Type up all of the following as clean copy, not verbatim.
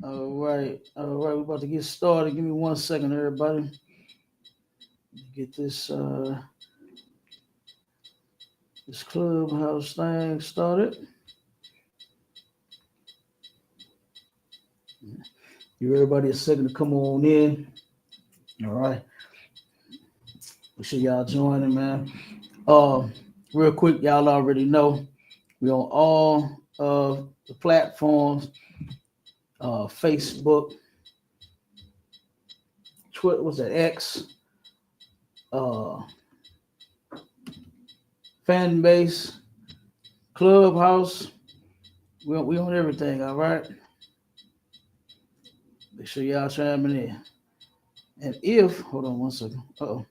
All right. We're about to get started. Give me 1 second, everybody. Get this clubhouse thing started. Give everybody a second to come on in. All right. Make sure y'all joining, man. Uh, Real quick, y'all already know we on all of the platforms. Facebook, Twitter, what's that? X, uh, fan base, clubhouse. We on everything. All right. Make sure y'all chiming in. And if hold on 1 second. Oh.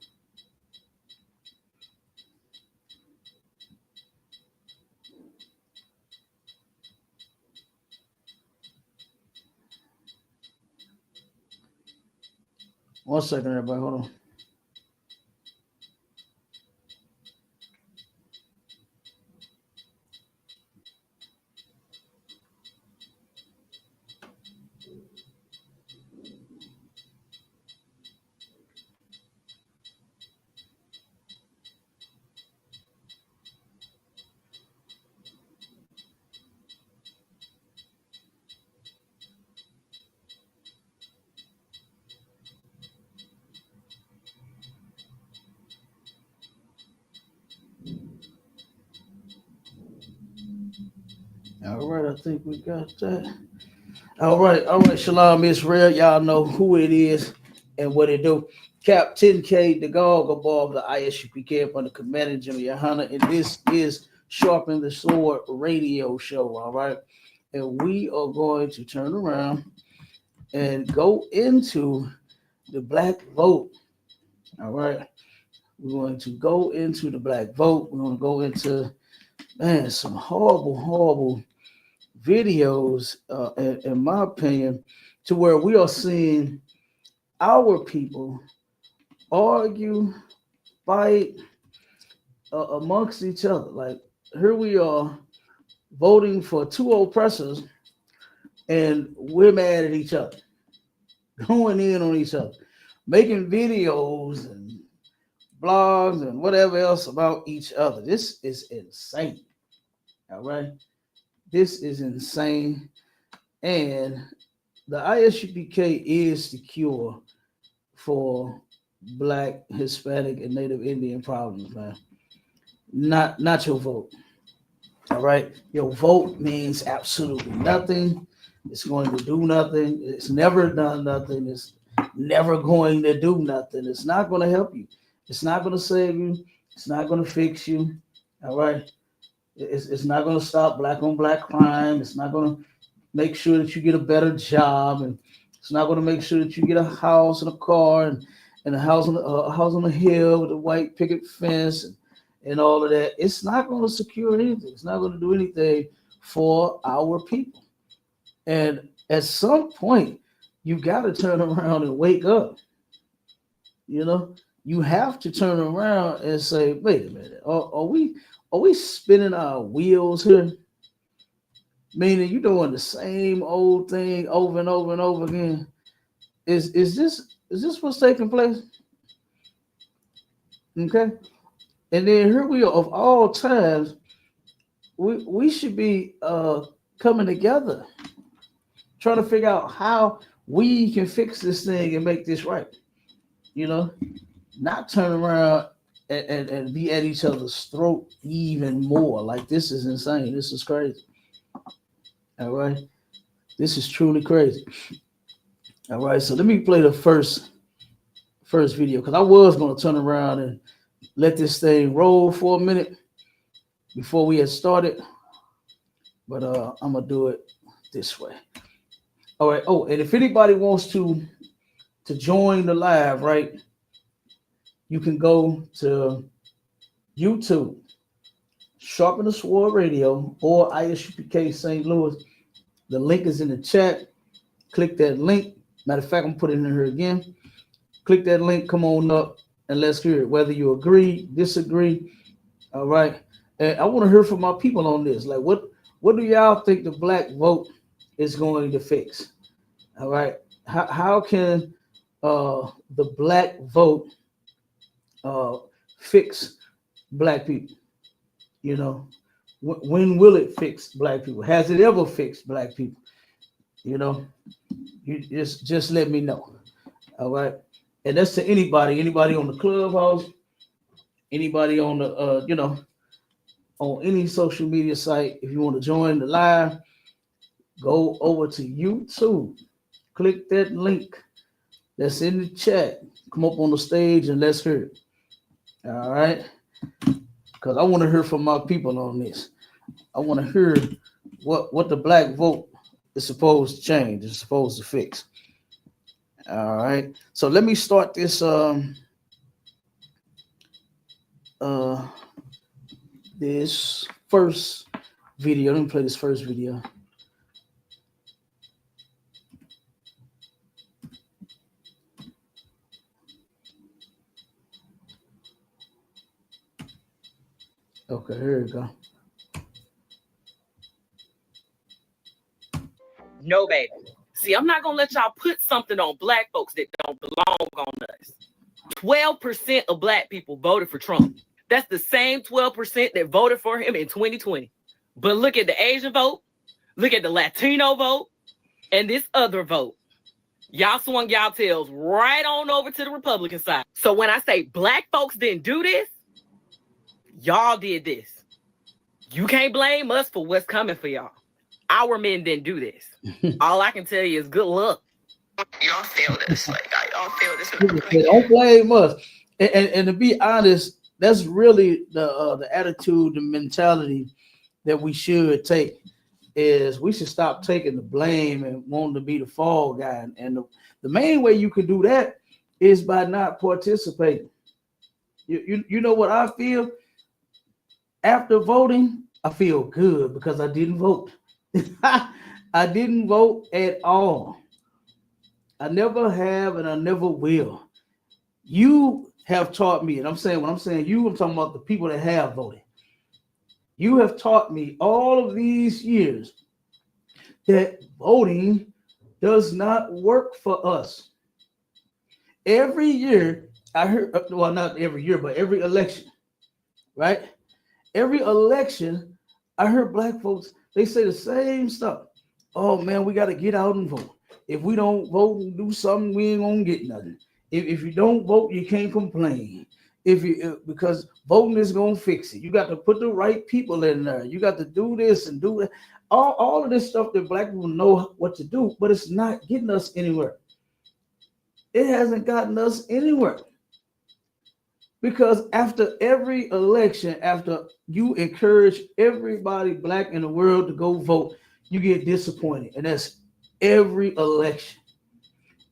1 second, everybody. Hold on. All right, I think we got that. All right, Shalom Israel. Y'all know who it is and what it do. Cap 10K, the Gog above the ISUPK from the Commander Jimmy YAHANNA, and this is Sharpen the Sword radio show. All right, and we are going to turn around and go into the black vote. All right, we're going to go into the black vote. We're going to go into some horrible videos, in my opinion, to where we are seeing our people argue, fight amongst each other. Like here we are voting for two oppressors, and we're mad at each other, going in on each other, making videos and blogs and whatever else about each other. This is insane. All right. This is insane. And the ISUPK is the cure for Black, Hispanic, and Native Indian problems, man. Not your vote. All right. Your vote means absolutely nothing. It's going to do nothing. It's never done nothing. It's never going to do nothing. It's not going to help you. It's not going to save you. It's not going to fix you. All right. It's not going to stop black on black crime. It's not going to make sure that you get a better job, and it's not going to make sure that you get a house and a car and a house on the hill with a white picket fence and all of that. It's not going to secure anything. It's not going to do anything for our people. And at some point, you got to turn around and wake up. You know, you have to turn around and say, "Wait a minute, are we spinning our wheels here? Meaning you're doing the same old thing over and over and over again. Is this what's taking place?" Okay. And then here we are, of all times, we should be coming together, trying to figure out how we can fix this thing and make this right. You know, not turn around and be at each other's throat even more. Like this is insane. This is crazy. All right. This is truly crazy. All right. So let me play the first video because I was going to turn around and let this thing roll for a minute before we had started. But I'm going to do it this way. All right. Oh, and if anybody wants to join the live, right, you can go to YouTube, Sharpen the Sword Radio, or ISUPK St. Louis. The link is in the chat. Click that link. Matter of fact, I'm putting it in here again. Click that link. Come on up and let's hear it. Whether you agree, disagree. All right. And I want to hear from my people on this. Like, what do y'all think the black vote is going to fix? All right. How can the black vote fix black people? You know, when will it fix black people? Has it ever fixed black people? You know, you just let me know. All right. And that's to anybody on the clubhouse, anybody on the on any social media site. If you want to join the live, go over to YouTube, click that link that's in the chat, come up on the stage and let's hear it. All right, because I want to hear from my people on this. I want to hear what the black vote is supposed to change, is supposed to fix. All right, so let me start this this first video. Let me play this first video. Okay, here we go. No, baby. See, I'm not gonna let y'all put something on black folks that don't belong on us. 12% of black people voted for Trump. That's the same 12% that voted for him in 2020. But look at the Asian vote, look at the Latino vote, and this other vote. Y'all swung y'all tails right on over to the Republican side. So when I say black folks didn't do this, y'all did this. You can't blame us for what's coming for y'all. Our men didn't do this. All I can tell you is good luck. Y'all failed us. Like, y'all failed us. Don't blame us. And to be honest, that's really the attitude, the mentality that we should take. Is we should stop taking the blame and wanting to be the fall guy. And the main way you can do that is by not participating. You know what I feel? After voting, I feel good because I didn't vote. I didn't vote at all. I never have and I never will. You have taught me, and I'm saying when I'm saying you, I'm talking about the people that have voted. You have taught me all of these years that voting does not work for us. Every year, I heard, well, not every year, but every election, right? Every election, I heard black folks, they say the same stuff. Oh man, we got to get out and vote. If we don't vote and do something, we ain't gonna get nothing. If you don't vote, you can't complain. Because voting is gonna fix it. You got to put the right people in there. You got to do this and do that. All of this stuff that black people know what to do, but it's not getting us anywhere. It hasn't gotten us anywhere. Because after every election, after you encourage everybody black in the world to go vote, you get disappointed. And that's every election.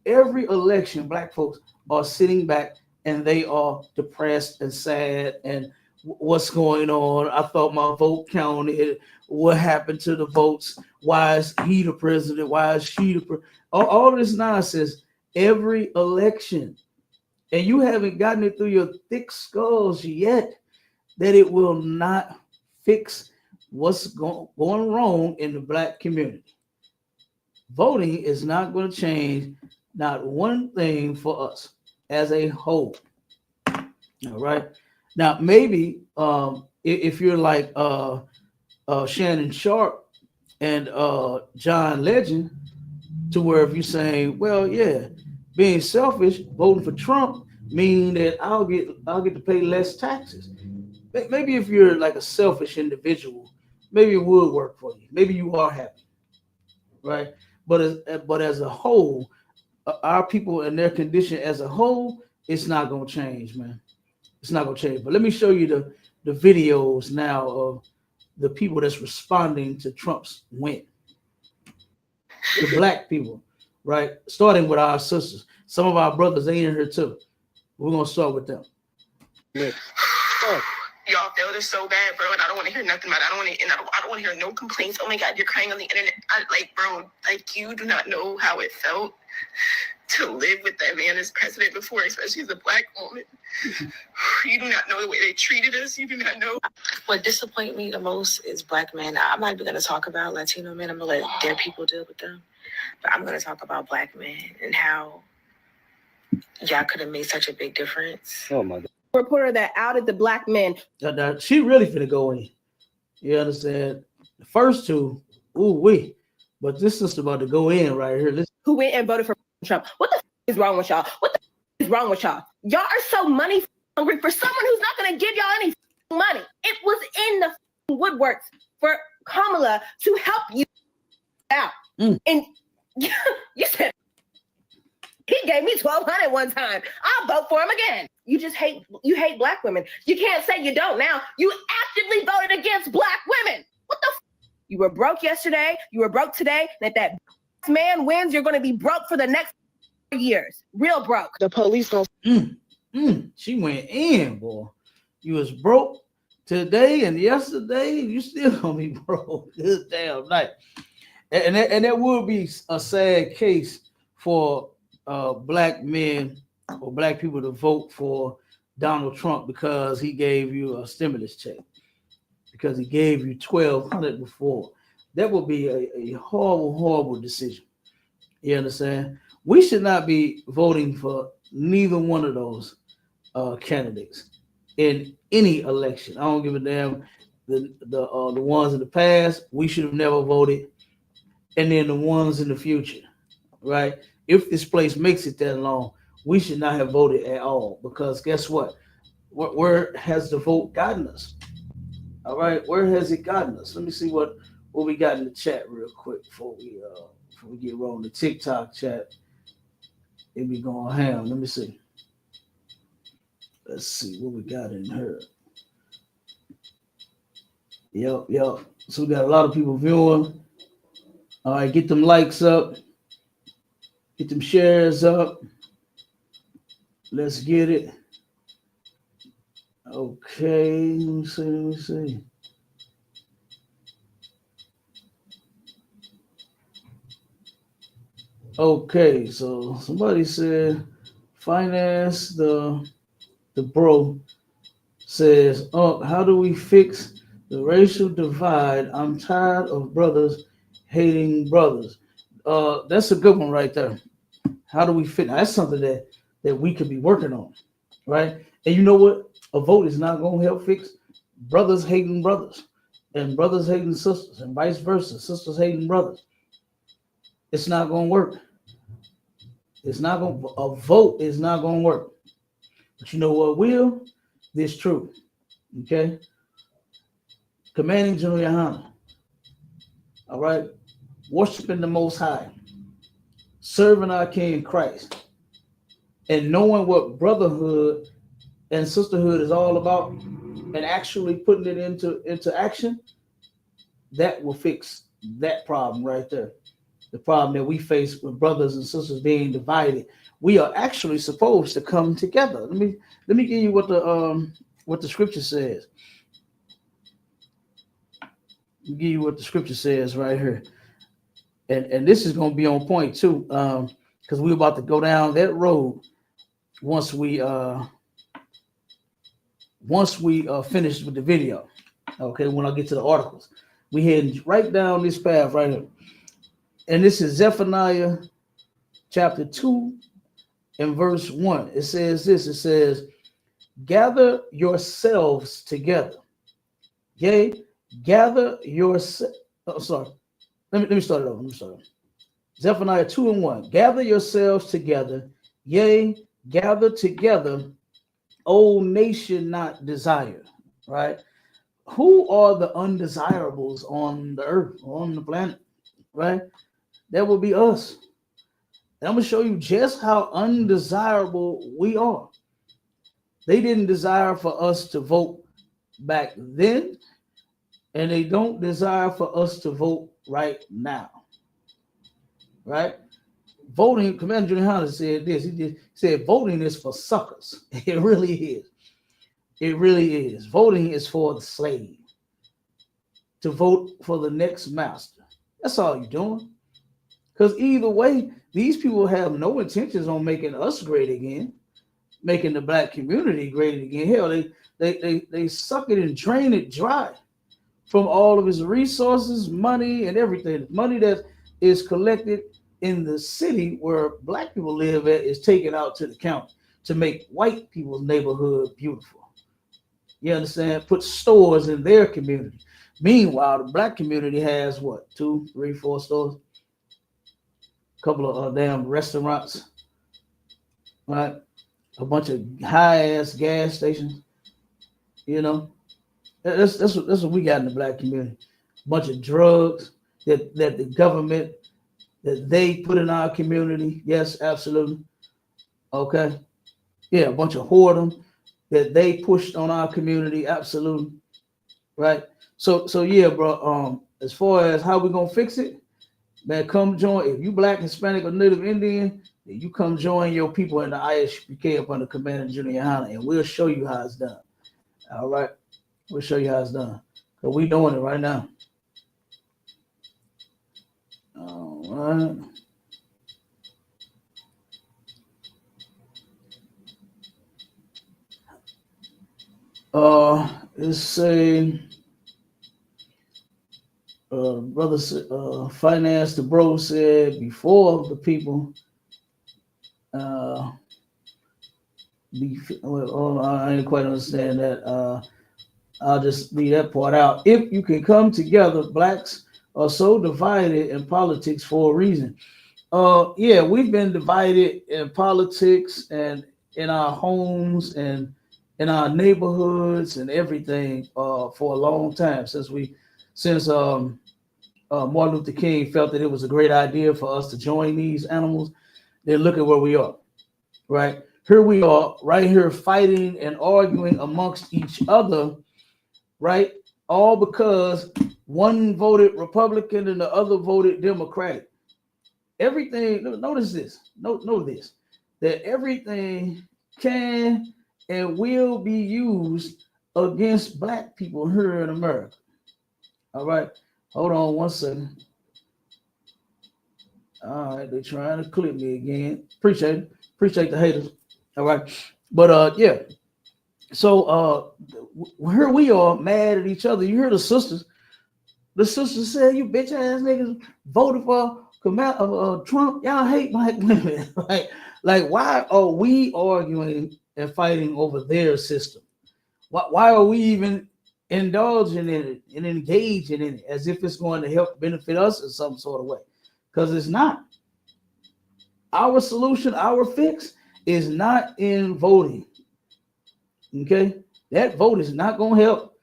Every election, black folks are sitting back and they are depressed and sad and what's going on? I thought my vote counted. What happened to the votes? Why is he the president? Why is she the president? All this nonsense every election. And you haven't gotten it through your thick skulls yet that it will not fix what's going wrong in the black community. Voting is not going to change not one thing for us as a whole. All right. Now, maybe if you're like Shannon Sharp and John Legend, to where if you're saying, well, yeah, being selfish, voting for Trump mean that I'll get to pay less taxes. Maybe if you're like a selfish individual, maybe it would work for you. Maybe you are happy, right? But as a whole, our people and their condition as a whole, it's not gonna change, man. It's not gonna change. But let me show you the videos now of the people that's responding to Trump's win. The black people, right? Starting with our sisters. Some of our brothers, they in here too. We're gonna start with them. Y'all failed us so bad, bro, and I don't want to hear nothing about it. I don't want to hear no complaints. Oh my God, you're crying on the internet. Bro, you do not know how it felt to live with that man as president before, especially as a black woman. You do not know the way they treated us. You do not know. What disappoints me the most is black men. I'm not even going to talk about Latino men. I'm going to let their people deal with them. But I'm going to talk about Black men and how y'all could have made such a big difference. Oh my God. Reporter that outed the Black men. Now, she really finna go in. You understand? The first two, ooh wee. But this sister about to go in right here. Listen. Who went and voted for Trump. What the is wrong with y'all? What the is wrong with y'all? Y'all are so money hungry for someone who's not going to give y'all any money. It was in the woodworks for Kamala to help you out. And you said, he gave me $1,200 one time. I'll vote for him again. You hate Black women. You can't say you don't now. You actively voted against Black women. What the You were broke yesterday. You were broke today. And if that man wins, you're going to be broke for the next years. Real broke. The police don't. She went in, boy. You was broke today and yesterday. You still gonna be broke this damn night. And that would be a sad case for Black men or Black people to vote for Donald Trump because he gave you a stimulus check, because he gave you $1,200 before. That would be a horrible, horrible decision. You understand? We should not be voting for neither one of those candidates in any election. I don't give a damn. The ones in the past, we should have never voted, and then the ones in the future, right? If this place makes it that long, we should not have voted at all, because guess what? Where has the vote gotten us? All right, where has it gotten us? Let me see what we got in the chat real quick before we get rolling. The TikTok chat, it be going ham. Let me see. Let's see what we got in here. Yep. So we got a lot of people viewing. All right, get them likes up. Get them shares up. Let's get it. Okay, let me see. Okay, so somebody said finance the bro says, oh, how do we fix the racial divide? I'm tired of brothers hating brothers. That's a good one right there. How do we fit? That's something that we could be working on, right? And you know what? A vote is not going to help fix brothers hating brothers and brothers hating sisters and vice versa, sisters hating brothers. It's not going to work. A vote is not going to work. But you know what will? This truth. Okay? Commanding General YAHANNA. All right? Worshiping the Most High. Serving our King Christ. And knowing what brotherhood and sisterhood is all about and actually putting it into action, that will fix that problem right there. The problem that we face with brothers and sisters being divided. We are actually supposed to come together. Let me give you what the scripture says. Let me give you what the scripture says right here. And this is going to be on point too, because we're about to go down that road once we finish with the video. Okay, when I get to the articles, we head right down this path right here. And this is Zephaniah chapter 2 and verse 1. It says this, it says, gather yourselves together. Yea, gather yourselves. Oh, sorry. Let me start it over. Zephaniah 2 and 1. Gather yourselves together. Yea, gather together, O nation not desired. Right? Who are the undesirables on the earth, on the planet? Right? That will be us. And I'm going to show you just how undesirable we are. They didn't desire for us to vote back then, and they don't desire for us to vote right now. Right? Voting, Commander Junior Hunter said this. He said voting is for suckers. It really is. It really is. Voting is for the slave to vote for the next master. That's all you're doing. Because either way, these people have no intentions on making us great again, making the black community great again. Hell, they suck it and drain it dry from all of its resources, money, and everything. Money that is collected in the city where black people live at is taken out to the county to make white people's neighborhood beautiful. You understand? Put stores in their community. Meanwhile, the black community has what, 2, 3, 4 stores, a couple of damn restaurants, right? A bunch of high ass gas stations. You know, that's what we got in the black community. A bunch of drugs that the government that they put in our community. Yes, absolutely. Okay. Yeah, a bunch of whoredom that they pushed on our community. Absolutely. Right. So yeah, bro. As far as how we gonna fix it, man, come join. If you black, Hispanic, or Native Indian, then you come join your people in the ISUPK up under Commander Junior YAHANNA, and we'll show you how it's done. All right. We'll show you how it's done. Because we doing it right now. All right. It's saying brother finance the bro said before the people I didn't quite understand that. I'll just leave that part out. If you can come together, blacks are so divided in politics for a reason. Yeah, we've been divided in politics and in our homes and in our neighborhoods and everything for a long time since Martin Luther King felt that it was a great idea for us to join these animals. Then look at where we are, right? Here we are, right here, fighting and arguing amongst each other, right? All because one voted Republican and the other voted Democratic. Everything, notice this, note this, that everything can and will be used against black people here in America. All right, hold on one second. All right, they're trying to clip me again. Appreciate the haters. All right, but yeah. So here we are mad at each other. You hear the sisters. The sisters said, "You bitch ass niggas voted for Trump. Y'all hate black women." like why are we arguing and fighting over their system? Why are we even indulging in it and engaging in it as if it's going to help benefit us in some sort of way? Because it's not. Our solution, our fix is not in voting. Okay, that vote is not going to help.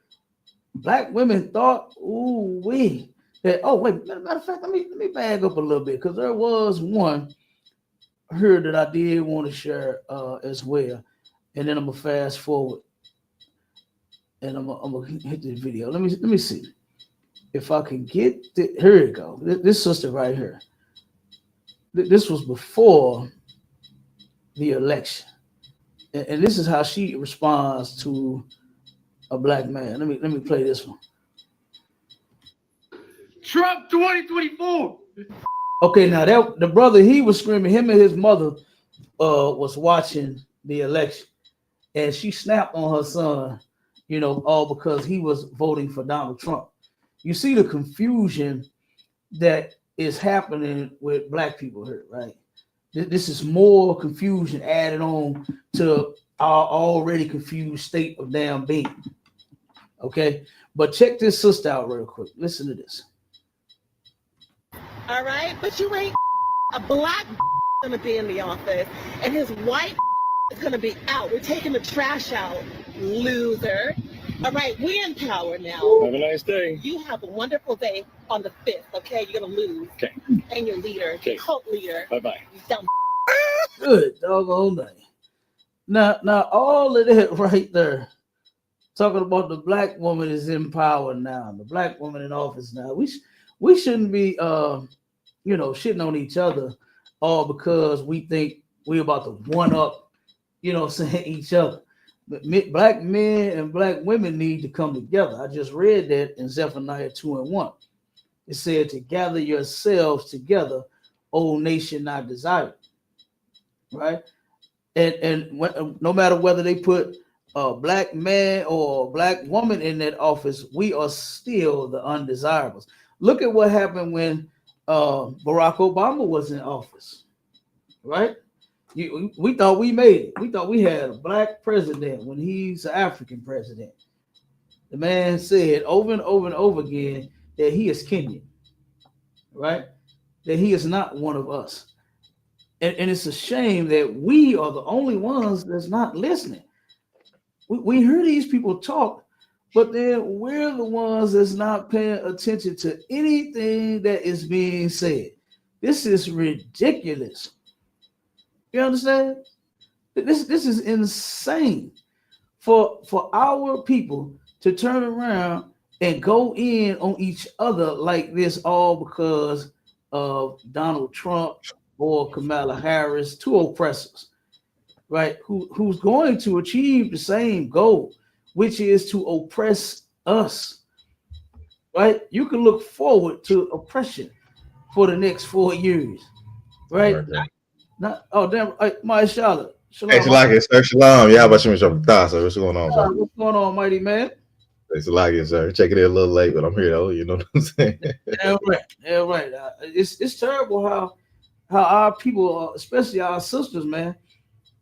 Black women thought, that, oh wait, matter of fact, let me back up a little bit because there was one here that I did want to share as well, and then I'm gonna fast forward and I'm gonna hit this video. Let me see if I can get here. We go. This sister right here. This was before the election. And this is how she responds to a black man. Let me play this one. Trump 2024. Okay, now that the brother, he was screaming. Him and his mother was watching the election, and she snapped on her son. You know, all because he was voting for Donald Trump. You see the confusion that is happening with black people here, right? This is more confusion added on to our already confused state of damn being. Okay, but check this sister out real quick. Listen to this. All right, but you ain't a black gonna be in the office, and his white is gonna be out. We're taking the trash out, loser. All right, we in power now. Have a nice day. You have a wonderful day on the 5th, okay? You're gonna lose. Okay. And your leader, Okay. cult leader. Bye-bye. You dumb. Good doggone thing. Now all of that right there, talking about the black woman is in power now, the black woman in office now. We shouldn't be shitting on each other all because we think we're about to one up, saying each other. But black men and black women need to come together. I just read that in Zephaniah 2:1. It said to gather yourselves together, O nation not desired. Right? And no matter whether they put a black man or a black woman in that office, we are still the undesirables. Look at what happened when Barack Obama was in office, right? We thought we made it. We thought we had a black president when he's an African president. The man said over and over and over again that he is Kenyan, right? That he is not one of us. And it's a shame that we are the only ones that's not listening. We hear these people talk, but then we're the ones that's not paying attention to anything that is being said. This is ridiculous. You understand? This is insane for our people to turn around and go in on each other like this, all because of Donald Trump or Kamala Harris, two oppressors, right? Who's going to achieve the same goal, which is to oppress us, right? You can look forward to oppression for the next 4 years, right? Not oh damn, my Charlotte. Hey, Shalaki, sir. Shalom. Yeah, about you, sir. What's going on, sir? What's going on, mighty man? Hey, Shalaki, sir. Checking in a little late, but I'm here though. You know what I'm saying? Yeah, right. Yeah, right. It's terrible how our people, especially our sisters, man,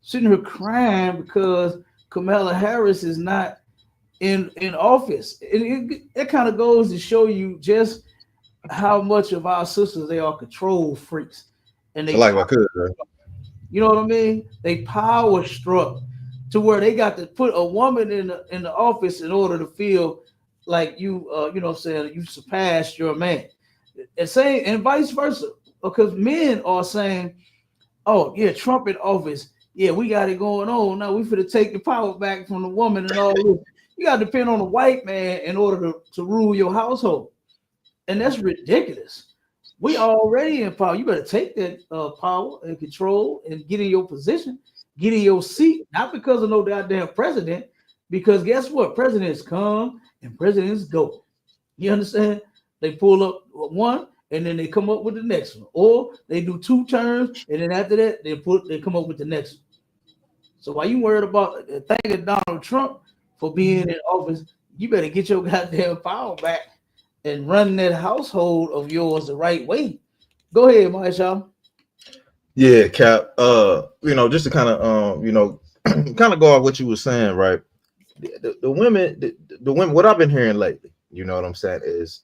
sitting here crying because Kamala Harris is not in office. It kind of goes to show you just how much of our sisters they are control freaks, and they like I could. You know what I mean? They power struck to where they got to put a woman in the office in order to feel like you know what I'm saying, you surpassed your man. And vice versa. Because men are saying, oh, yeah, Trump in office. Yeah, we got it going on. Now we finna take the power back from the woman and all this. You got to depend on a white man in order to rule your household. And that's ridiculous. We already in power. You better take that power and control and get in your position, get in your seat, not because of no goddamn president, because guess what? Presidents come and presidents go. You understand? They pull up one and then they come up with the next one. Or they do 2 terms and then after that, they come up with the next one. So while you worried about thanking Donald Trump for being in office, you better get your goddamn power back and run that household of yours the right way. Go ahead, Marshawn. Yeah, Cap. You know, just to kind of kind of go off what you were saying, right? The women, the women. What I've been hearing lately, you know what I'm saying, is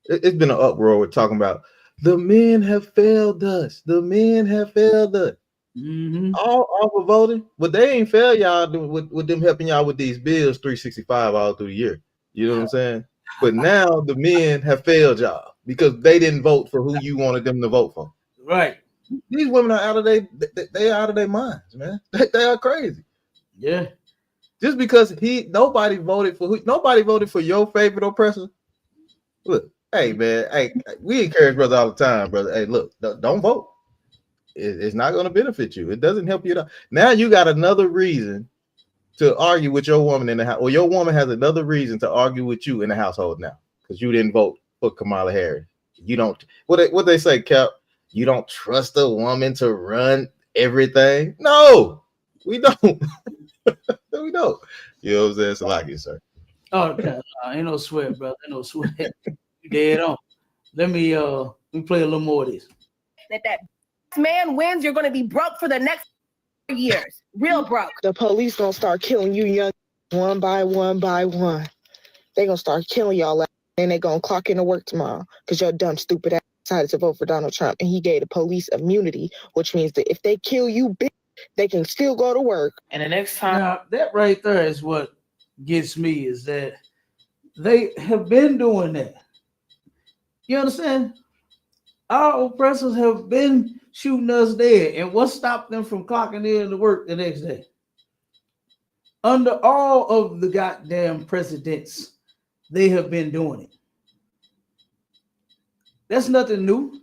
it's been an uproar with talking about the men have failed us. The men have failed us. Mm-hmm. All for voting, but they ain't failed y'all with them helping y'all with these bills 365 all through the year. You know what I'm saying? But now the men have failed y'all because they didn't vote for who you wanted them to vote for. Right. These women are out of their minds, man. They are crazy. Yeah. Just because nobody voted for your favorite oppressor. Look, hey man, hey, we encourage brother all the time, brother. Hey, look, don't vote. It's not going to benefit you. It doesn't help you at all. Now you got another reason to argue with your woman in the house, or your woman has another reason to argue with you in the household now because you didn't vote for Kamala Harris. You don't. What they say, Cap? You don't trust a woman to run everything. No, we don't. No, we don't. You know what I'm saying? It's like it, sir. Oh, okay. Ain't no sweat, brother. Ain't no sweat. You dead on. Let me play a little more of this. That man wins, you're going to be broke for the next years. Real broke. The police gonna start killing you young one by one by one. They gonna start killing y'all, and they gonna clock into work tomorrow because your dumb, stupid ass decided to vote for Donald Trump, and he gave the police immunity, which means that if they kill you, bitch, they can still go to work. And the next time. Now, that right there is what gets me, is that they have been doing that. You understand? Our oppressors have been shooting us dead. And what stopped them from clocking in to work the next day? Under all of the goddamn presidents, they have been doing it. That's nothing new.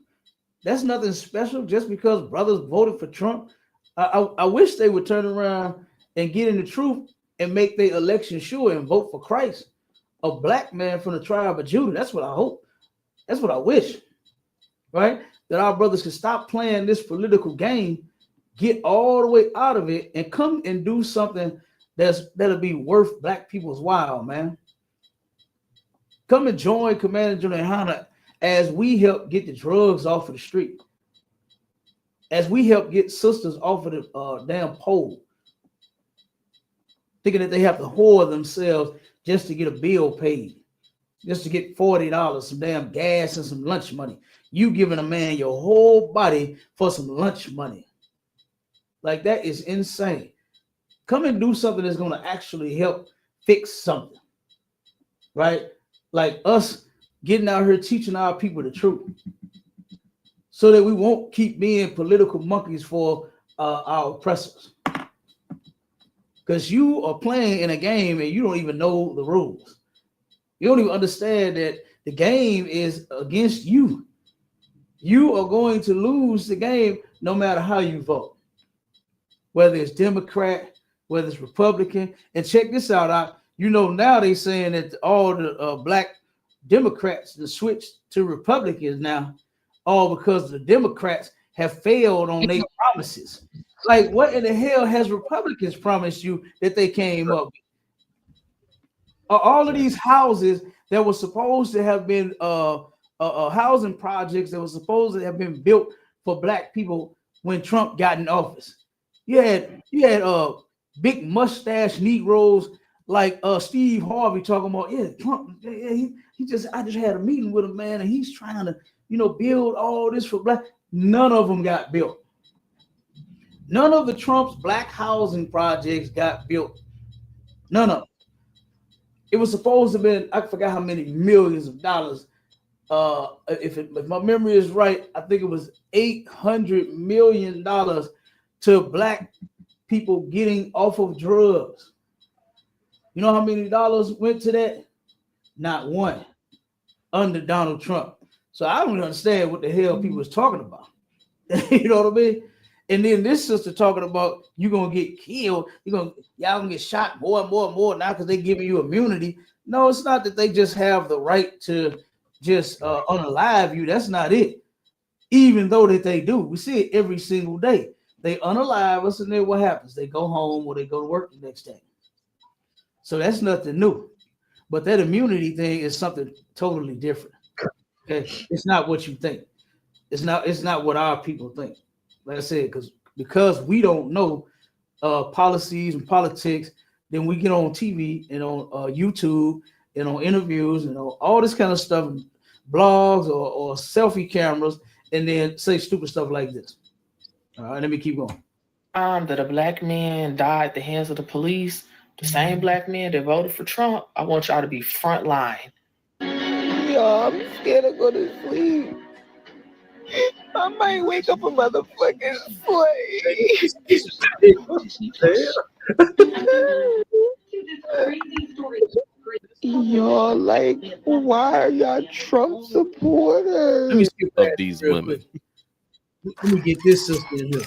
That's nothing special just because brothers voted for Trump. I wish they would turn around and get in the truth and make their election sure and vote for Christ, a black man from the tribe of Judah. That's what I hope. That's what I wish. Right? That our brothers can stop playing this political game, get all the way out of it, and come and do something that'll be worth black people's while, man. Come and join Commander General YAHANNA as we help get the drugs off of the street, as we help get sisters off of the damn pole, thinking that they have to whore themselves just to get a bill paid, just to get $40, some damn gas and some lunch money. You giving a man your whole body for some lunch money. Like, that is insane. Come and do something that's going to actually help fix something, right? Like us getting out here teaching our people the truth so that we won't keep being political monkeys for our oppressors. Because you are playing in a game and you don't even know the rules. You don't even understand that the game is against you. You are going to lose the game no matter how you vote, whether it's Democrat, whether it's Republican. And check this out. Now they're saying that all the black Democrats have switched to Republicans now, all because the Democrats have failed on their promises. Like, what in the hell has Republicans promised you that they came up with? All of these houses that were supposed to have been housing projects that were supposed to have been built for black people when Trump got in office. You had big mustache Negroes like Steve Harvey talking about, Trump, I just had a meeting with him, man, and he's trying to, build all this for black. None of them got built. None of the Trump's black housing projects got built. None of them. It was supposed to have been, I forgot how many millions of dollars. If my memory is right, I think it was $800 million to black people getting off of drugs. You know how many dollars went to that? Not one under Donald Trump. So I don't understand what the hell people was talking about. You know what I mean? And then this sister talking about you're gonna get killed, y'all gonna get shot more and more and more now because they're giving you immunity. No, it's not that they just have the right to just unalive you. That's not it. Even though that they do, we see it every single day. They unalive us, and then what happens? They go home or they go to work the next day. So that's nothing new. But that immunity thing is something totally different. Okay, it's not what you think. It's not what our people think. Like I said, because we don't know policies and politics, then we get on TV and on YouTube and on interviews and on all this kind of stuff, blogs or selfie cameras, and then say stupid stuff like this. All right, let me keep going. That a black man died at the hands of the police, the same black man that voted for Trump, I want y'all to be front line. Yo, I'm scared to go to sleep. I might wake up a motherfucking slave. Y'all, like, why are y'all Trump supporters? Let me skip Of that these real women. quick. Let me get this sister in here.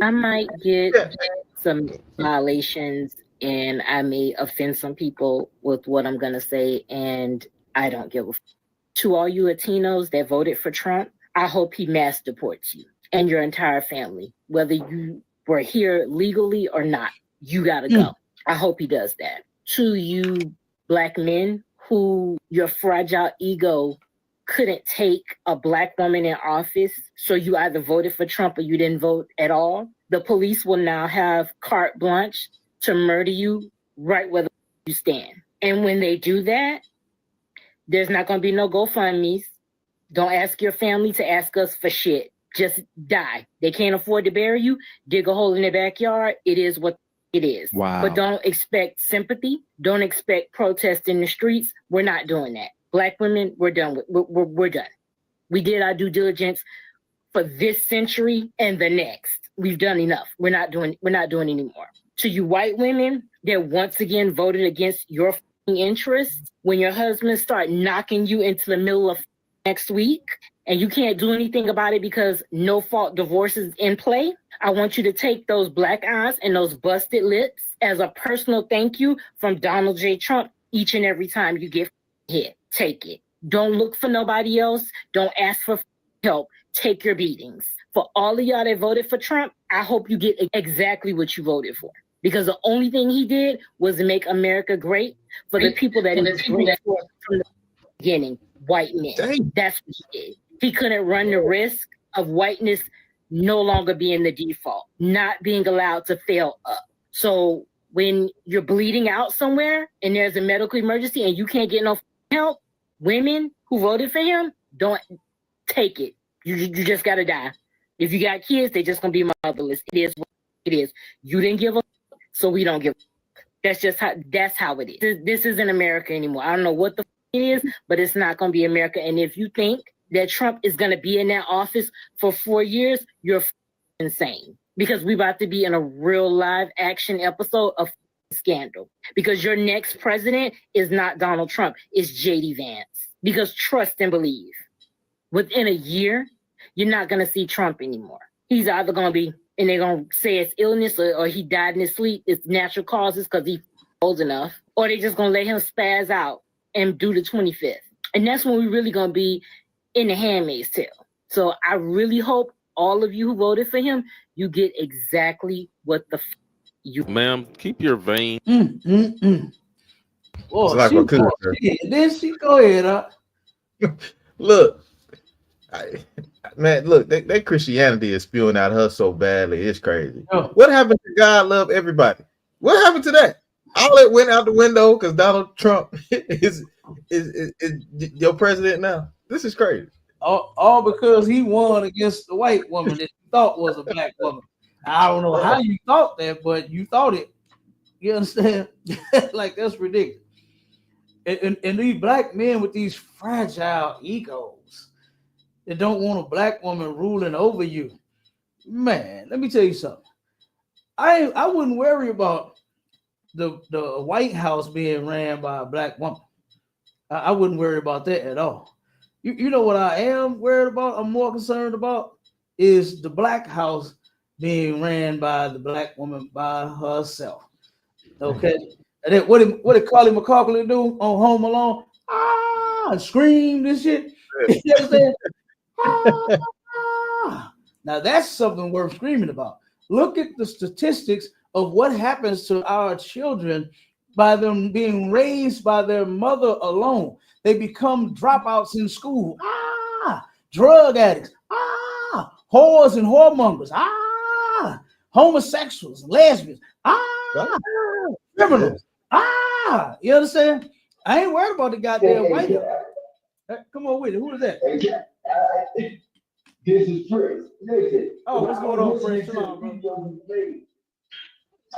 I might get some violations and I may offend some people with what I'm going to say, and I don't give a f. To all you Latinos that voted for Trump, I hope he mass deports you and your entire family, whether you were here legally or not. You got to go. I hope he does that. To you black men who your fragile ego couldn't take a black woman in office, so you either voted for Trump or you didn't vote at all, the police will now have carte blanche to murder you right where you stand. And when they do that, there's not going to be no GoFundMe's. Don't ask your family to ask us for shit. Just die. They can't afford to bury you. Dig a hole in their backyard. It is what it is. Wow. But don't expect sympathy. Don't expect protest in the streets. We're not doing that. Black women, we're done with. We're done. We did our due diligence for this century and the next. We've done enough. We're not doing anymore. To you white women that once again voted against your interests, when your husbands start knocking you into the middle of next week and you can't do anything about it because no fault divorce is in play, I want you to take those black eyes and those busted lips as a personal thank you from Donald J. Trump each and every time you get hit. Take it. Don't look for nobody else. Don't ask for help. Take your beatings. For all of y'all that voted for Trump, I hope you get exactly what you voted for. Because the only thing he did was to make America great for the people that he was great for from the beginning, white men. Dang. That's what he did. He couldn't run the risk of whiteness no longer being the default, not being allowed to fail up. So when you're bleeding out somewhere and there's a medical emergency and you can't get no help, women who voted for him, don't take it. You just gotta die. If you got kids, they just gonna be motherless. It is what it is. You didn't give a so we don't give a. That's how it is. This isn't America anymore. I don't know what the it is, but it's not gonna be America. And if you think that Trump is gonna be in that office for 4 years, you're insane. Because we're about to be in a real live action episode of scandal. Because your next president is not Donald Trump, it's JD Vance. Because trust and believe, within a year, you're not gonna see Trump anymore. He's either gonna be, and they're gonna say it's illness or he died in his sleep, it's natural causes because he's old enough, or they just gonna let him spaz out and do the 25th. And that's when we're really gonna be in the Handmaid's Tale. So I really hope all of you who voted for him, you get exactly what the you. Ma'am, keep your vein. Oh, like a cougar. Then she go ahead. Look, man, look, that Christianity is spewing out her so badly. It's crazy. Oh. What happened to God love everybody? What happened to that? All it went out the window because Donald Trump is your president now. This is crazy. All because he won against the white woman that you thought was a black woman. I don't know how you thought that, but you thought it. You understand? Like, that's ridiculous. And these black men with these fragile egos that don't want a black woman ruling over you. Man, let me tell you something. I wouldn't worry about the White House being ran by a black woman. I wouldn't worry about that at all. You know what I am worried about? I'm more concerned about is the Black House being ran by the black woman by herself. Okay. And then what did Carly McCauley do on Home Alone? And scream this shit. You understand? Now that's something worth screaming about. Look at the statistics of what happens to our children by them being raised by their mother alone. They become dropouts in school. Drug addicts. Whores and whoremongers. Homosexuals, lesbians. Criminals. You understand? I ain't worried about the goddamn white guy. Come on with it. Who is that? This is Prince. Listen. Oh, what's going on, Prince? Come on, bro.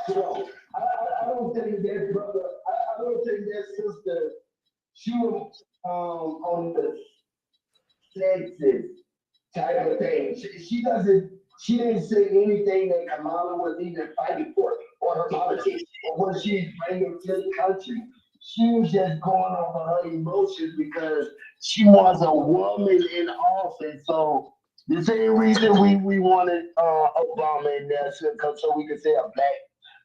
So I don't think that brother, I don't think that sister, she was on the sexist type of thing. She didn't say anything that Kamala was even fighting for or her politics or what she's bringing to the country. She was just going over her emotions because she was a woman in office. So the same reason we wanted Obama in there so we could say a black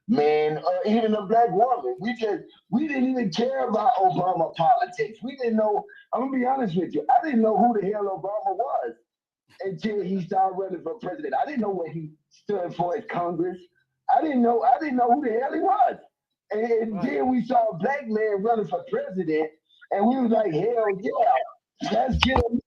man or even a black woman. We didn't even care about Obama politics. We didn't know. I'm gonna be honest with you. I didn't know who the hell Obama was until he started running for president. I didn't know what he stood for as Congress. I didn't know who the hell he was. And then we saw a black man running for president, and we was like, hell yeah, let's get him.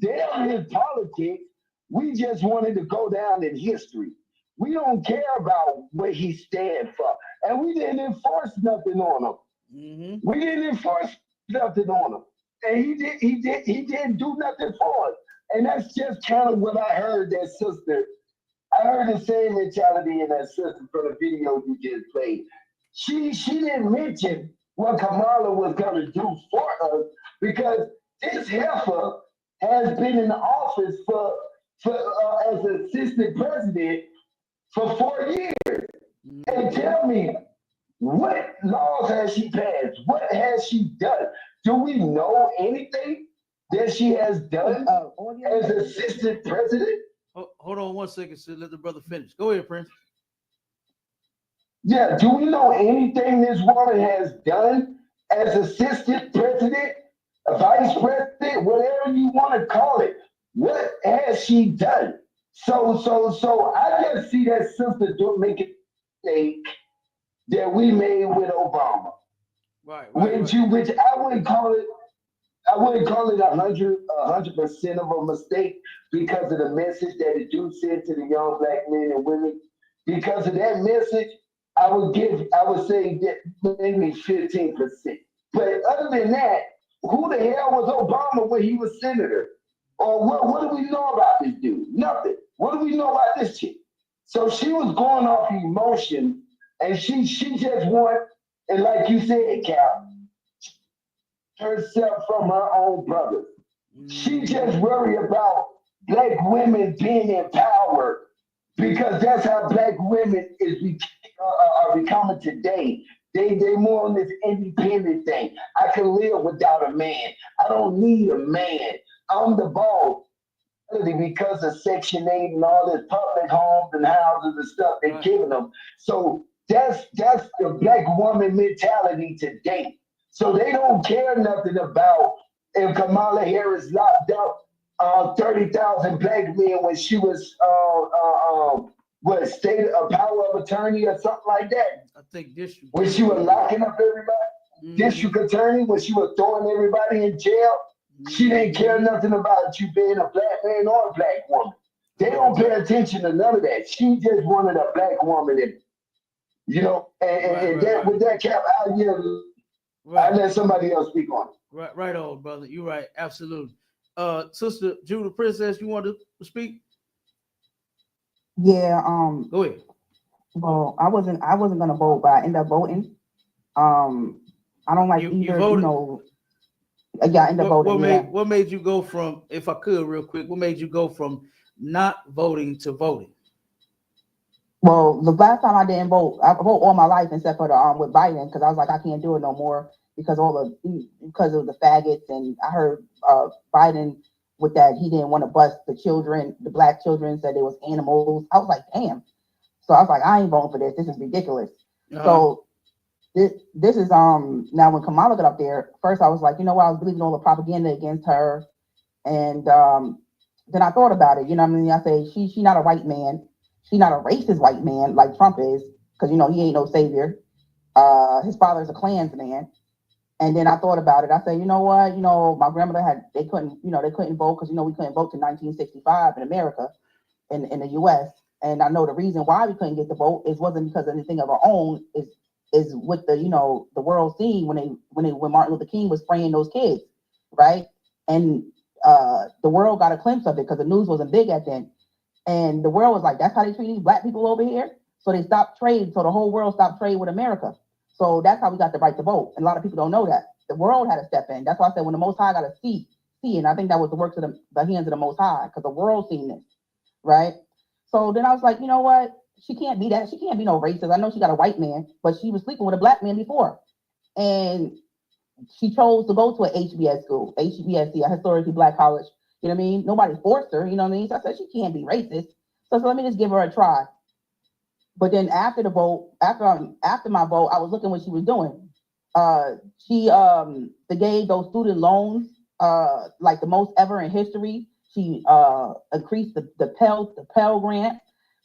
Damn his politics. We just wanted to go down in history. We don't care about what he stands for. And we didn't enforce nothing on him. Mm-hmm. We didn't enforce nothing on him. And he didn't do nothing for us. And that's just kind of what I heard that sister. I heard the same mentality in that sister from the video you just played. She didn't mention what Kamala was going to do for us because this heifer has been in the office for as assistant president for 4 years. And tell me, what laws has she passed? What has she done? Do we know anything that she has done as assistant president? Hold on 1 second, so let the brother finish. Go ahead, Prince. Yeah, do we know anything this woman has done as assistant president, vice president, whatever you want to call it? What has she done? So I just see that sister making a mistake that we made with Obama. Which I wouldn't call it. I wouldn't call it 100% of a mistake because of the message that it do send to the young black men and women. Because of that message, I would say that maybe 15%. But other than that, who the hell was Obama when he was senator? Or what do we know about this dude? Nothing. What do we know about this chick? So she was going off emotion, and she just want, and like you said, Cal, herself from her own brother. She just worry about black women being empowered because that's how black women are becoming today. They more on this independent thing. I can live without a man. I don't need a man. I'm the boss. Because of Section 8 and all this public homes and houses and stuff they're giving them. So that's the black woman mentality today. So they don't care nothing about if Kamala Harris locked up 30,000 black men when she was what state of power of attorney or something like that. I think district. When she was locking up everybody, district attorney, when she was throwing everybody in jail. She didn't care nothing about you being a black man or a black woman. They don't pay attention to none of that. She just wanted a black woman, and with that cap, I let somebody else speak on it. Right on, brother. You're right, absolutely. Sister Judah Princess, you want to speak? Yeah. Go ahead. Well, I wasn't gonna vote, but I ended up voting. I don't like either. Voted? Yeah, I ended up voting. What made you go from, if I could real quick, what made you go from not voting to voting? Well, the last time I didn't vote, I vote all my life except for the with Biden, because I was like, I can't do it no more because of the faggots. And I heard Biden with that, he didn't want to bust the children, the black children, said they was animals. I was like, damn. So I was like, I ain't voting for this. This is ridiculous. So this is now when Kamala got up there, first I was like, you know what, I was believing all the propaganda against her, and then I thought about it. You know what I mean? I say she's not a white man, she's not a racist white man like Trump is, because he ain't no savior. His father's a Klansman. And then I thought about it. I said, you know what? My grandmother they couldn't vote because we couldn't vote till 1965 in America, in the U.S. And I know the reason why we couldn't get the vote wasn't because of anything of our own. Is with the world scene when Martin Luther King was spraying those kids, right? And the world got a glimpse of it because the news wasn't big at then, and the world was like, that's how they treat these black people over here. So they stopped trade. So the whole world stopped trade with America. So that's how we got the right to vote. And a lot of people don't know that the world had to step in. That's why I said when the Most High got to see, and I think that was the works of the hands of the Most High, because the world seen this, right? So then I was like, you know what? She can't be that. She can't be no racist. I know she got a white man, but she was sleeping with a black man before. And she chose to go to an HBS school, HBSC, a historically black college. You know what I mean? Nobody forced her, you know what I mean? So I said, she can't be racist. So let me just give her a try. But then after the vote, after my vote, I was looking what she was doing. They gave those student loans, like the most ever in history. She increased the Pell Grant.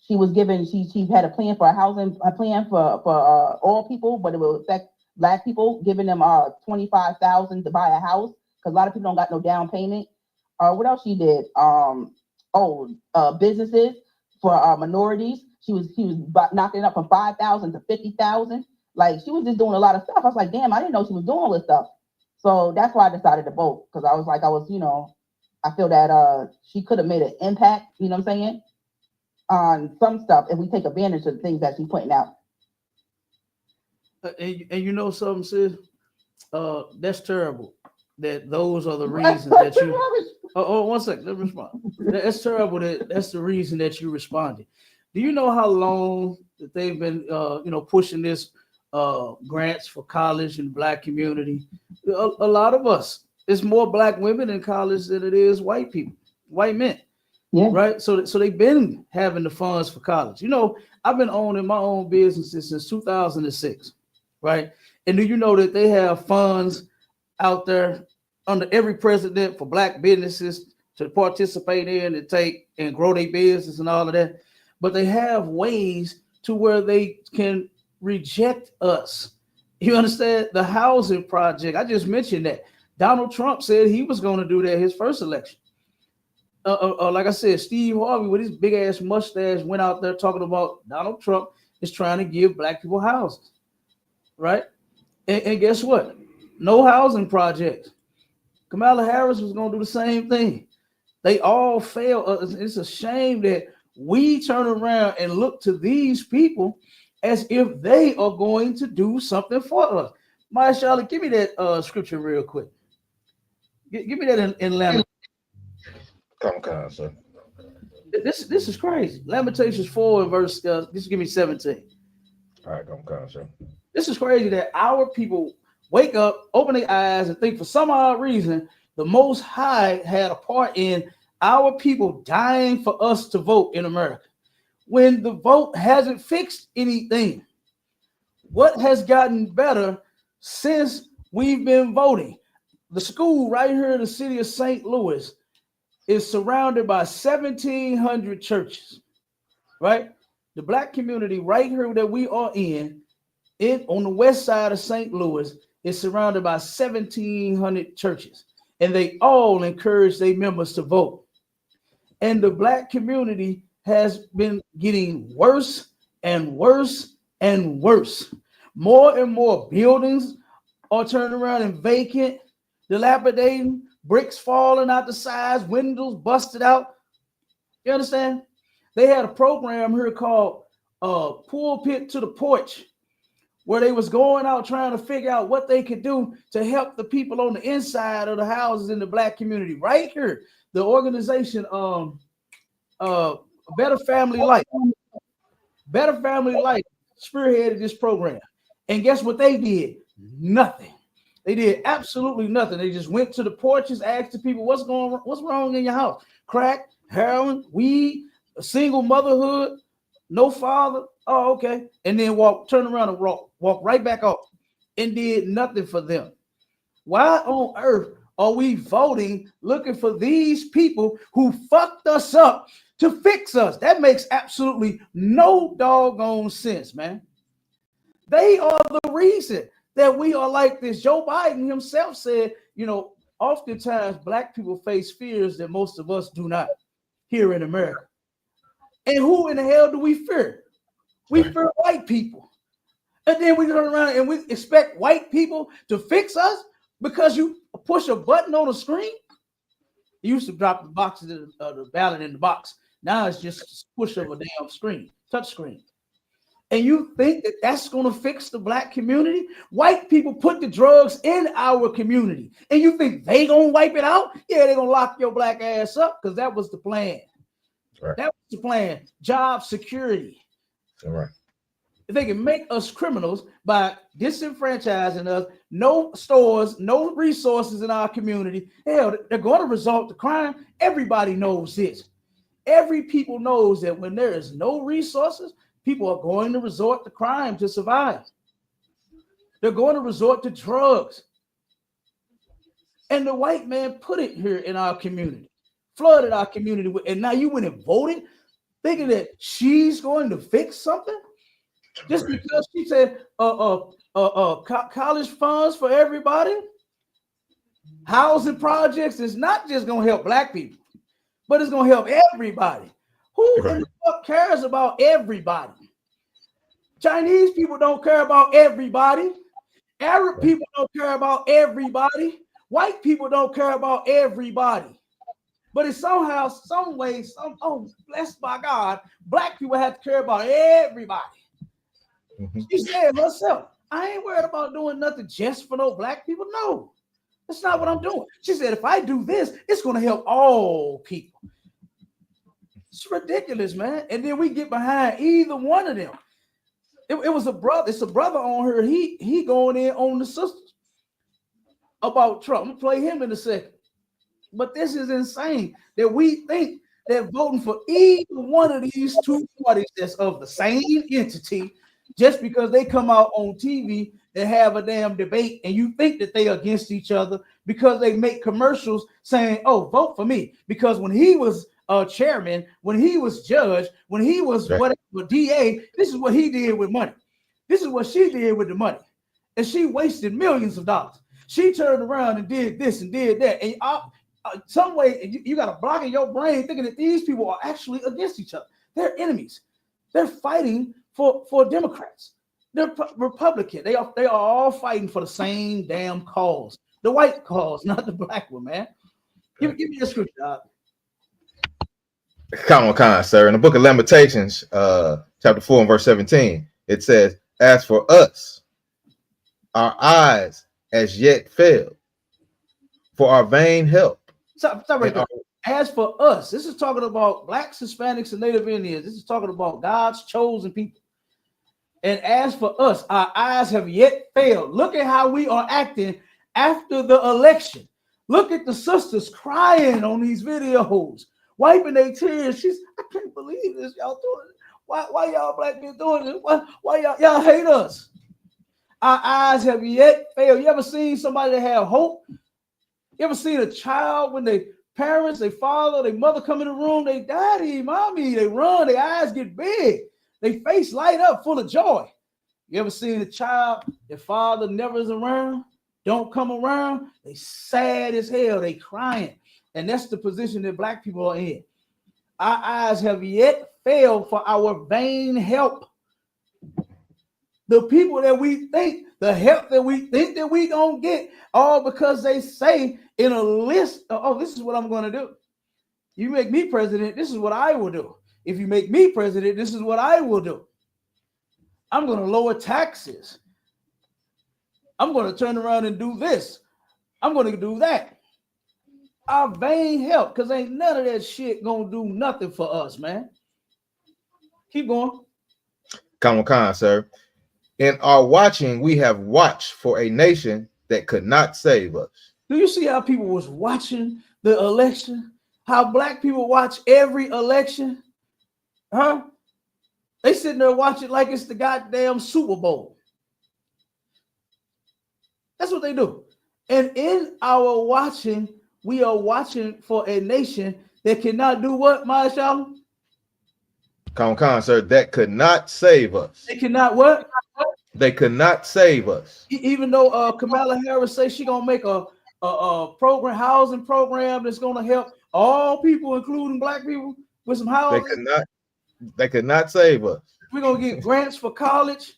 She was given, she had a plan for a plan for all people, but it will affect black people, giving them $25,000 to buy a house because a lot of people don't got no down payment. What else she did? Businesses for minorities. She was knocking it up from 5,000 to 50,000. Like, she was just doing a lot of stuff. I was like, damn, I didn't know she was doing all this stuff. So that's why I decided to vote, because I was like, I feel that she could have made an impact, you know what I'm saying, on some stuff if we take advantage of the things that she's putting out. And you know something, sis? That's terrible. That those are the reasons that you. One second. Let me respond. That's terrible. That's the reason that you responded. Do you know how long that they've been, pushing this grants for college in the black community? A lot of us. It's more black women in college than it is white people, white men. Yeah. Right. So they've been having the funds for college. I've been owning my own businesses since 2006. Right. And do you know that they have funds out there under every president for black businesses to participate in and take and grow their business and all of that? But they have ways to where they can reject us You understand? The housing project. I just mentioned that. Donald Trump said he was going to do that his first election. Like I said, Steve Harvey with his big ass mustache went out there talking about Donald Trump is trying to give black people houses, right? And guess what? No housing projects. Kamala Harris was going to do the same thing. They all failed. It's a shame that we turn around and look to these people as if they are going to do something for us. My Charlotte, give me that scripture real quick. Give me that in Lamentations. Come on, sir. This is crazy. Lamentations 4 and verse. Just give me 17. All right, come on, sir. This is crazy that our people wake up, open their eyes, and think for some odd reason the Most High had a part in our people dying for us to vote in America, when the vote hasn't fixed anything. What has gotten better since we've been voting? The school right here in the city of St. Louis is surrounded by 1,700 churches, right? The black community right here that we are in on the west side of St. Louis is surrounded by 1,700 churches, and they all encourage their members to vote. And the black community has been getting worse and worse and worse. More and more buildings are turned around and vacant, dilapidating, bricks falling out the sides, windows busted out. You understand? They had a program here called Pulpit to the Porch, where they was going out trying to figure out what they could do to help the people on the inside of the houses in the black community. Right here, the organization Better Family Life spearheaded this program. And guess what they did? Nothing. They did absolutely nothing. They just went to the porches, asked the people, what's wrong in your house? Crack, heroin, weed, a single motherhood, no father. Oh, okay. And then turn around and walk right back off and did nothing for them. Why on earth are we voting looking for these people who fucked us up to fix us? That makes absolutely no doggone sense, man. They are the reason that we are like this. Joe Biden himself said, oftentimes black people face fears that most of us do not here in America. And who in the hell do we fear? We fear white people. And then we turn around and we expect white people to fix us because you push a button on a screen. You used to drop the boxes, the ballot in the box. Now it's just push of a damn screen, touch screen. And you think that that's going to fix the black community? White people put the drugs in our community. And you think they going to wipe it out? Yeah, they're going to lock your black ass up because that was the plan. Right. That was the plan. Job security. All right. If they can make us criminals by disenfranchising us, no stores, no resources in our community, hell, they're going to result to crime. Everybody knows this. Every people knows that when there is no resources, people are going to resort to crime to survive. They're going to resort to drugs. And the white man put it here in our community, flooded our community with, and now you went and voted thinking that she's going to fix something just because she said college funds for everybody. Housing projects is not just going to help black people, but it's going to help everybody. Who in the fuck cares about everybody? Chinese people don't care about everybody. Arab people don't care about everybody. White people don't care about everybody. But it's somehow, some way, blessed by God, black people have to care about everybody. Mm-hmm. She said herself, I ain't worried about doing nothing just for no black people. No, that's not what I'm doing. She said, if I do this, it's going to help all people. It's ridiculous, man. And then we get behind either one of them. It was a brother. It's a brother on her. He going in on the sisters about Trump. I'm gonna play him in a second. But this is insane that we think that voting for either one of these two parties that's of the same entity, just because they come out on TV and have a damn debate, and you think that they are against each other because they make commercials saying, "Oh, vote for me," because when he was chairman, when he was judge, when he was whatever DA, this is what he did with money. This is what she did with the money. and she wasted millions of dollars. She turned around and did this and did that. And some way you got a block in your brain thinking that these people are actually against each other. They're enemies. They're fighting for Democrats. They're Republican. They are all fighting for the same damn cause. The white cause, not the black one, man. Give me a scripture, Doc. Come on, sir. In the book of Lamentations, chapter 4 and verse 17, it says, as for us, our eyes as yet failed for our vain help. Stop right there. As for us, this is talking about blacks, Hispanics, and Native Indians. This is talking about God's chosen people. And as for us, our eyes have yet failed. Look at how we are acting after the election. Look at the sisters crying on these videos, wiping their tears. I can't believe this. Y'all doing it. Why y'all black men doing this? Why y'all hate us? Our eyes have yet failed. You ever seen somebody that have hope? You ever seen a child when they parents, their father, their mother come in the room, they daddy, mommy, they run, their eyes get big, their face light up full of joy. You ever seen a child, their father never is around, don't come around, they sad as hell, they crying. And that's the position that black people are in. Our eyes have yet failed for our vain help. The people that we think, the help that we think that we don't get, all because they say in a list, oh, this is what I'm going to do. You make me president, this is what I will do. If you make me president, this is what I will do. I'm going to lower taxes. I'm going to turn around and do this. I'm going to do that. Our vain help, because ain't none of that shit going to do nothing for us, man. Keep going. Come on, sir. In our watching, we have watched for a nation that could not save us. Do you see how people was watching the election? How black people watch every election? Huh? They sitting there watching like it's the goddamn Super Bowl. That's what they do. And in our watching, we are watching for a nation that cannot do what, Marshall? Come on, sir. That could not save us. They cannot what? They could not save us. Even though Kamala Harris says she's gonna make a housing program that's gonna help all people, including black people, with some housing. They could not save us. We're gonna get grants for college.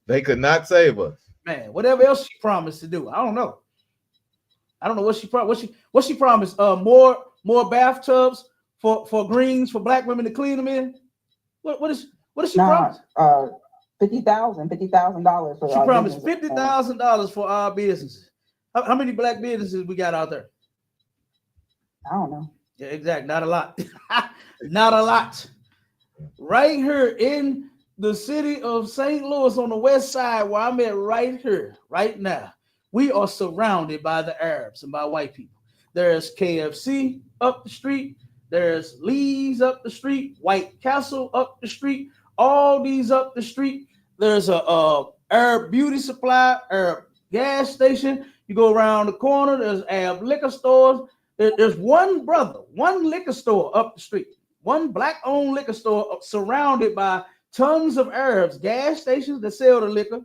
They could not save us. Man, whatever else she promised to do, I don't know. I don't know what she promised. What she promised? More bathtubs for greens for black women to clean them in. What is she promised? $50,000 for she promised $50,000 for our businesses. How many black businesses we got out there? I don't know. Yeah, exactly. Not a lot. Not a lot. Right here in the city of St. Louis on the west side, where I'm at right here, right now, we are surrounded by the Arabs and by white people. There's KFC up the street. There's Lee's up the street. White Castle up the street. All these up the street. There's a Arab beauty supply, Arab gas station. You go around the corner, there's Arab liquor stores. There's one liquor store up the street, one black-owned liquor store surrounded by tons of Arabs, gas stations that sell the liquor,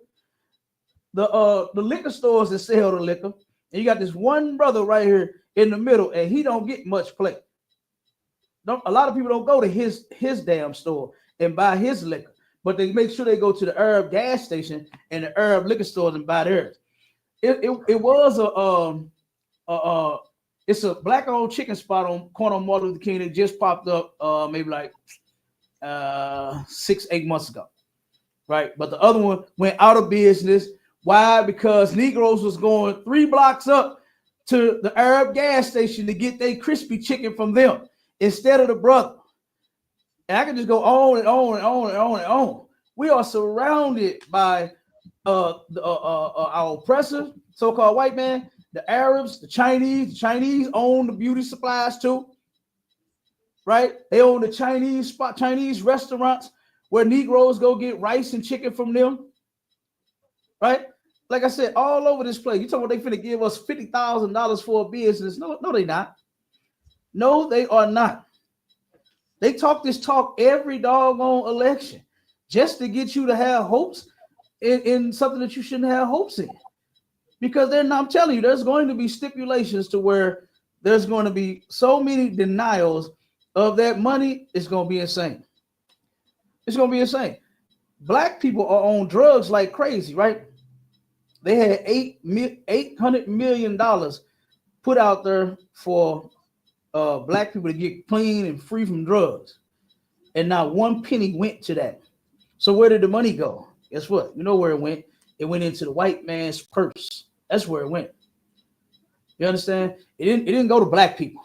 the liquor stores that sell the liquor. And you got this one brother right here in the middle, and he don't get much play. A lot of people don't go to his damn store and buy his liquor, but they make sure they go to the Arab gas station and the Arab liquor stores and buy theirs. It was it's a black-owned chicken spot on corner of Martin Luther King that just popped up maybe like 6-8 months ago, right? But the other one went out of business. Why? Because Negroes was going 3 blocks up to the Arab gas station to get their crispy chicken from them instead of the brother. And I can just go on and on and on and on and on. We are surrounded by our oppressor, so-called white man, the Arabs, the Chinese. The Chinese own the beauty supplies too, right? They own the Chinese restaurants where Negroes go get rice and chicken from them, right? Like I said, all over this place. You talking about they finna give us $50,000 for a business? No, they not. No, they are not. They talk this talk every doggone election just to get you to have hopes. in something that you shouldn't have hopes in. Because then I'm telling you, there's going to be stipulations to where there's going to be so many denials of that money. It's going to be insane. It's going to be insane. Black people are on drugs like crazy, right? They had $800 million put out there for black people to get clean and free from drugs. And not one penny went to that. So where did the money go? Guess what? You know where it went? It went into the white man's purse. That's where it went. You understand? It didn't go to black people.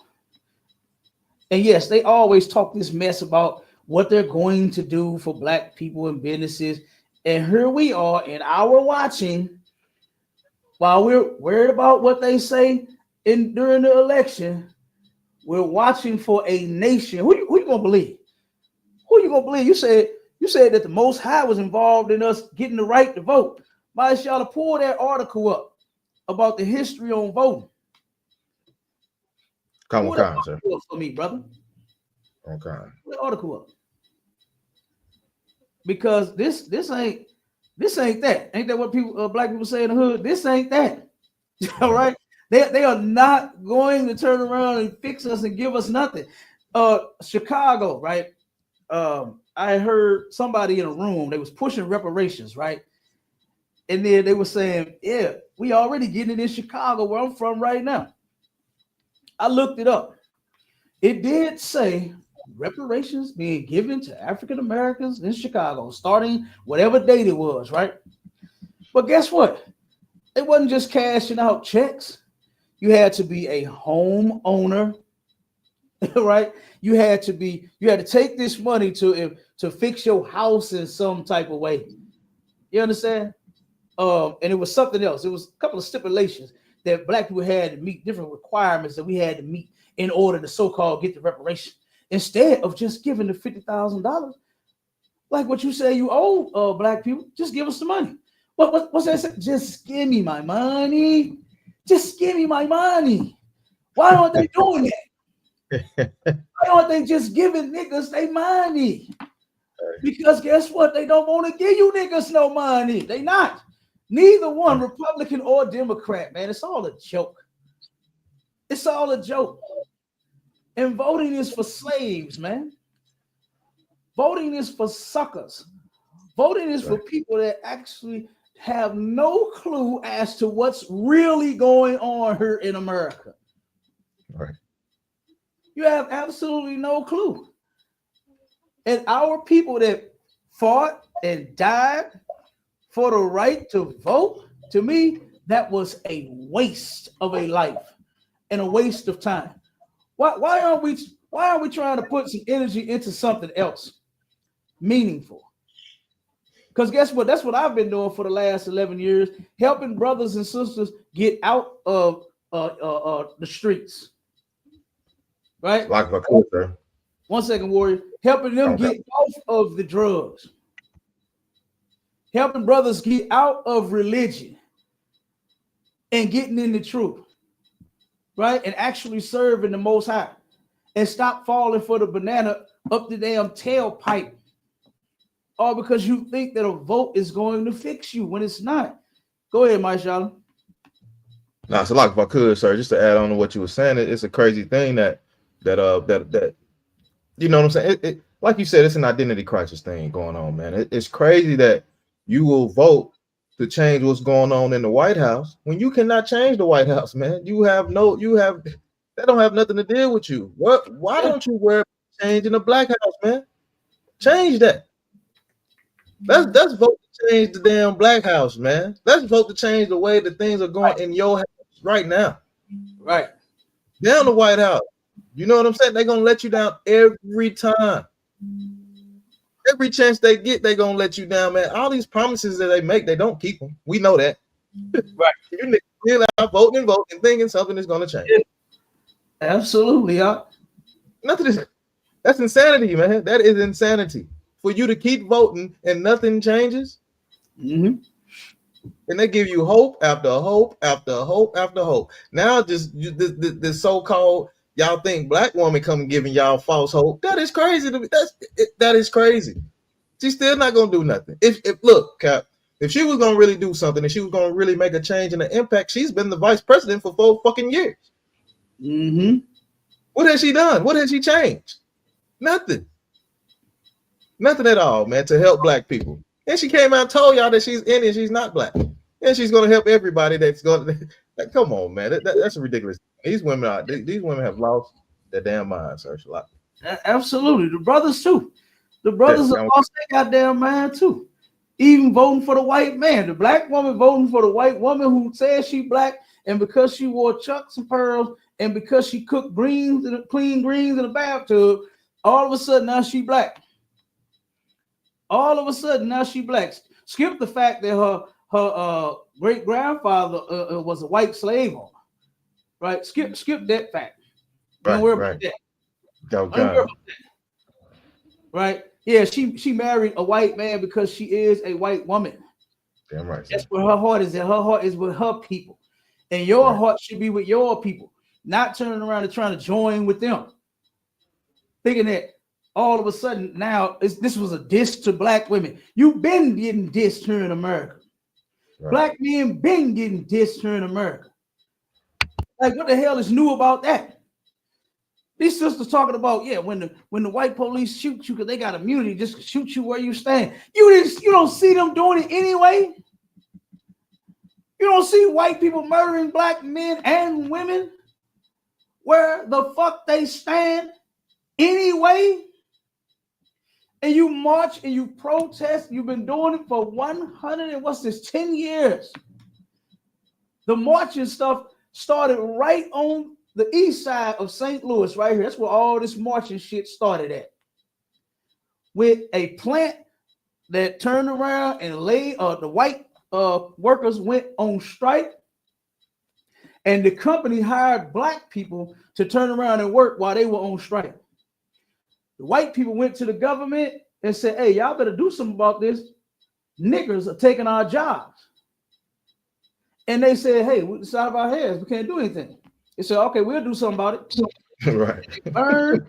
And yes, they always talk this mess about what they're going to do for black people and businesses. And here we are in our watching, while we're worried about what they say during the election, we're watching for a nation. Who you gonna believe? Who you gonna believe? You said that the Most High was involved in us getting the right to vote. Why should y'all pull that article up about the history on voting? Come on, sir. For me, brother. Okay. Pull the article up. Because this ain't that. Ain't that what people black people say in the hood? This ain't that. All right. They are not going to turn around and fix us and give us nothing. Chicago, right? I heard somebody in a room, they was pushing reparations, right? And then they were saying, yeah, we already getting it in Chicago, where I'm from right now. I looked it up. It did say reparations being given to African Americans in Chicago, starting whatever date it was, right? But guess what? It wasn't just cashing out checks. You had to be a homeowner, right? You had to take this money to fix your house in some type of way. You understand? And it was something else. It was a couple of stipulations that black people had to meet, different requirements that we had to meet in order to so-called get the reparation. Instead of just giving the $50,000, like what you say you owe black people, just give us the money. What's that? Just give me my money. Just give me my money. Why aren't they doing that? Why aren't they just giving niggas their money? Because guess what? They don't want to give you niggas no money. They not. Neither one, Republican or Democrat, man. It's all a joke. It's all a joke. And voting is for slaves, man. Voting is for suckers. Voting is for people that actually have no clue as to what's really going on here in America. Right. You have absolutely no clue. And our people that fought and died for the right to vote, to me, that was a waste of a life and a waste of time. Why aren't we trying to put some energy into something else meaningful? Because guess what? That's what I've been doing for the last 11 years, helping brothers and sisters get out of the streets. Right? Like a cool, sir. 1 second, Warrior. Helping them get off of the drugs. Helping brothers get out of religion and getting in the truth. Right? And actually serving the Most High. And stop falling for the banana up the damn tailpipe. All because you think that a vote is going to fix you when it's not. Go ahead, Maishala. Nah, so like if I could, sir, just to add on to what you were saying, it's a crazy thing that you know what I'm saying? It like you said, it's an identity crisis thing going on, man. It's crazy that you will vote to change what's going on in the White House when you cannot change the White House, man. That don't have nothing to deal with you. Why don't you wear change in the Black House, man? Change that. Let's vote to change the damn Black House, man. Let's vote to change the way that things are going in your house right now. Right. Down the White House. You know what I'm saying? They're gonna let you down every time. Every chance they get, they're gonna let you down, man. All these promises that they make, they don't keep them. We know that. Right. You niggas still out voting and thinking something is gonna change. Absolutely, y'all. Nothing is. That's insanity, man. That is insanity. For you to keep voting and nothing changes, and they give you hope after hope after hope after hope. Now, just this so-called y'all think black woman coming giving y'all false hope. That is crazy to me. That is crazy. She's still not gonna do nothing. If look, Cap, If she was gonna really do something and she was gonna really make a change and an impact, she's been the vice president for 4 fucking years. Mm-hmm. What has she done? What has she changed? Nothing. Nothing at all, man, to help black people. And she came out and told y'all that she's Indian, she's not black. And she's gonna help everybody that's gonna like, come on, man. That's ridiculous. These women have lost their damn minds, sir. Absolutely. The brothers too. The brothers have lost their goddamn mind too. Even voting for the white man. The black woman voting for the white woman who says she black, and because she wore chucks and pearls, and because she cooked clean greens in a bathtub, all of a sudden now she black. All of a sudden now she black. Skip the fact that her great grandfather was a white slave owner. Right? Skip that fact. Don't worry about that. Don't worry about that. Right? Yeah, she married a white man because she is a white woman. Damn right. That's where her heart is at. Her heart is with her people. And your heart should be with your people, not turning around and trying to join with them. Thinking that all of a sudden now this was a diss to black women. You've been getting dissed here in America. Right. Black men been getting dissed here in America. Like, what the hell is new about that? These sisters talking about, yeah, when the white police shoot you because they got immunity, just shoot you where you stand. You don't see them doing it anyway. You don't see white people murdering black men and women where the fuck they stand anyway. And you march and you protest. You've been doing it for 10 years. The marching stuff started right on the east side of St. Louis, right here. That's where all this marching shit started at. With a plant that turned around and the white workers went on strike, and the company hired black people to turn around and work while they were on strike. The white people went to the government and said, hey, y'all better do something about this. Niggers are taking our jobs. And they said, hey, we decide of our heads. We can't do anything. They said, okay, we'll do something about it. Right. They burned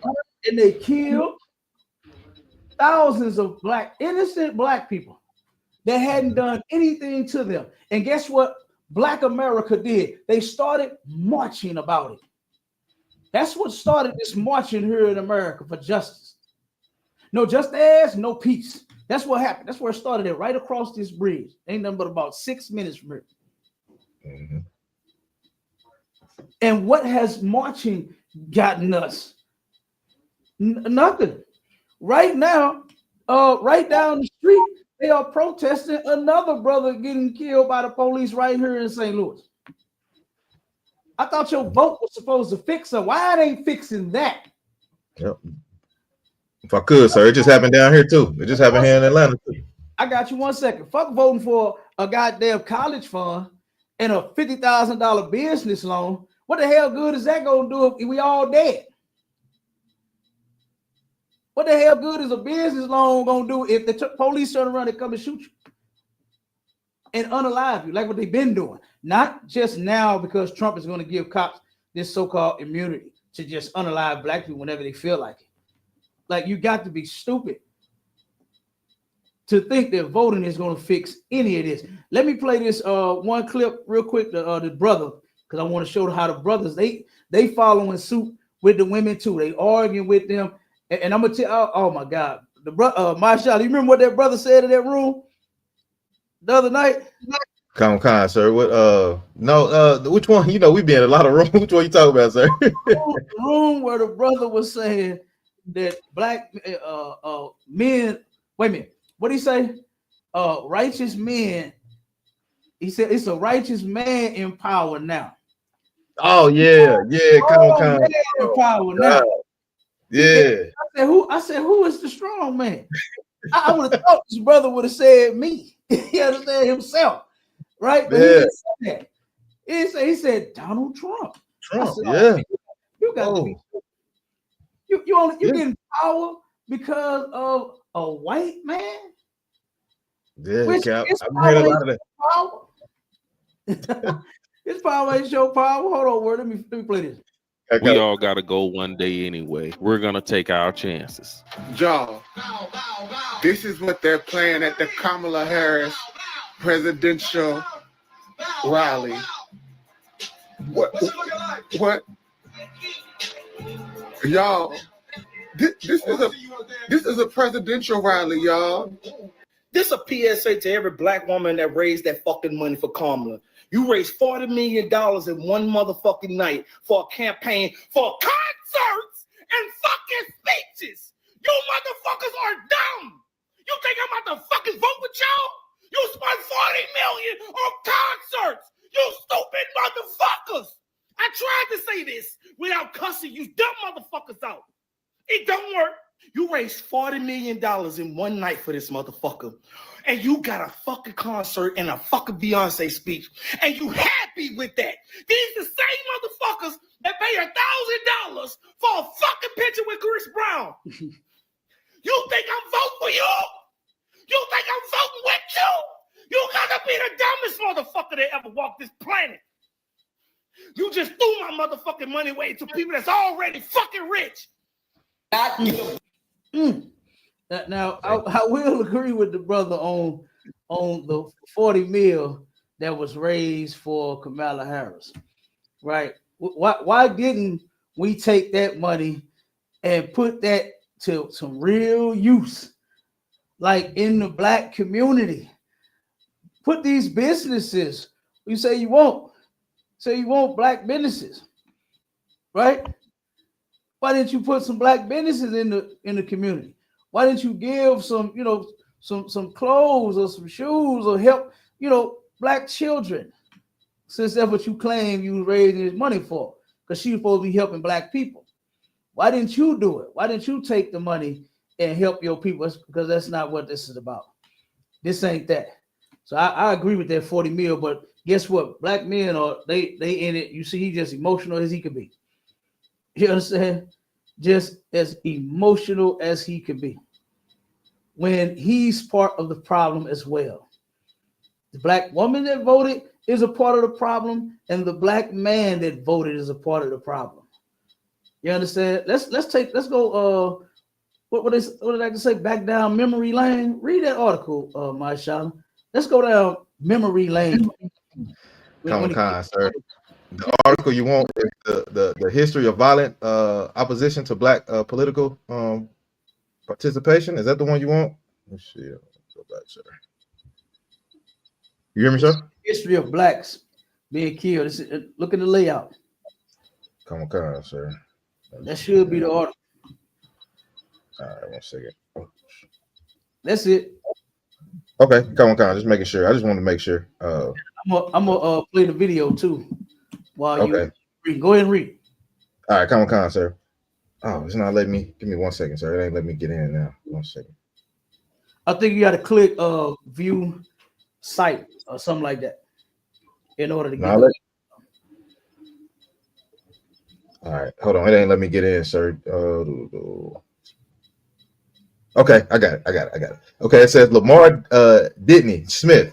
and they killed thousands of innocent black people that hadn't done anything to them. And guess what Black America did? They started marching about it. That's what started this marching here in America for justice. No justice, no peace. That's what happened. That's where it started at, right across this bridge. Ain't nothing but about 6 minutes from here. Mm-hmm. And what has marching gotten us? Nothing. Right now, right down the street, they are protesting another brother getting killed by the police right here in St. Louis. I thought your vote was supposed to fix it. Why it ain't fixing that? Yep. If I could, sir, it just happened down here too. It just happened here in Atlanta too. I got you 1 second. Fuck voting for a goddamn college fund and a $50,000 business loan. What the hell good is that gonna do if we all dead? What the hell good is a business loan gonna do if the police turn around and come and shoot you and unalive you, like what they've been doing? Not just now because Trump is gonna give cops this so-called immunity to just unalive black people whenever they feel like it. Like, you got to be stupid to think that voting is gonna fix any of this. Let me play this one clip real quick. The brother, because I want to show how the brothers they following suit with the women too. They arguing with them. And I'm gonna tell, oh my God, the brother, Marshall, you remember what that brother said in that room the other night? Come on, sir. What? No. Which one? You know, we be in a lot of rooms. Which one you talking about, sir? The room where the brother was saying that black men. Wait a minute. What did he say? Righteous men. He said it's a righteous man in power now. Oh yeah. Come on. In power now. Yeah. I said, who is the strong man? I would have thought this brother would have said me. He understand himself, right? But he didn't say that. He said Donald Trump. Trump, said, yeah. You got to be. You getting power because of a white man? Yeah, Cap. I've heard a lot of that. His power ain't your power. Hold on, word. Let me play this. We all got to go one day anyway. We're going to take our chances. Joe, this is what they're playing at the Kamala Harris presidential rally. What? Y'all, this is a presidential rally, y'all. This a PSA to every black woman that raised that fucking money for Kamala. You raised $40 million in one motherfucking night for a campaign for concerts and fucking speeches. You motherfuckers are dumb. You think I'm about to fucking vote with y'all? You spent $40 million on concerts. You stupid motherfuckers. I tried to say this without cussing you dumb motherfuckers out. It don't work. You raised $40 million in one night for this motherfucker. And you got a fucking concert and a fucking Beyonce speech. And you happy with that. These the same motherfuckers that pay $1,000 for a fucking picture with Chris Brown. You think I'm voting for you? You think I'm voting with you? You gotta be the dumbest motherfucker that ever walked this planet. You just threw my motherfucking money away to people that's already fucking rich. Now, I will agree with the brother on the 40 mil that was raised for Kamala Harris, right? Why didn't we take that money and put that to some real use, like in the black community? Put these businesses. You say you want black businesses, right? Why didn't you put some black businesses in the community? Why didn't you give some, some clothes or some shoes or help, black children? Since that's what you claim you raising this money for, because she's supposed to be helping black people. Why didn't you do it? Why didn't you take the money and help your people? Because that's not what this is about. This ain't that. So I agree with that 40 mil, but guess what? Black men they in it. You see, he's just emotional as he could be. You understand? Just as emotional as he could be. When he's part of the problem as well. The black woman that voted is a part of the problem, and the black man that voted is a part of the problem. You understand? Let's go. What did I say? Back down memory lane. Read that article, Marshawn. Let's go down memory lane. Come on, sir. The article you want is the history of violent opposition to black political participation. Is that the one you want? Let's see. Go back, sir. You hear me, sir? History of blacks being killed. Look at the layout. Come on, sir. That should be the article. All right, 1 second. That's it. Okay, come on, just making sure. I just want to make sure. I'm gonna play the video too while you read. Go ahead and read. All right, come on, sir. Oh, it's not letting me. Give me 1 second, sir. It ain't letting me get in now. 1 second. I think you got to click view site or something like that in order to get it. All right, hold on. It ain't let me get in, sir. Okay, I got it. Okay, it says Lamar Ditney Smith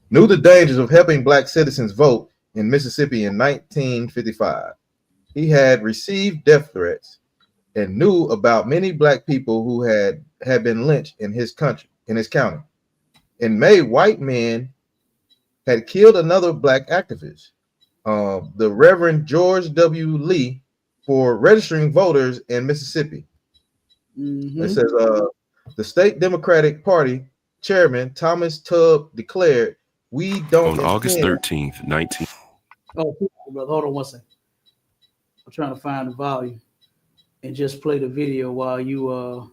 knew the dangers of helping black citizens vote in Mississippi in 1955. He had received death threats and knew about many black people who had been lynched in his county. In May, white men had killed another black activist, the Reverend George W. Lee, for registering voters in Mississippi. Mm-hmm. It says the state Democratic Party chairman Thomas Tubb declared, "We don't." On August 13th, 19. Oh, brother, hold on 1 second. I'm trying to find the volume and just play the video while you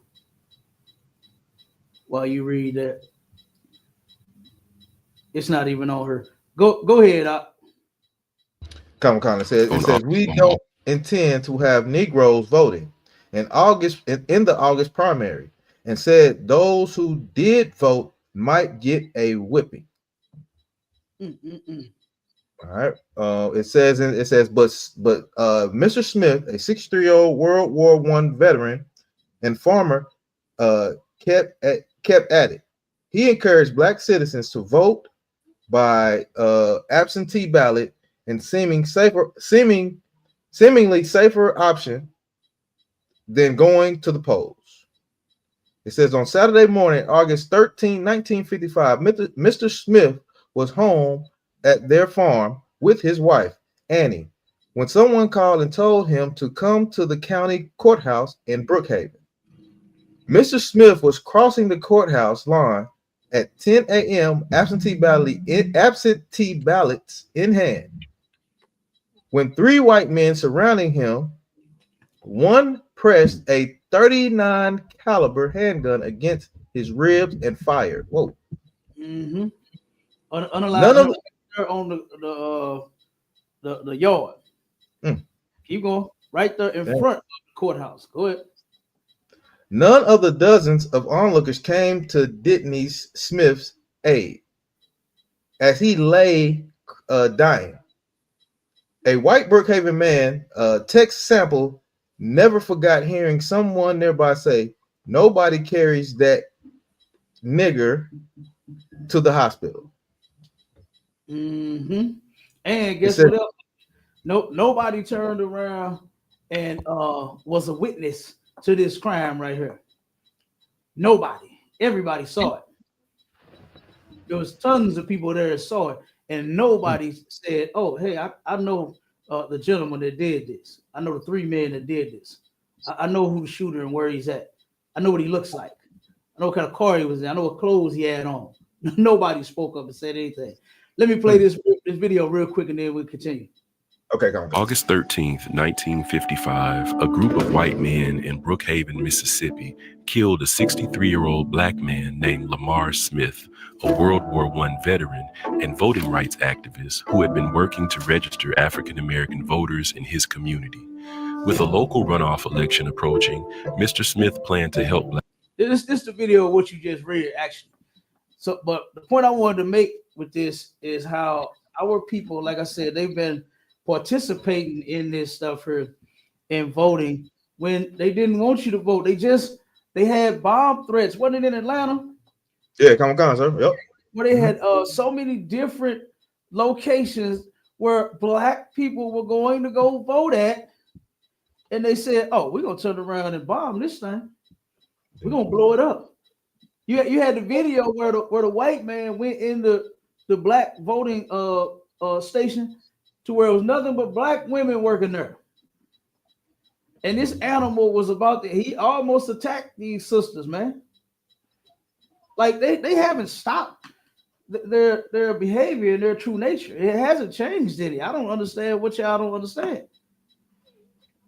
read that. It's not even on her. Go ahead. Come on. It says we don't intend to have Negroes voting in the August primary, and said those who did vote might get a whipping. All right. It says, but Mr. Smith, a 63-year-old World War I veteran and farmer, kept at it. He encouraged black citizens to vote by absentee ballot and seemingly safer option than going to the polls. It says on Saturday morning, August 13, 1955, Mr. Smith was home at their farm with his wife, Annie, when someone called and told him to come to the county courthouse in Brookhaven. Mr. Smith was crossing the courthouse lawn at 10 a.m. absentee ballots in hand when three white men surrounding him, one pressed a 39 caliber handgun against his ribs and fired. Whoa. Mm-hmm. None Unalive of on the yard. Keep going. Right there in front of the courthouse. Go ahead. None of the dozens of onlookers came to Ditney Smith's aid as he lay dying. A white Brookhaven man, text sample, never forgot hearing someone nearby say, "Nobody carries that nigger to the hospital." Mm-hmm. And guess what else? Nobody turned around and was a witness to this crime right here. Nobody. Everybody saw it. There was tons of people there that saw it, and nobody said, "Oh, hey, I know the gentleman that did this. I know the three men that did this. I know who the shooter and where he's at. I know what he looks like. I know what kind of car he was in. I know what clothes he had on." Nobody spoke up and said anything. Let me play this video real quick, and then we'll continue. Okay, go on. August 13th, 1955, a group of white men in Brookhaven, Mississippi, killed a 63-year-old black man named Lamar Smith, a World War I veteran and voting rights activist who had been working to register African-American voters in his community. With a local runoff election approaching, Mr. Smith planned to help black. This is the video of what you just read, actually. So, but the point I wanted to make with this is how our people, like I said, they've been participating in this stuff here and voting when they didn't want you to vote. They had bomb threats. Wasn't it in Atlanta? Yeah, come on, sir. Yep. Where they had so many different locations where black people were going to go vote at, and they said, "Oh, we're gonna turn around and bomb this thing. We're gonna blow it up." You had the video where the white man went in the black voting station to where it was nothing but black women working there. And this animal was he almost attacked these sisters, man. Like they haven't stopped their behavior and their true nature. It hasn't changed, did it? I don't understand what y'all don't understand.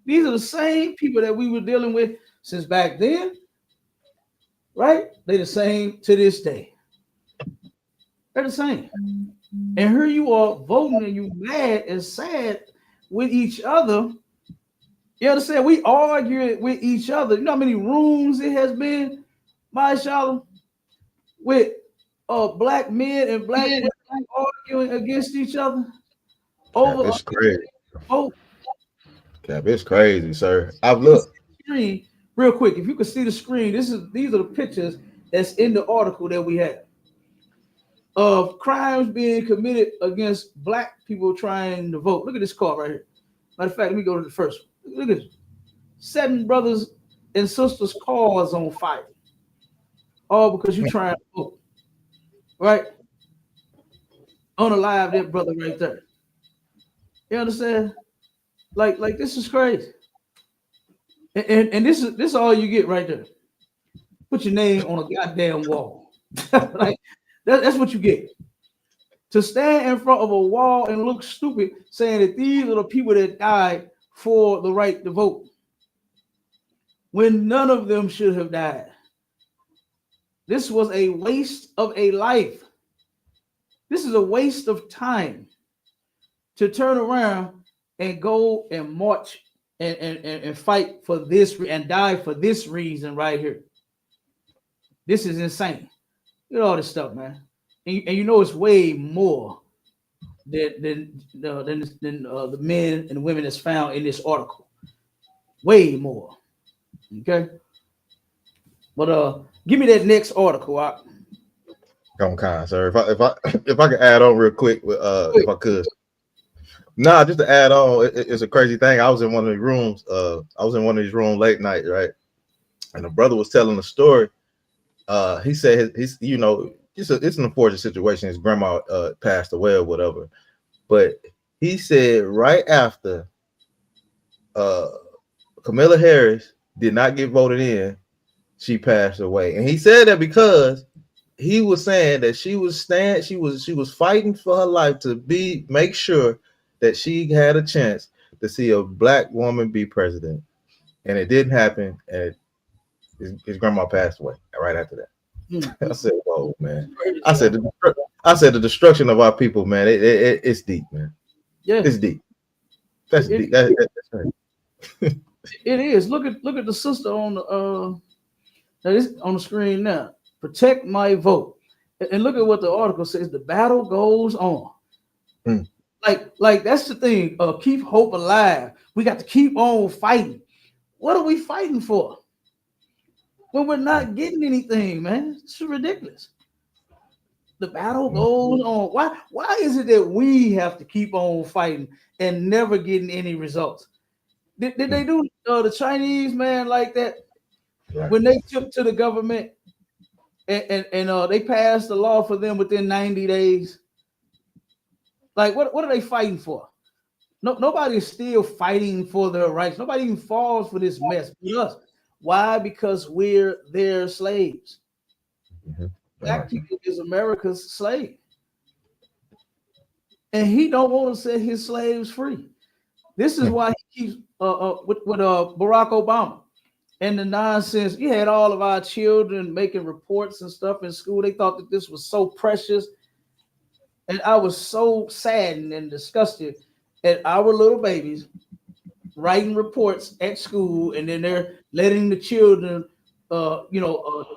These are the same people that we were dealing with since back then, right? They're the same to this day. They're the same. And here you are voting and you mad and sad with each other. You understand? We argue with each other. You know how many rooms it has been, mashallah, with black men and black women arguing against each other over. It's crazy. Oh, Cap, it's crazy, sir. I've looked. Screen real quick. If you can see the screen, these are the pictures that's in the article that we have of crimes being committed against black people trying to vote. Look at this card right here. Matter of fact, let me go to the first one. Look at this. 7 brothers and sisters' cars on fire. All because you trying to vote. Right? Unalive that brother right there. You understand? Like this is crazy. And this is all you get right there. Put your name on a goddamn wall. Like that's what you get. To stand in front of a wall and look stupid saying that these are the people that died for the right to vote when none of them should have died. This was a waste of a life. This is a waste of time to turn around and go and march and fight for this and die for this reason right here. This is insane. Look at all this stuff, man. And you know it's way more than the men and women that's found in this article. Way more. Okay. But give me that next article. Come on, sir. If I could add on real quick, if I could. Nah, just to add on, it's a crazy thing. I was in one of these rooms late night, right? And the brother was telling a story he said his you know, it's an unfortunate situation. His grandma passed away or whatever. But he said right after Kamala Harris did not get voted in, she passed away. And he said that because he was saying that she was fighting for her life to make sure that she had a chance to see a black woman be president. And it didn't happen, and his grandma passed away right after that. I said, "Whoa, man!" I said, "The destruction of our people, man. It's deep, man. Yeah, it's deep. That's deep. That's right. It is. Look at the sister on the screen now. Protect my vote, and look at what the article says. The battle goes on. Like that's the thing. Keep hope alive. We got to keep on fighting. What are we fighting for? When we're not getting anything, man. It's ridiculous. The battle goes on. Why is it that we have to keep on fighting and never getting any results? Did they do the Chinese, man, like that? Right. When they took to the government and they passed the law for them within 90 days. Like what are they fighting for? Nobody is still fighting for their rights. Nobody even falls for this mess. Us. Why? Because we're their slaves. Black people is America's slave. And he don't want to set his slaves free. This is why he keeps with Barack Obama and the nonsense. You had all of our children making reports and stuff in school. They thought that this was so precious. And I was so saddened and disgusted at our little babies writing reports at school, and then they're letting the children,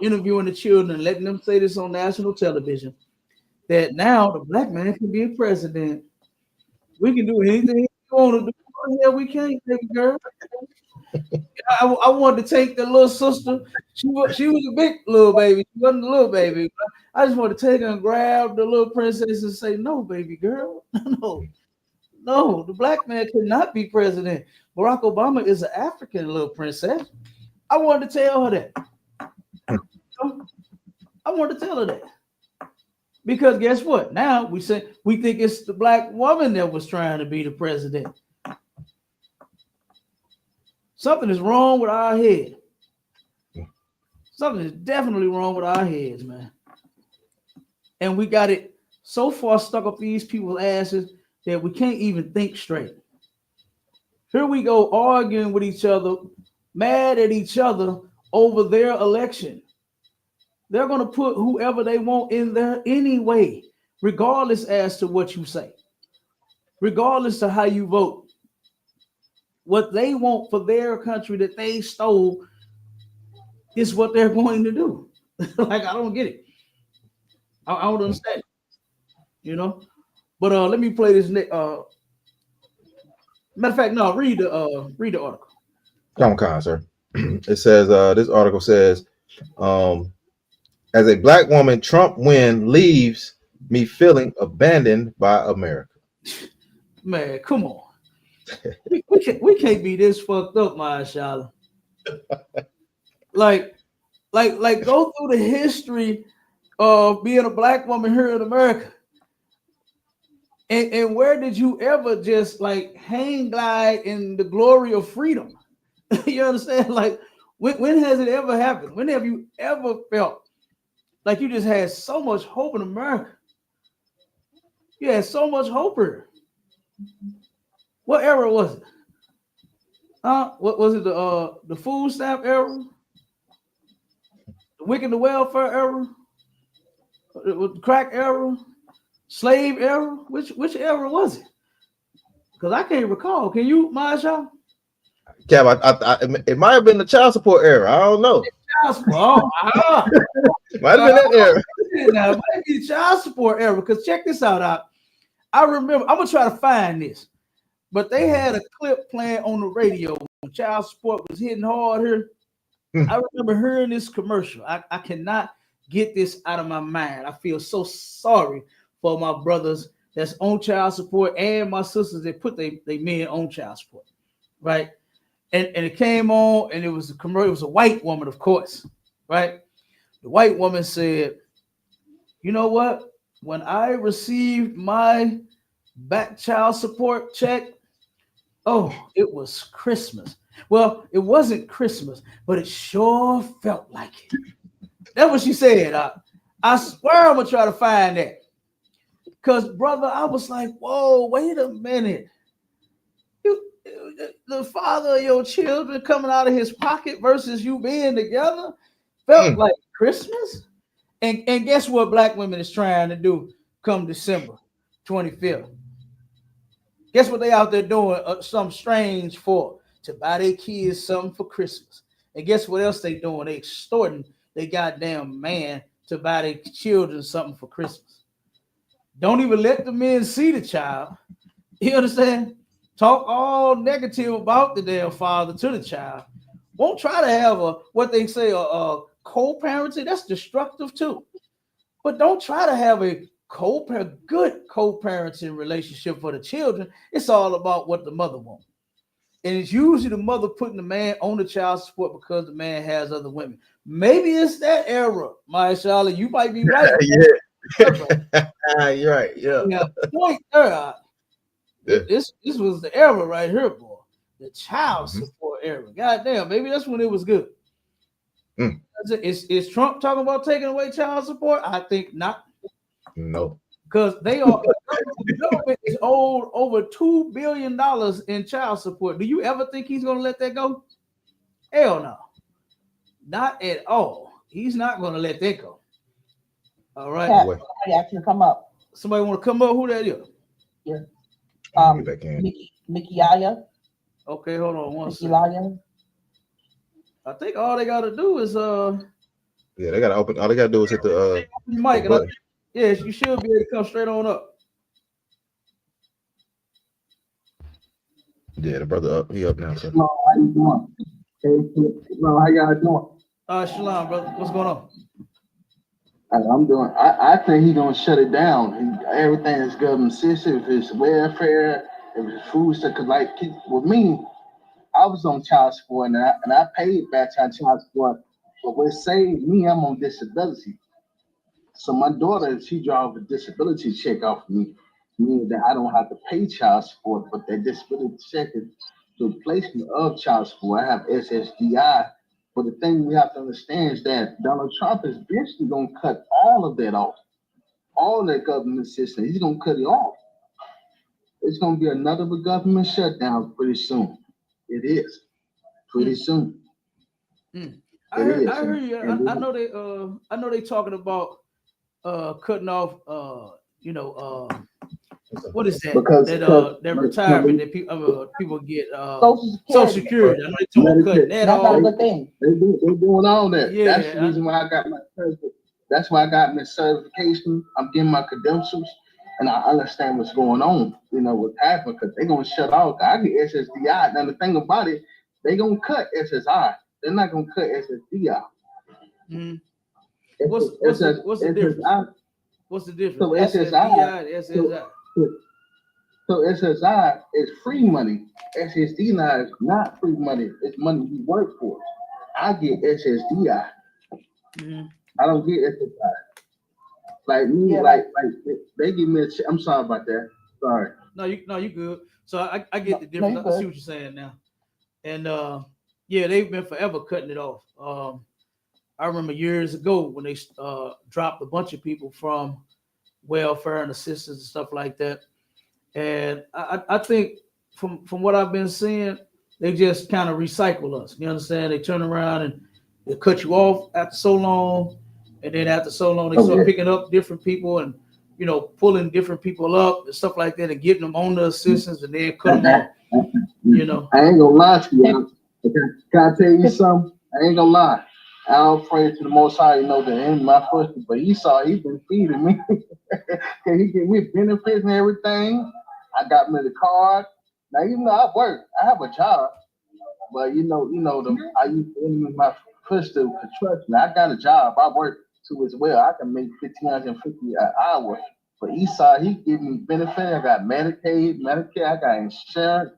interviewing the children and letting them say this on national television, that now the black man can be a president. We can do anything we want to do. Yeah, we can't, baby girl. I wanted to take the little sister. She was a big little baby. She wasn't a little baby. I just wanted to take her and grab the little princess and say, "No, baby girl, no, the black man cannot be president. Barack Obama is an African little princess." I wanted to tell her that. I wanted to tell her that. Because guess what? Now we think it's the black woman that was trying to be the president. Something is wrong with our head. Something is definitely wrong with our heads, man. And we got it so far stuck up these people's asses that we can't even think straight. Here we go arguing with each other, mad at each other over their election. They're going to put whoever they want in there anyway, regardless as to what you say, regardless to how you vote. What they want for their country that they stole is what they're going to do. Like, I don't get it. I don't understand it, But let me play this next. Matter of fact, no, read the article. Come on, sir. It says this article says, as a black woman, Trump win leaves me feeling abandoned by America. Man, come on. we can't be this fucked up, Mashallah. Like go through the history of being a black woman here in America. And where did you ever just like hang glide in the glory of freedom? You understand? Like when has it ever happened? When have you ever felt like you just had so much hope in America? You had so much hope here. What era was it? What was it? The food stamp era? The wick and the welfare era? The crack era? Slave era? Which era was it? Because I can't recall. Can you, Masha? Kev, it might have been the child support era. I don't know. Child support. Might have been that era. Now, it might be the child support era. Because check this out. I remember. I'm gonna try to find this. But they had a clip playing on the radio when child support was hitting hard here. I remember hearing this commercial. I cannot get this out of my mind. I feel so sorry for my brothers that's on child support and my sisters that put they men on child support, right? And it came on and it was a commercial. It was a white woman, of course, right? The white woman said, you know what? When I received my back child support check, oh, it was Christmas. Well, it wasn't Christmas, but it sure felt like it. That's what she said. I swear I'm gonna try to find that. Because, brother, I was like, whoa, wait a minute. The father of your children coming out of his pocket versus you being together felt like Christmas. And guess what black women is trying to do come December 25th? Guess what they out there doing something strange for? To buy their kids something for Christmas. And guess what else they doing? They extorting they goddamn man to buy their children something for Christmas. Don't even let the men see the child. You understand? Talk all negative about the damn father to the child. Won't try to have what they say a co-parenting. That's destructive too. But don't try to have a good co-parenting relationship for the children. It's all about what the mother wants. And it's usually the mother putting the man on the child support because the man has other women. Maybe it's that era, my Charlotte. You might be right. Yeah. You're right. Yeah. Yeah. Point there. This was the era right here, boy. The child support era. Goddamn, maybe that's when it was good. Is Trump talking about taking away child support? I think not. No. Because they are the government is owed over $2 billion in child support. Do you ever think he's gonna let that go? Hell no. Not at all. He's not gonna let that go. All right. Somebody actually come up. Somebody want to come up? Who that is? Yeah. Mickey Aya. Okay, hold on one Mickey second. Aya. I think all they gotta do is yeah, they gotta open. All they gotta do is hit the mic. button. Yes, you should be able to come straight on up. Yeah, the brother up. He up now, sir. Hello, how you doing? Hello, how y'all doing? Shalom, brother. What's going on? I'm doing. I think he's gonna shut it down. Everything is government system. If it's welfare, if it's food stuff. Cause like with me, I was on child support and I paid back child support. But what saved me, I'm on disability. So my daughter, she draws a disability check off of me, meaning that I don't have to pay child support, but that disability check is the replacement of child support. I have SSDI. But the thing we have to understand is that Donald Trump is eventually going to cut all of that off, all that government system. He's going to cut it off. It's going to be another government shutdown pretty soon. It is pretty soon. I heard you. I know they talking about cutting off what is that? Because that retirement that people get Social Security. I know they talking about cutting that off. They're doing all that. Yeah, that's the reason why I got my certificate. That's why I got my certification. I'm getting my credentials, and I understand what's going on. What's happening because they're gonna shut off. I get SSDI. Now the thing about it, they're gonna cut SSI. They're not gonna cut SSDI. What's the difference? What's the difference? So SSI. So SSI is free money. SSDI is not free money. It's money you work for. I get SSDI. I don't get SSI. Like me, like they give me I'm sorry about that. Sorry. No, you good. So I get the difference. I see what you're saying now. And yeah, they've been forever cutting it off. I remember years ago when they dropped a bunch of people from welfare and assistance and stuff like that. And I think from what I've been seeing, they just kind of recycle us. You understand? They turn around and they cut you off after so long, and then after so long, they start picking up different people and pulling different people up and stuff like that and getting them on the assistance and then cut them off. I ain't gonna lie to you. Can I tell you something? I ain't gonna lie. I'll pray to the Most High, the end of my first, but he's been feeding me. He give me benefits and everything. I got me the card. Now I work. I have a job, but I use my push to trust me. I got a job. I work too as well. I can make $1,550 an hour. But Esau, he give me benefits. I got Medicaid, Medicare. I got insurance.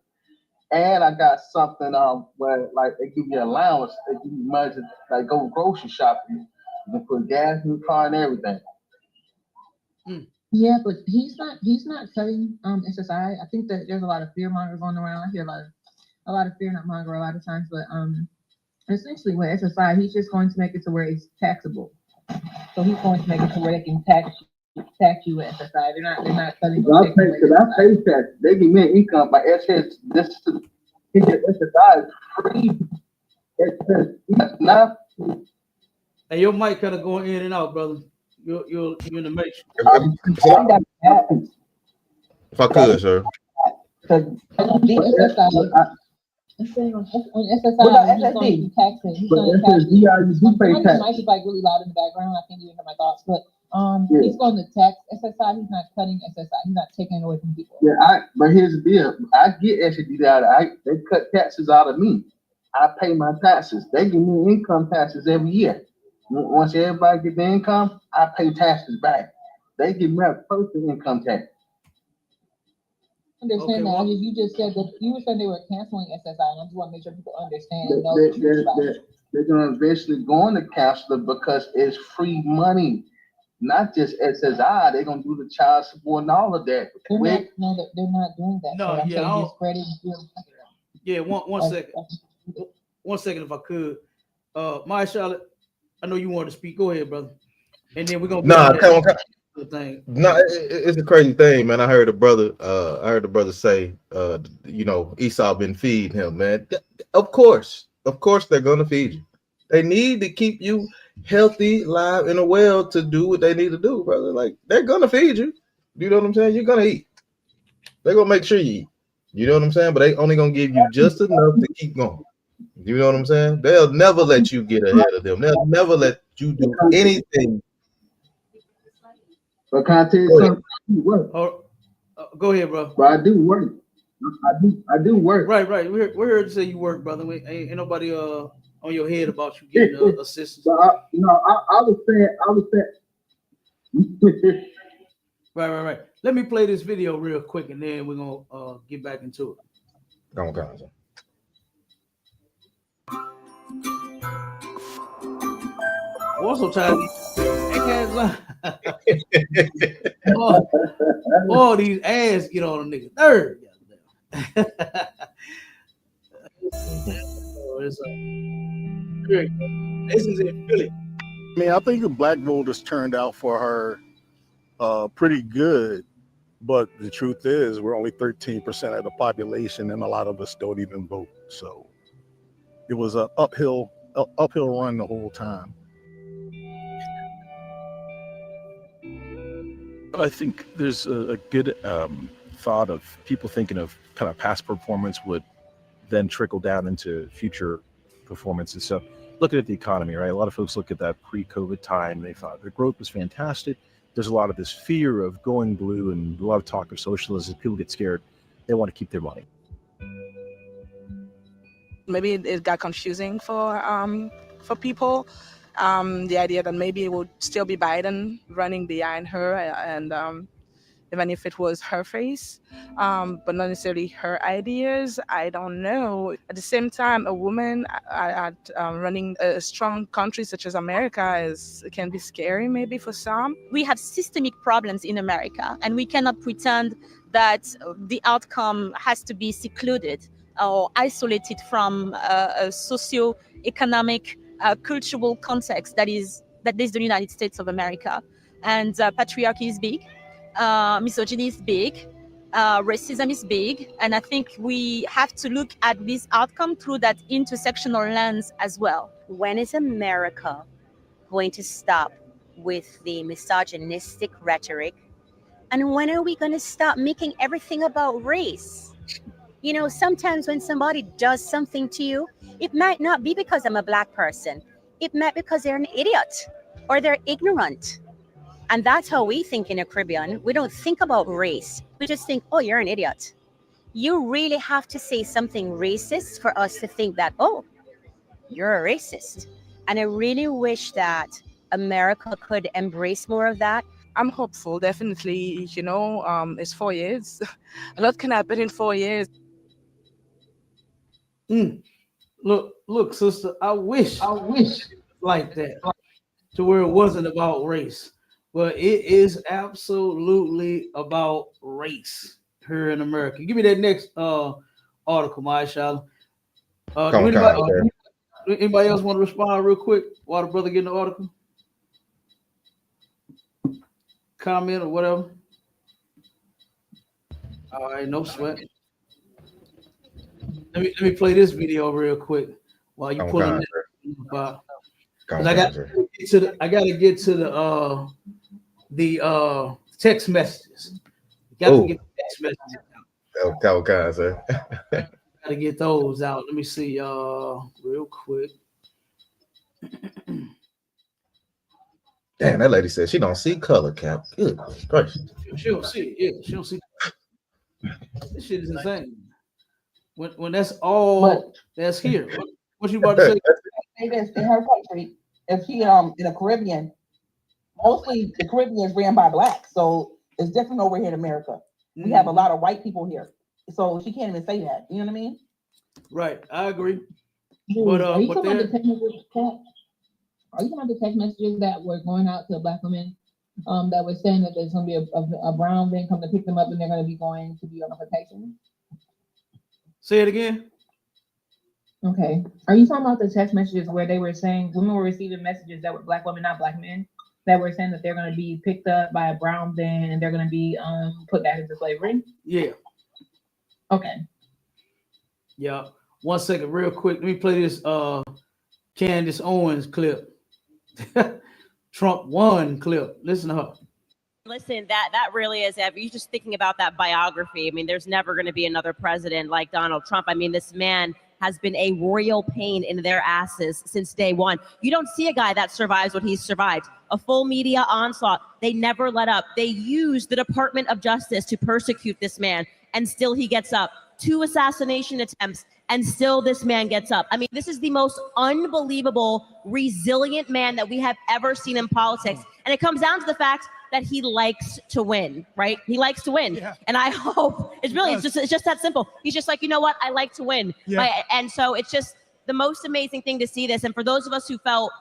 And I got something where like they give you allowance, they give you money to like go grocery shopping. You can put gas in the car and everything. Yeah, but he's not cutting SSI. I think that there's a lot of fear mongers going around. I hear a lot of fear not monger a lot of times, but essentially with SSI, he's just going to make it to where it's taxable. So he's going to make it to where they can tax you with SSI. They're not cutting. I pay tax. They give me an income, but SS this SSI is free. It's not. Hey, your mic kind of going in and out, brother. You're in the matrix. If I could, sir. On SSI, he's going to tax it. He's going to tax it. My mic is like really loud in the background. I can't even hear my thoughts, but he's going to tax SSI. He's not cutting SSI. He's not taking it away from people. Yeah, but here's the deal. I get SSI. They cut taxes out of me. I pay my taxes. They give me income taxes every year. Once everybody get the income, I pay taxes back. They give me a personal income tax. Understand that. You just said that you were saying they were canceling SSI, and I just want to make sure people understand. They're going to eventually going to cancel it because it's free money, not just SSI. They're going to do the child support and all of that. They're not doing that. No, so yeah, yeah. One second. 1 second, if I could. My Charlotte, I know you wanted to speak. Go ahead, brother. And then we're gonna thing. No, it's a crazy thing, man. I heard a brother say, Esau been feeding him, man. Of course they're gonna feed you. They need to keep you healthy, live, and well to do what they need to do, brother. Like, they're gonna feed you. You know what I'm saying? You're gonna eat. They're gonna make sure you eat. You know what I'm saying? But they only gonna give you just enough to keep going. You know what I'm saying? They'll never let you get ahead of them. They'll never let you do anything. But can I tell you something? Go ahead, bro. But I do work. I do work. Right. We're here to say you work, brother. Ain't nobody on your head about you getting assistance. But I was saying. Right. Let me play this video real quick, and then we're gonna get back into it. Okay. Also, time all these ass get on a nigga nerve. This is in Philly. I mean, I think the black voters turned out for her pretty good, but the truth is we're only 13% of the population, and a lot of us don't even vote. So it was an uphill run the whole time. I think there's a good thought of people thinking of kind of past performance would then trickle down into future performance. And so looking at the economy, right? A lot of folks look at that pre-COVID time. They thought the growth was fantastic. There's a lot of this fear of going blue and a lot of talk of socialism. People get scared. They want to keep their money. Maybe it got confusing for people. The idea that maybe it would still be Biden running behind her, and even if it was her face, but not necessarily her ideas. I don't know. At the same time, a woman running a strong country such as America can be scary maybe for some. We have systemic problems in America, and we cannot pretend that the outcome has to be secluded or isolated from a socio-economic cultural context that is the United States of America. And patriarchy is big, misogyny is big, racism is big, and I think we have to look at this outcome through that intersectional lens as well. When is America going to stop with the misogynistic rhetoric? And when are we going to stop making everything about race? You know, sometimes when somebody does something to you, it might not be because I'm a black person. It might be because they're an idiot or they're ignorant. And that's how we think in the Caribbean. We don't think about race. We just think, oh, you're an idiot. You really have to say something racist for us to think that, oh, you're a racist. And I really wish that America could embrace more of that. I'm hopeful, definitely. You know, it's 4 years. A lot can happen in 4 years. Look, sister, I wish like that. to where it wasn't about race, but it is absolutely about race here in America. Give me that next article, Maisha. Do anybody else want to respond real quick while the brother getting the article? Comment or whatever. All right, no sweat. Let me play this video real quick while you pulling that up. I got to get to the text messages. Got to get the text messages out. Got to get those out. Let me see real quick. Damn, that lady said she don't see color, Cap. Good gracious. She don't see it. Yeah, she don't see. This shit is insane. When that's all that's here. What you about to say? Say this in her country, if she in the Caribbean, mostly the Caribbean is ran by blacks, so it's different over here in America. We have a lot of white people here, so she can't even say that. You know what I mean? Right, I agree. But are you talking about the text messages? Are you talking about the text messages that were going out to black women? That were saying that there's going to be a brown man come to pick them up and they're going to be on a protection. Say it again. Okay. Are you talking about the text messages where they were saying women were receiving messages that were black women, not black men, that were saying that they're going to be picked up by a brown man and they're going to be put back into slavery? Yeah. Okay. Yeah. 1 second, real quick. Let me play this Candace Owens clip. Trump won clip. Listen to her. Listen, that really is, if you're just thinking about that biography, I mean, there's never going to be another president like Donald Trump. I mean, this man has been a royal pain in their asses since day one. You don't see a guy that survives what he's survived. A full media onslaught. They never let up. They use the Department of Justice to persecute this man, and still he gets up. 2 assassination attempts, and still this man gets up. I mean, this is the most unbelievable, resilient man that we have ever seen in politics. And it comes down to the fact that he likes to win, right? He likes to win. Yeah. And I hope it's just that simple. He's just like, you know what? I like to win. Yeah. And so it's just the most amazing thing to see this. And for those of us who felt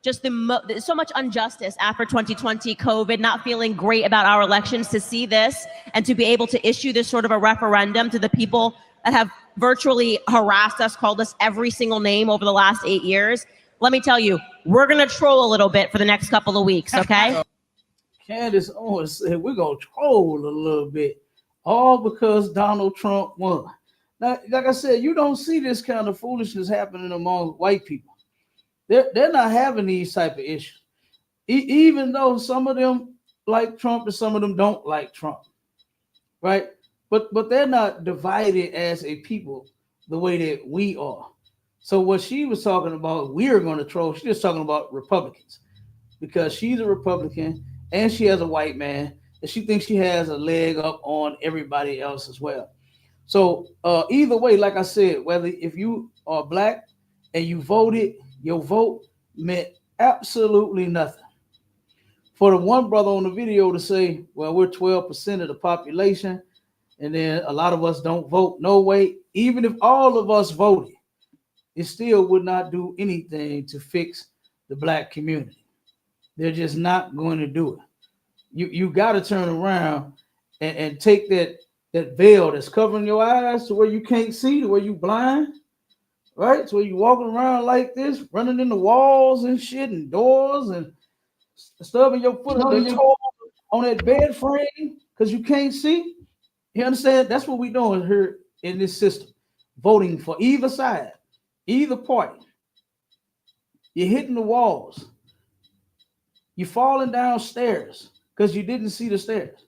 just so much injustice after 2020 COVID, not feeling great about our elections, to see this and to be able to issue this sort of a referendum to the people that have virtually harassed us, called us every single name over the last 8 years. Let me tell you, we're going to troll a little bit for the next couple of weeks, okay? Candace Owens said we're going to troll a little bit, all because Donald Trump won. Now, like I said, you don't see this kind of foolishness happening among white people. They're not having these type of issues. Even though some of them like Trump and some of them don't like Trump, right? But they're not divided as a people the way that we are. So what she was talking about, we're going to troll, she's just talking about Republicans, because she's a Republican and she has a white man, and she thinks she has a leg up on everybody else as well. So either way, like I said, whether if you are black and you voted, your vote meant absolutely nothing. For the one brother on the video to say, well, we're 12% of the population, and then a lot of us don't vote. No way. Even if all of us voted, it still would not do anything to fix the black community. They're just not going to do it. You got to turn around and take that veil that's covering your eyes to where you can't see, to where you blind, right? So you walking around like this, running into walls and shit and doors and stubbing your foot on that bed frame because you can't see. You understand? That's what we're doing here in this system, voting for either side, either party. You're hitting the walls. You're falling down stairs because you didn't see the stairs.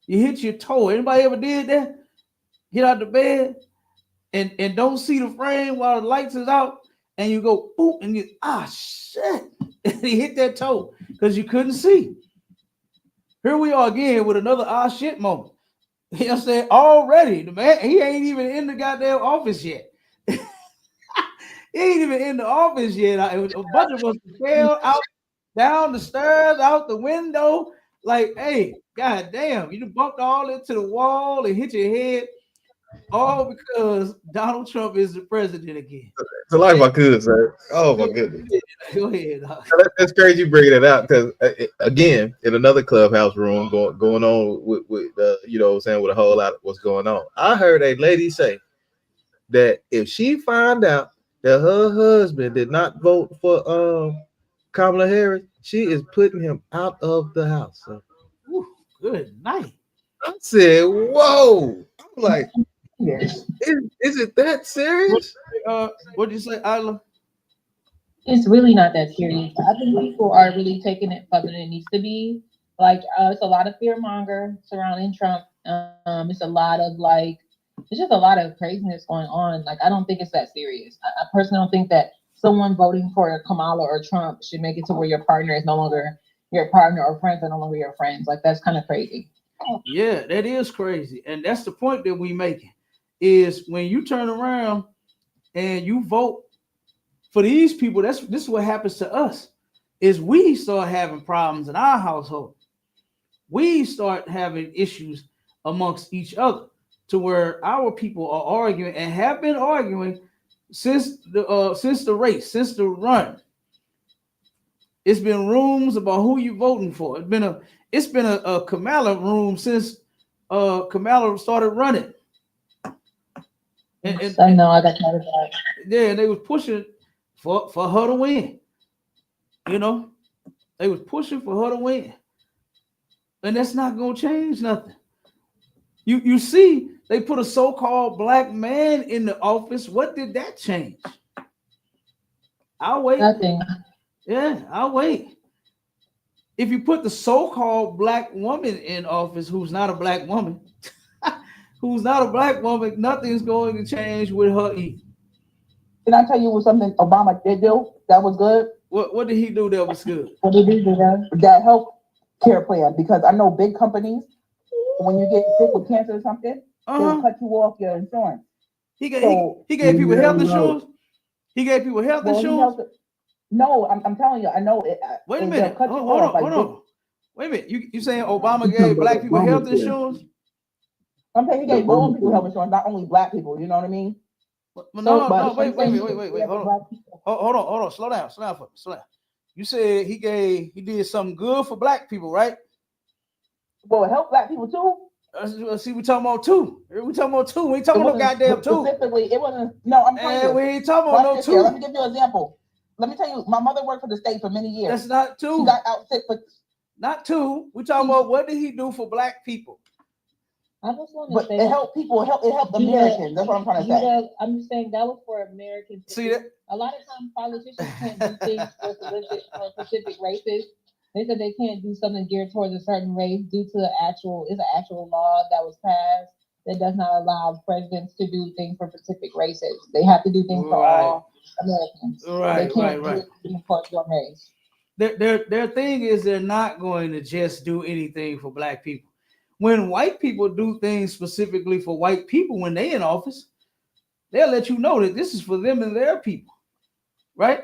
You hit your toe. Anybody ever did that? Get out the bed and don't see the frame while the lights is out, and you go boop and you shit. And you hit that toe because you couldn't see. Here we are again with another shit moment. You know what I'm saying? Already, the man, he ain't even in the goddamn office yet. He ain't even in the office yet. A bunch of us fell out, down the stairs, out the window. Like, hey, goddamn, you bumped all into the wall and hit your head. all because Donald Trump is the president again. It's a life I could, sir. Oh my goodness. Go ahead. Dog. That's crazy you bringing it out because again, in another clubhouse room going on with you know what I'm saying, with a whole lot of what's going on. I heard a lady say that if she find out that her husband did not vote for Kamala Harris, she is putting him out of the house. So. Ooh, good night. I said, whoa. I'm like, is it that serious? What did you say, Isla? It's really not that serious. I think people are really taking it further than it needs to be. Like, it's a lot of fear monger surrounding Trump. It's a lot of it's just a lot of craziness going on. Like, I don't think it's that serious. I personally don't think that someone voting for Kamala or Trump should make it to where your partner is no longer your partner or friends are no longer your friends. Like, that's kind of crazy. Yeah, that is crazy. And that's the point that we making is when you turn around and you vote for these people, this is what happens to us is we start having problems in our household. We start having issues amongst each other to where our people are arguing and have been arguing since the race, since the run. It's been rooms about who you voting for. It's been a Kamala room since Kamala started running. And I know I got tired of that. Yeah, and they was pushing for her to win. You know, they was pushing for her to win, and that's not gonna change nothing. You see, they put a so-called black man in the office. What did that change? I'll wait. Nothing. Yeah, I'll wait. If you put the so-called black woman in office, who's not a black woman, nothing's going to change with her either. Can I tell you what something Obama did do that was good? What did he do that was good? What did he do that health care plan? Because I know big companies, when you get sick with cancer or something, they'll cut you off your insurance. He gave people health insurance. He gave people health insurance. No, I'm telling you, I know it. Wait a minute. Hold on. Wait a minute. You saying Obama gave black people health insurance? I'm saying he gave all people health insurance, not only black people. You know what I mean? No. Wait. Hold on. Slow down. You said he did something good for black people, right? Well, it helped black people too. See, we talking about two. We ain't talking about no goddamn two. Specifically, it wasn't. No, I'm telling you. We ain't talking about no two. Let me give you an example. Let me tell you, my mother worked for the state for many years. That's not two. She got out sick for. Not two. We talking about what did he do for black people? I just want to say it helped people. It helped Americans. That's what I'm trying to say. I'm just saying that was for Americans. See that? A lot of times politicians can't do things for specific races. They said they can't do something geared towards a certain race due to an actual law that was passed that does not allow presidents to do things for specific races. They have to do things for all Americans. They can't do it for one race. Their thing is they're not going to just do anything for black people. When white people do things specifically for white people when they in office, they'll let you know that this is for them and their people, right?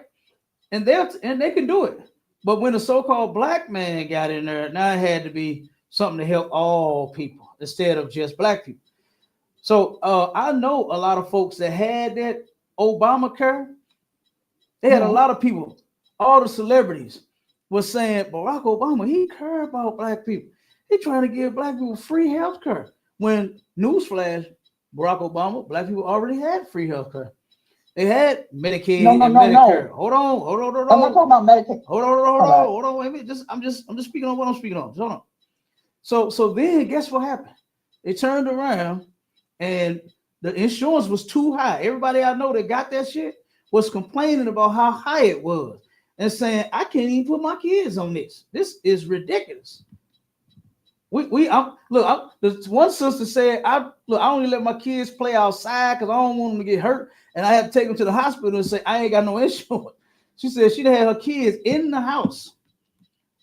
And they can do it. But when a so-called black man got in there, now it had to be something to help all people instead of just black people. So I know a lot of folks that had that Obamacare. They had a lot of people, all the celebrities was saying Barack Obama, he care about black people. He trying to give black people free health care. When newsflash, Barack Obama, black people already had free health care. They had Medicaid and Medicare. Hold on. I'm not talking about Medicaid. Hold on. Wait a minute. I'm just speaking on what I'm speaking on. Hold on. So then guess what happened? They turned around and the insurance was too high. Everybody I know that got that shit was complaining about how high it was and saying, I can't even put my kids on this. This is ridiculous. This one sister said, I only let my kids play outside because I don't want them to get hurt, and I have to take them to the hospital and say I ain't got no insurance. She said she'd had her kids in the house.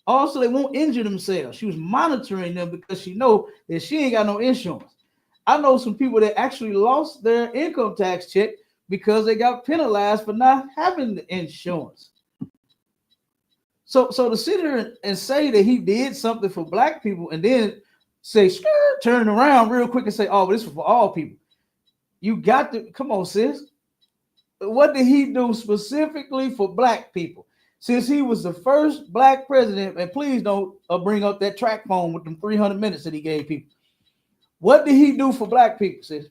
Also, they won't injure themselves. She was monitoring them because she know that she ain't got no insurance. I know some people that actually lost their income tax check because they got penalized for not having the insurance. So to sit here and say that he did something for black people and then say, turn around real quick and say, oh, this is for all people. You got to come on, sis. What did he do specifically for black people? Since he was the first black president, and please don't bring up that track phone with them 300 minutes that he gave people. What did he do for black people, sis?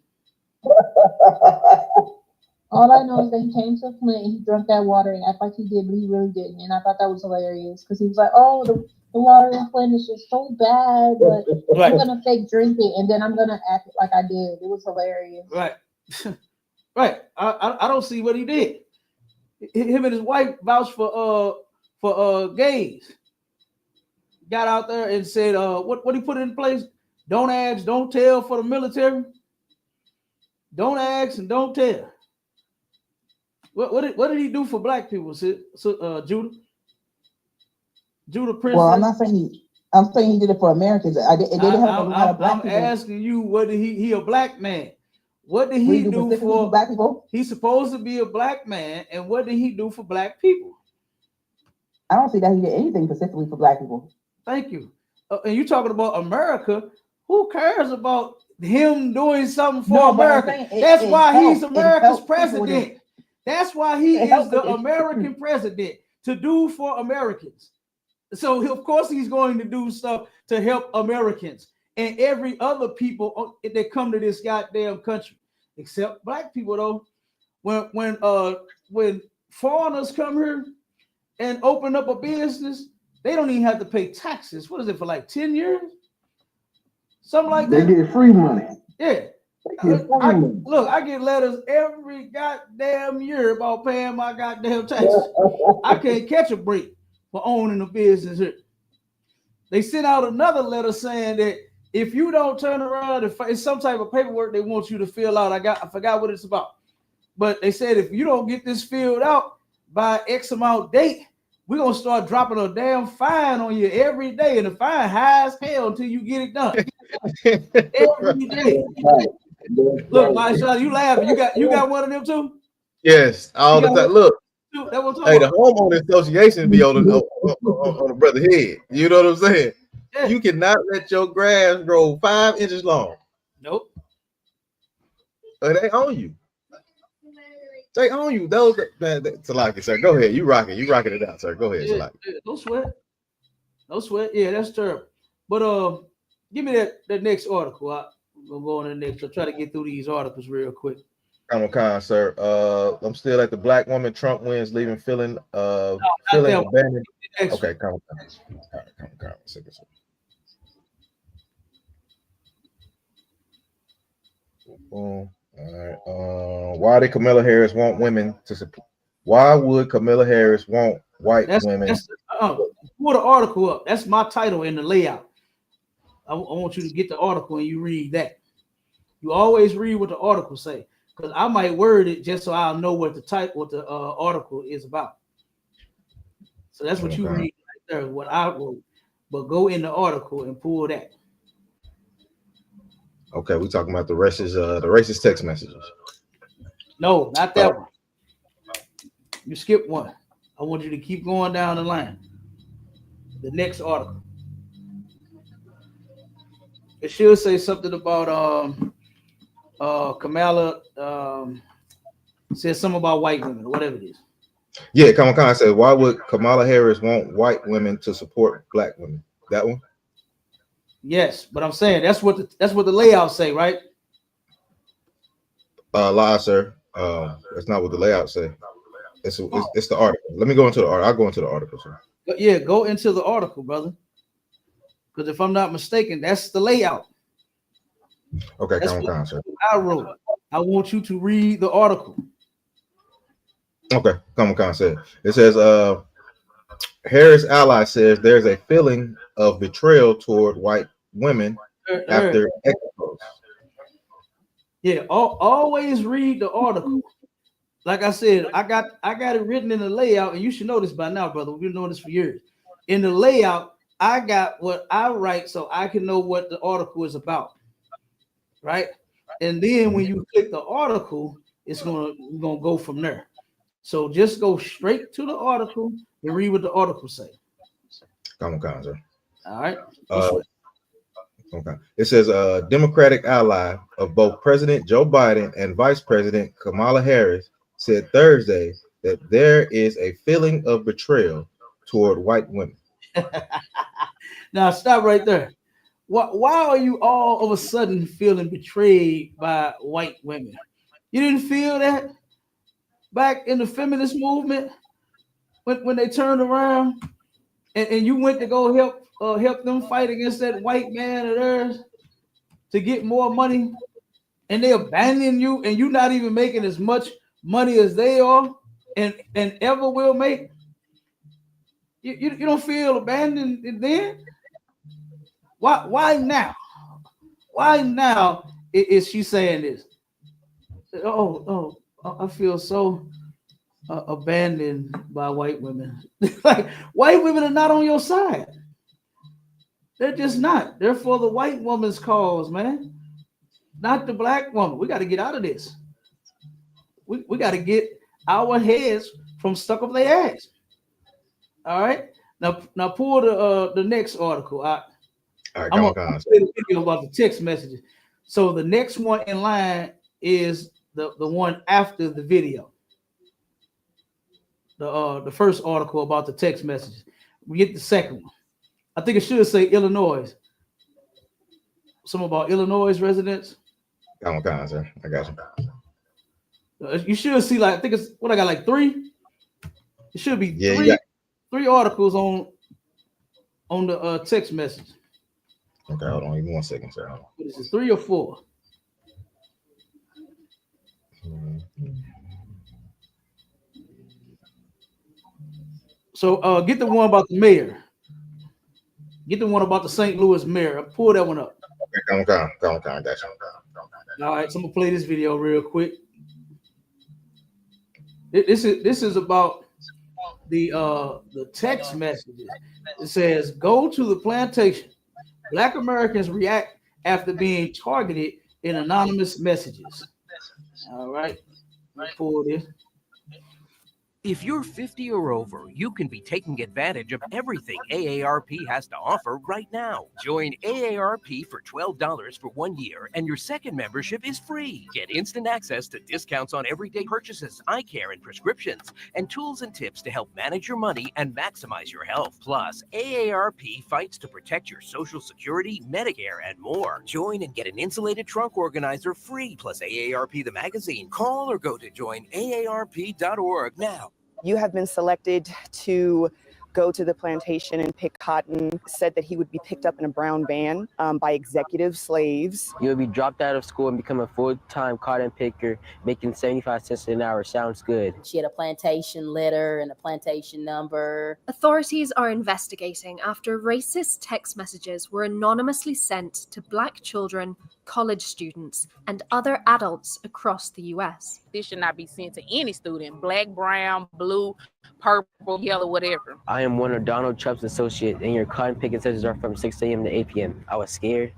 All I know is that he came to Flint and he drank that water and acted like he did, but he really didn't. And I thought that was hilarious because he was like, "Oh, the water in Flint is just so bad, but I'm gonna fake drink it and then I'm gonna act like I did." It was hilarious. Right, right. I don't see what he did. Him and his wife vouched for gays. Got out there and said, what he put in place? Don't ask, don't tell for the military. Don't ask and don't tell. What did he do for black people, Judah? Judah Prince. Well, I'm saying he did it for Americans. It didn't help a lot of black people. I'm asking you, what did he a black man? What did he do for black people? He's supposed to be a black man, and what did he do for black people? I don't see that he did anything specifically for black people. Thank you. And you talking about America? Who cares about him doing something for America? That's why he's America's president. That's why he is the American president, to do for Americans. So of course he's going to do stuff to help Americans and every other people that come to this goddamn country, except black people though. When foreigners come here and open up a business, they don't even have to pay taxes. What is it for, like 10 years? Something like that. They get free money. Yeah. I get letters every goddamn year about paying my goddamn taxes. I can't catch a break for owning a business here. They sent out another letter saying that if you don't turn around, if it's some type of paperwork they want you to fill out, I forgot what it's about. But they said if you don't get this filled out by X amount date, we're gonna start dropping a damn fine on you every day, and the fine high as hell until you get it done. Every day. Look, my son, you laughing. You got one of them too? Yes, all the time. Look, hey, the homeowner association be on the brother head. You know what I'm saying? Yeah. You cannot let your grass grow 5 inches long. Nope. They own you. They own you. Those Salaki, sir. Go ahead. You rocking it out, sir. Go ahead, Yeah, Salaki. yeah, don't sweat. Don't sweat. Yeah, that's terrible. But give me that next article. I'm gonna go on the next. I'll try to get through these articles real quick. Come on, sir. I'm still at the black woman. Trump wins, leaving feeling abandoned. Okay, come on. All right, second. Boom. All right. Why did Kamala Harris want women to support? Why would Kamala Harris want white women? Pull the article up. That's my title in the layout. I want you to get the article and you read that. You always read what the article say, because I might word it just so I'll know what the article is about. So that's what you read right there, what I wrote. But go in the article and pull that. Okay, we're talking about the racist text messages. No, not that one. You skipped one. I want you to keep going down the line. The next article. It should say something about Kamala says something about white women, or whatever it is. Yeah, Khan said, why would Kamala Harris want white women to support black women? That one? Yes, but I'm saying that's what the layout say, right? Lie, sir. That's not what the layout say. It's the article. Let me go into the article. I'll go into the article, sir. Yeah, go into the article, brother. Because if I'm not mistaken, that's the layout. Okay, Khan, sir. I wrote. I want you to read the article. Okay, Khan said. It says, Harris ally says there's a feeling of betrayal toward white women after expos. Yeah, always read the article. Like I said, I got it written in the layout, and you should know this by now, brother. We've been doing this for years. In the layout, I got what I write so I can know what the article is about. Right? And then when you click the article, it's gonna go from there. So just go straight to the article and read what the article say. Come on, sir. All right. Okay. It says a Democratic ally of both President Joe Biden and Vice President Kamala Harris said Thursday that there is a feeling of betrayal toward white women. Now stop right there. Why are you all of a sudden feeling betrayed by white women? You didn't feel that back in the feminist movement when they turned around and you went to go help them fight against that white man of theirs to get more money, and they abandon you, and you're not even making as much money as they are and ever will make. You don't feel abandoned then? Why now? Why now is she saying this? Oh, I feel so abandoned by white women. Like, white women are not on your side. They're just not. They're for the white woman's cause, man. Not the black woman. We got to get out of this. We got to get our heads from stuck up their ass. All right. Now pull the next article. I'm gonna play the video about the text messages. So the next one in line is the one after the video. The first article about the text messages. We get the second one. I think it should say Illinois. Some about Illinois residents. Okay, sir. I got you. You should see, like, I think it's what I got, like 3. It should be three articles on the text message. Okay, hold on. Give me 1 second, sir. What is it, 3 or 4? So get the one about the mayor. Get the one about the St. Louis mayor. Pull that one up. Okay, I got you. All right, so I'm gonna play this video real quick. This is about the text messages. It says, "Go to the plantation. Black Americans react after being targeted in anonymous messages." All right, let's pull this. If you're 50 or over, you can be taking advantage of everything AARP has to offer right now. Join AARP for $12 for 1 year, and your second membership is free. Get instant access to discounts on everyday purchases, eye care, and prescriptions, and tools and tips to help manage your money and maximize your health. Plus, AARP fights to protect your Social Security, Medicare, and more. Join and get an insulated trunk organizer free, plus AARP the magazine. Call or go to joinaarp.org now. You have been selected to go to the plantation and pick cotton. Said that he would be picked up in a brown van by executive slaves. You'll be dropped out of school and become a full-time cotton picker, making 75 cents an hour. Sounds good. She had a plantation letter and a plantation number. Authorities are investigating after racist text messages were anonymously sent to Black children, college students, and other adults across the U.S. This should not be sent to any student, black, brown, blue, purple, yellow, whatever. I am one of Donald Trump's associates, and your cotton picking sessions are from 6 a.m. to 8 p.m. I was scared.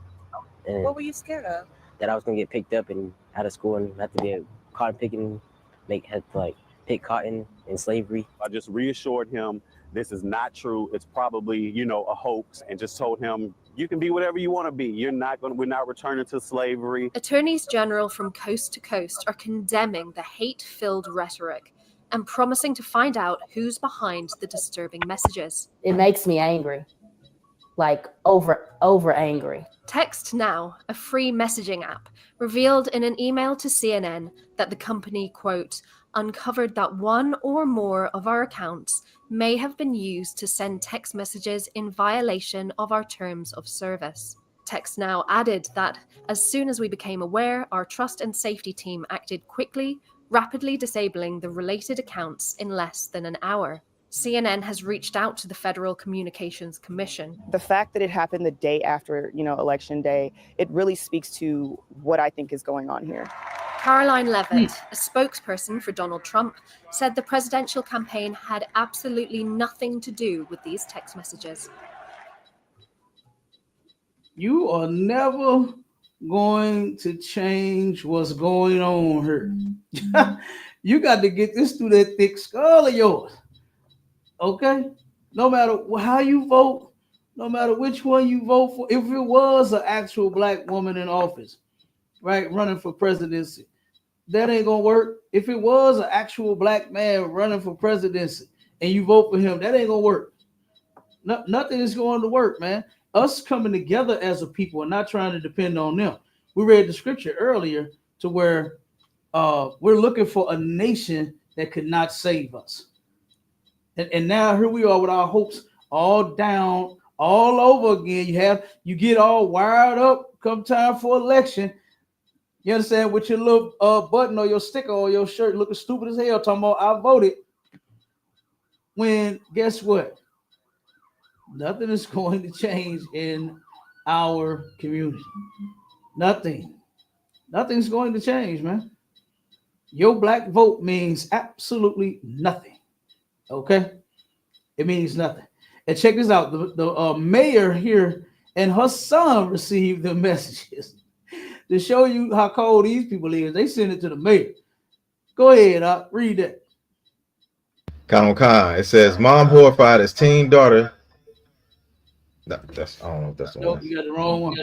And What were you scared of? that I was going to get picked up and out of school and have to be a cotton picking, pick cotton in slavery. I just reassured him this is not true. It's probably, a hoax, and just told him you can be whatever you want to be. We're not returning to slavery. Attorneys general from coast to coast are condemning the hate-filled rhetoric and promising to find out who's behind the disturbing messages. It makes me angry, like over angry. Text Now, a free messaging app, revealed in an email to CNN that the company, quote, uncovered that one or more of our accounts may have been used to send text messages in violation of our terms of service. Text Now added that as soon as we became aware, our trust and safety team acted quickly, rapidly disabling the related accounts in less than an hour. CNN has reached out to the Federal Communications Commission. The fact that it happened the day after, Election Day, it really speaks to what I think is going on here. Caroline Levitt, a spokesperson for Donald Trump, said the presidential campaign had absolutely nothing to do with these text messages. You are never going to change what's going on here. You got to get this through that thick skull of yours. Okay? No matter how you vote, No matter which one you vote for, if it was an actual black woman in office, right, running for presidency, that ain't gonna work. If it was an actual black man running for presidency and you vote for him, that ain't gonna work. Nothing is going to work, man. Us coming together as a people and not trying to depend on them. We read the scripture earlier to where we're looking for a nation that could not save us. And now here we are with our hopes all down, all over again. You get all wired up come time for election. You understand? With your little button or your sticker or your shirt looking stupid as hell, talking about I voted. When guess what? Nothing is going to change in our community. Nothing. Nothing's going to change, man. Your black vote means absolutely nothing. Okay? It means nothing. And check this out. The mayor here and her son received the messages to show you how cold these people is. They send it to the mayor. Go ahead, read that. Khan. It says, mom horrified as teen daughter. No, that's I don't know if that's the one. You got the wrong one.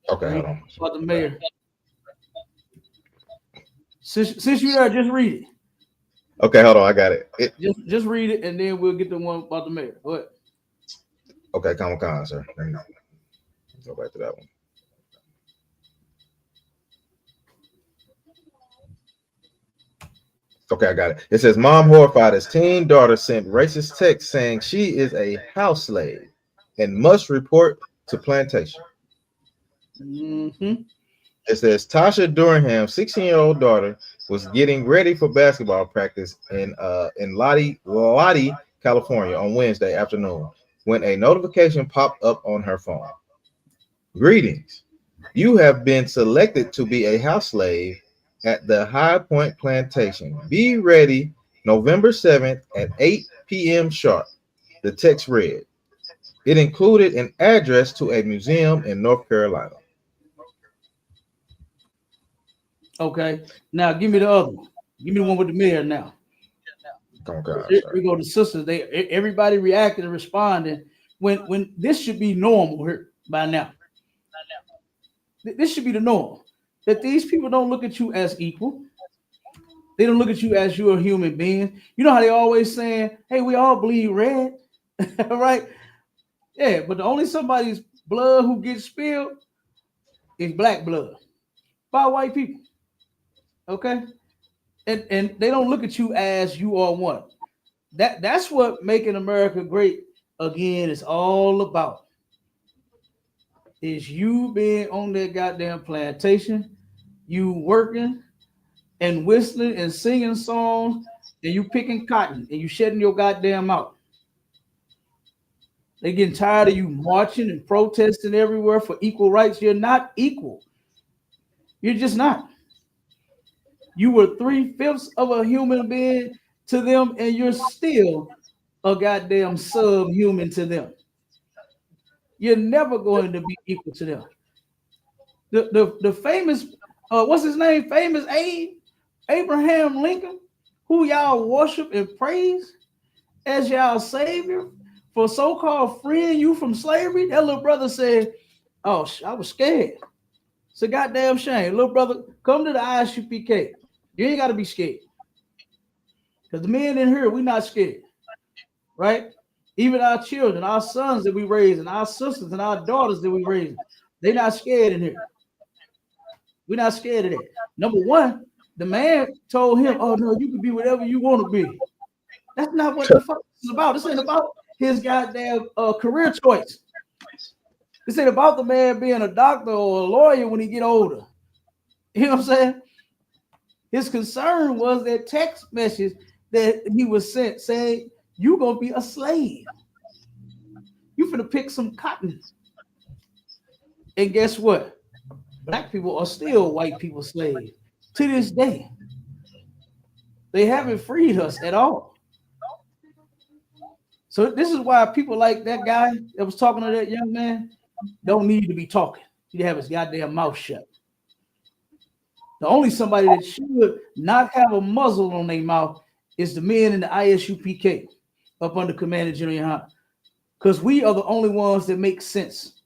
Okay, hold on. About the mayor. Since you're there, just read it. Okay, hold on. I got it. Just read it, and then we'll get the one about the mayor. Go ahead. Okay, Khan, sir. Let me go back to that one. Okay, I got it. It says, mom horrified as teen daughter sent racist text saying she is a house slave and must report to plantation. Mm-hmm. It says Tasha Durham's 16-year-old daughter was getting ready for basketball practice in Lottie, California on Wednesday afternoon when a notification popped up on her phone. Greetings. You have been selected to be a house slave at the High Point Plantation. Be ready November 7th at 8 p.m. sharp. The text read. It included an address to a museum in North Carolina. Okay. Now give me the other one. Give me the one with the mayor now. Here we go to sisters. Everybody reacted and responding when this should be normal here by now. This should be the norm. That these people don't look at you as equal. They don't look at you as you're a human being. You know how they always saying, hey, we all bleed red, right? Yeah, but the only somebody's blood who gets spilled is black blood by white people. Okay? And they don't look at you as you are one. That's what making America great again is all about. Is you being on that goddamn plantation, you working and whistling and singing songs, and you picking cotton and you shedding your goddamn mouth. They getting tired of you marching and protesting everywhere for equal rights. You're not equal. You're just not. You were 3/5 of a human being to them, and you're still a goddamn subhuman to them. You're never going to be equal to them. The famous, what's his name? Famous Abraham Lincoln, who y'all worship and praise as y'all savior for so-called freeing you from slavery. That little brother said, oh, I was scared. It's a goddamn shame. Little brother, come to the ISUPK. You ain't got to be scared. Because the men in here, we're not scared. Right? Even our children, our sons that we raise, and our sisters and our daughters that we raise, they're not scared in here. We're not scared of that. Number one, the man told him, oh, no, you can be whatever you want to be. That's not what the fuck this is about. This ain't about his goddamn career choice. This ain't about the man being a doctor or a lawyer when he get older. You know what I'm saying? His concern was that text message that he was sent saying, you gonna be a slave. You finna pick some cotton. And guess what? Black people are still white people's slaves to this day. They haven't freed us at all. So this is why people like that guy that was talking to that young man don't need to be talking. He'd have his goddamn mouth shut. The only somebody that should not have a muzzle on their mouth is the men in the ISUPK up under Commander General YAHANNA. because we are the only ones that make sense.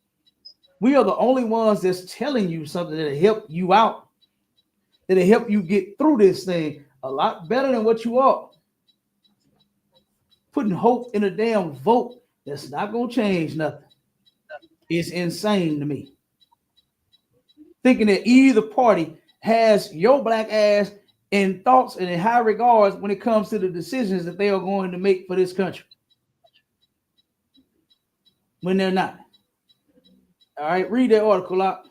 We are the only ones that's telling you something that'll help you out, that'll help you get through this thing a lot better than what you are. Putting hope in a damn vote that's not gonna change nothing. It's insane to me. Thinking that either party has your black ass in thoughts and in high regards when it comes to the decisions that they are going to make for this country. When they're not. All right, read that article out.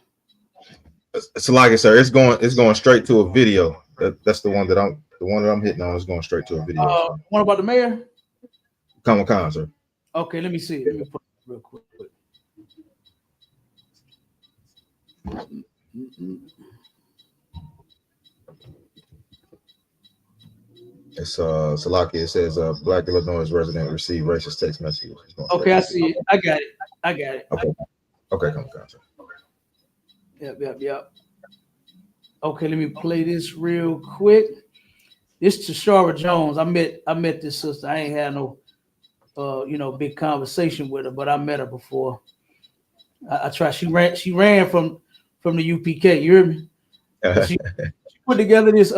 So like I said, it's going straight to a video. That's the one that I'm hitting on is going straight to a video. What about the mayor? Come on, sir. Okay, let me see. Let me put it real quick. It's Salaki. It says Black Illinois resident received racist text messages. Okay, I see it. I got it. Okay, come on, sir. Yep. Okay, let me play this real quick. This Tashara Jones. I met this sister. I ain't had no big conversation with her, but I met her before. I tried. She ran from the UPK. You hear me? She put together this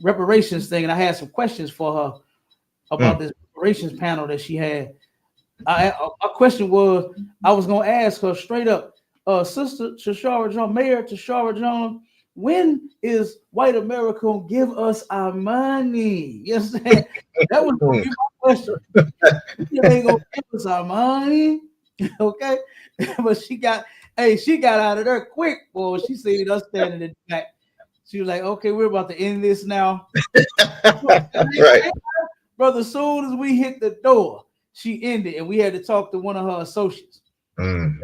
reparations thing, and I had some questions for her about this reparations panel that she had. A question was, I was gonna ask her straight up, Sister Tashara Jones, Mayor Tashara Jones, when is white America gonna give us our money? You understand? That was gonna be my question. They gonna give us our money, okay? But she got out of there quick, boy. She seen us standing in the back. She was like, "Okay, we're about to end this now." Right, brother. As soon as we hit the door, she ended, and we had to talk to one of her associates. And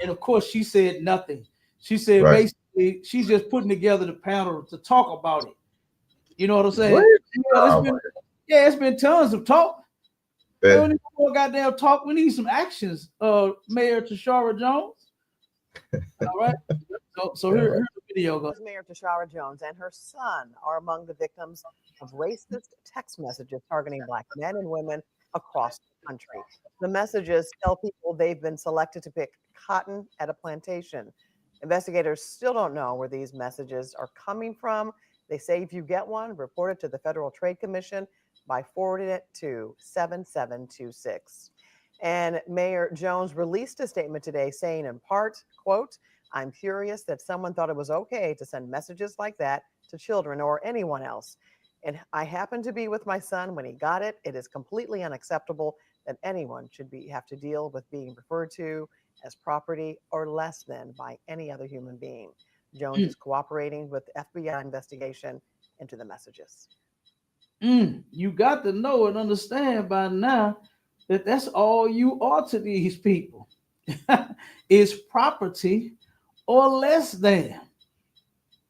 of course, she said nothing. She said basically she's just putting together the panel to talk about it. You know what I'm saying? It's been tons of talk. We don't need more goddamn talk. We need some actions, Mayor Tashara Jones. All right. So here's the video goes. Mayor Tashara Jones and her son are among the victims of racist text messages targeting Black men and women across the country. The messages tell people they've been selected to pick cotton at a plantation. Investigators still don't know where these messages are coming from. They say if you get one, report it to the Federal Trade Commission by forwarding it to 7726. And Mayor Jones released a statement today saying in part, quote, "I'm furious that someone thought it was okay to send messages like that to children or anyone else. And I happened to be with my son when he got it. It is completely unacceptable that anyone should have to deal with being referred to as property or less than by any other human being." Jones is cooperating with the FBI investigation into the messages. You got to know and understand by now that that's all you are to these people is property or less than.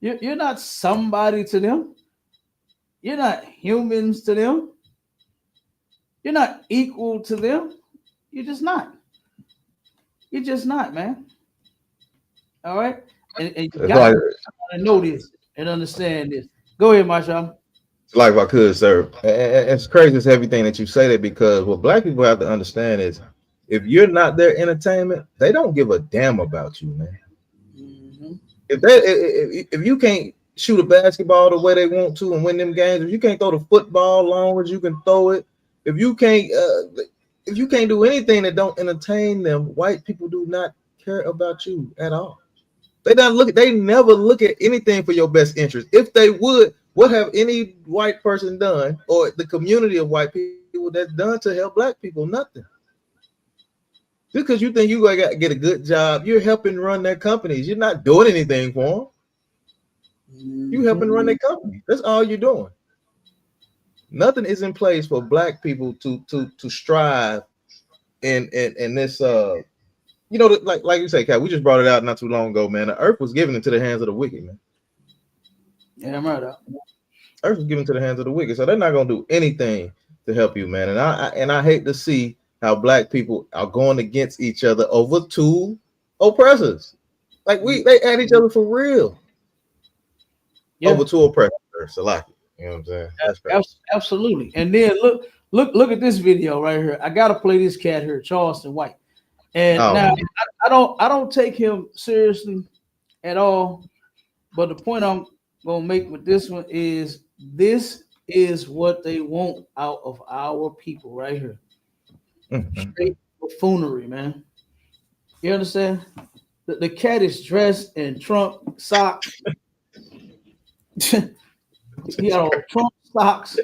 You're not somebody to them. You're not humans to them. You're not equal to them. You're just not. You're just not, man. All right? And you got to know this and understand this. Go ahead, Marshawn. Like if I could, sir. It's crazy as everything that you say that, because what Black people have to understand is if you're not their entertainment, they don't give a damn about you, man. If you can't shoot a basketball the way they want to and win them games, if you can't throw the football long as you can throw it, if you can't do anything that don't entertain them, white people do not care about you at all. They never look at anything for your best interest. If they would, what have any white person done, or the community of white people that's done to help Black people? Nothing. Just because you think you got to get a good job, you're helping run their companies. You're not doing anything for them. You helping run their company. That's all you're doing. Nothing is in place for Black people to strive in this. Like you say, Kat, we just brought it out not too long ago, man. The earth was given into the hands of the wicked, man. Yeah, I'm right. Earth was given to the hands of the wicked, so they're not gonna do anything to help you, man. And I hate to see how Black people are going against each other over two oppressors. Like they at each other for real. Yeah. Over two oppressors, Salaki. You know what I'm saying? That's absolutely. And then Look at this video right here. I gotta play this cat here, Charleston White. And Oh, now I don't take him seriously at all. But the point I'm gonna make with this one is this is what they want out of our people right here. Straight buffoonery, man. You understand? The cat is dressed in Trump socks. He got all Trump socks.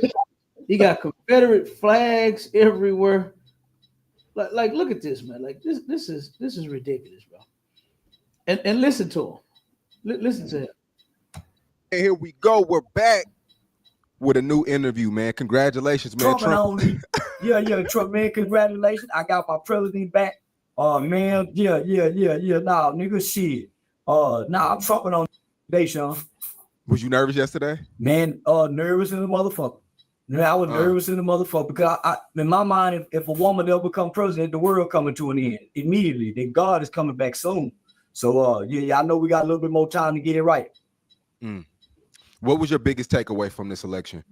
He got Confederate flags everywhere. Like look at this, man. Like this is ridiculous, bro. And listen to him. Listen to him. And here we go. We're back with a new interview, man. Congratulations, man. Trump. Yeah, Trump, man. Congratulations. I got my president back. Man, yeah. Nah, nigga, shit. Nah, I'm trumping on today, Sean. Was you nervous yesterday? Man, nervous in the motherfucker. Man, I was nervous in the motherfucker because I in my mind, if a woman ever become president, the world coming to an end immediately. Then God is coming back soon. So, yeah, I know we got a little bit more time to get it right. What was your biggest takeaway from this election?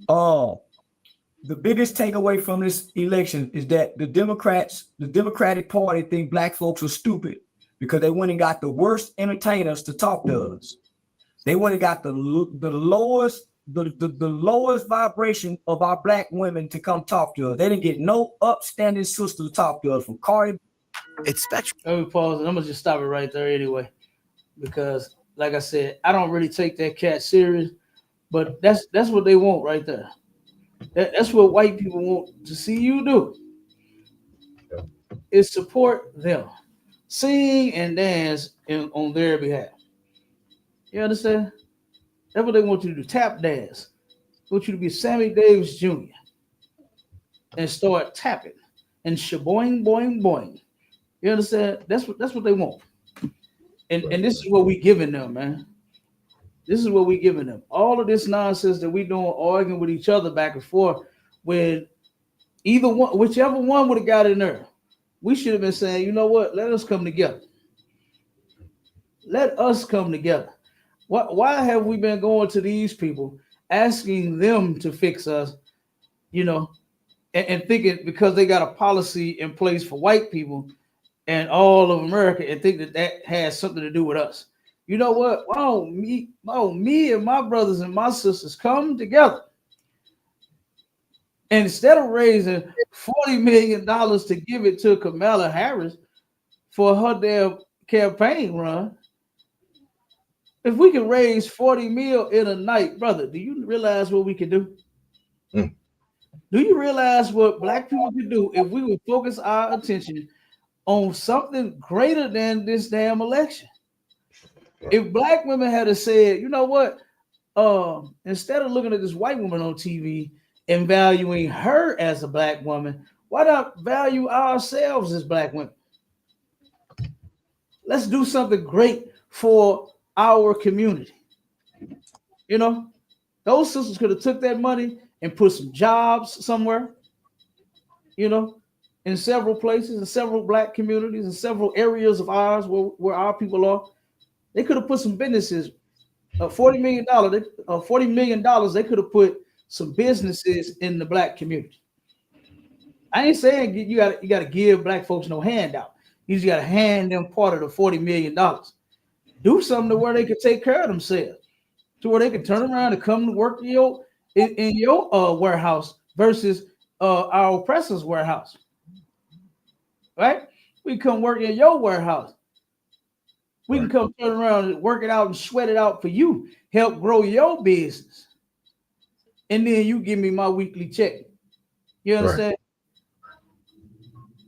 The biggest takeaway from this election is that the Democratic Party think black folks are stupid because they went and got the worst entertainers to talk to us. They went and got the lowest vibration of our black women to come talk to us. They didn't get no upstanding sister to talk to us from Cardi. It's spectrum. Let me pause and I'm gonna just stop it right there anyway. Because like I said, I don't really take that cat serious, but that's what they want right there. That's what white people want to see you do. Is support them. Sing and dance on their behalf. You understand? That's what they want you to do. Tap dance. They want you to be Sammy Davis Jr. and start tapping and shaboing, boing, boing. You understand? That's what they want. And this is what we giving them, man. This is what we giving them. All of this nonsense that we doing, arguing with each other back and forth, when whichever one would have got in there, we should have been saying, you know what? Let us come together. Let us come together. Why have we been going to these people, asking them to fix us, and thinking because they got a policy in place for white people and all of America and think that has something to do with us? You know what? Me and my brothers and my sisters come together. And instead of raising $40 million to give it to Kamala Harris for her damn campaign run, if we can raise 40 mil in a night, brother, do you realize what we can do? Do you realize what black people could do if we would focus our attention on something greater than this damn election? If black women had said, you know what, instead of looking at this white woman on TV and valuing her as a black woman, why not value ourselves as black women? Let's do something great for our community. Those sisters could have took that money and put some jobs somewhere, in several places, in several black communities, in several areas of ours where our people are. They could have put some businesses, $40 million, they could have put some businesses in the black community. I ain't saying you got to give black folks no handout. You just got to hand them part of the $40 million. Do something to where they can take care of themselves, to where they can turn around and come to work in your warehouse versus our oppressor's warehouse. Right? We come work in your warehouse. We can come turn around and work it out and sweat it out for you. Help grow your business. And then you give me my weekly check. You understand?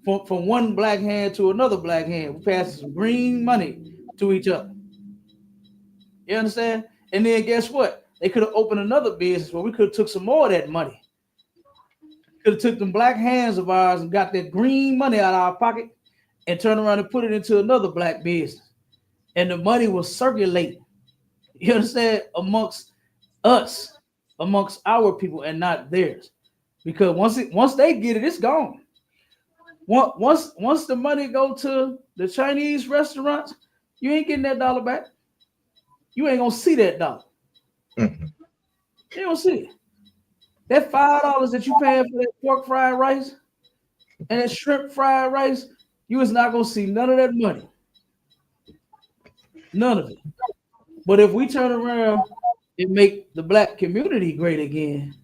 From one black hand to another black hand, we pass some green money to each other. You understand? And then guess what? They could have opened another business where we could have took some more of that money. Could have took them black hands of ours and got that green money out of our pocket and turned around and put it into another black business. And the money will circulate, you understand, amongst us, amongst our people and not theirs. Because once they get it, it's gone. Once the money go to the Chinese restaurants, you ain't getting that dollar back. You ain't gonna see that dollar. You don't see it. That $5 that you paying for that pork fried rice and that shrimp fried rice, you is not gonna see none of that money. None of it. But if we turn around and make the black community great again,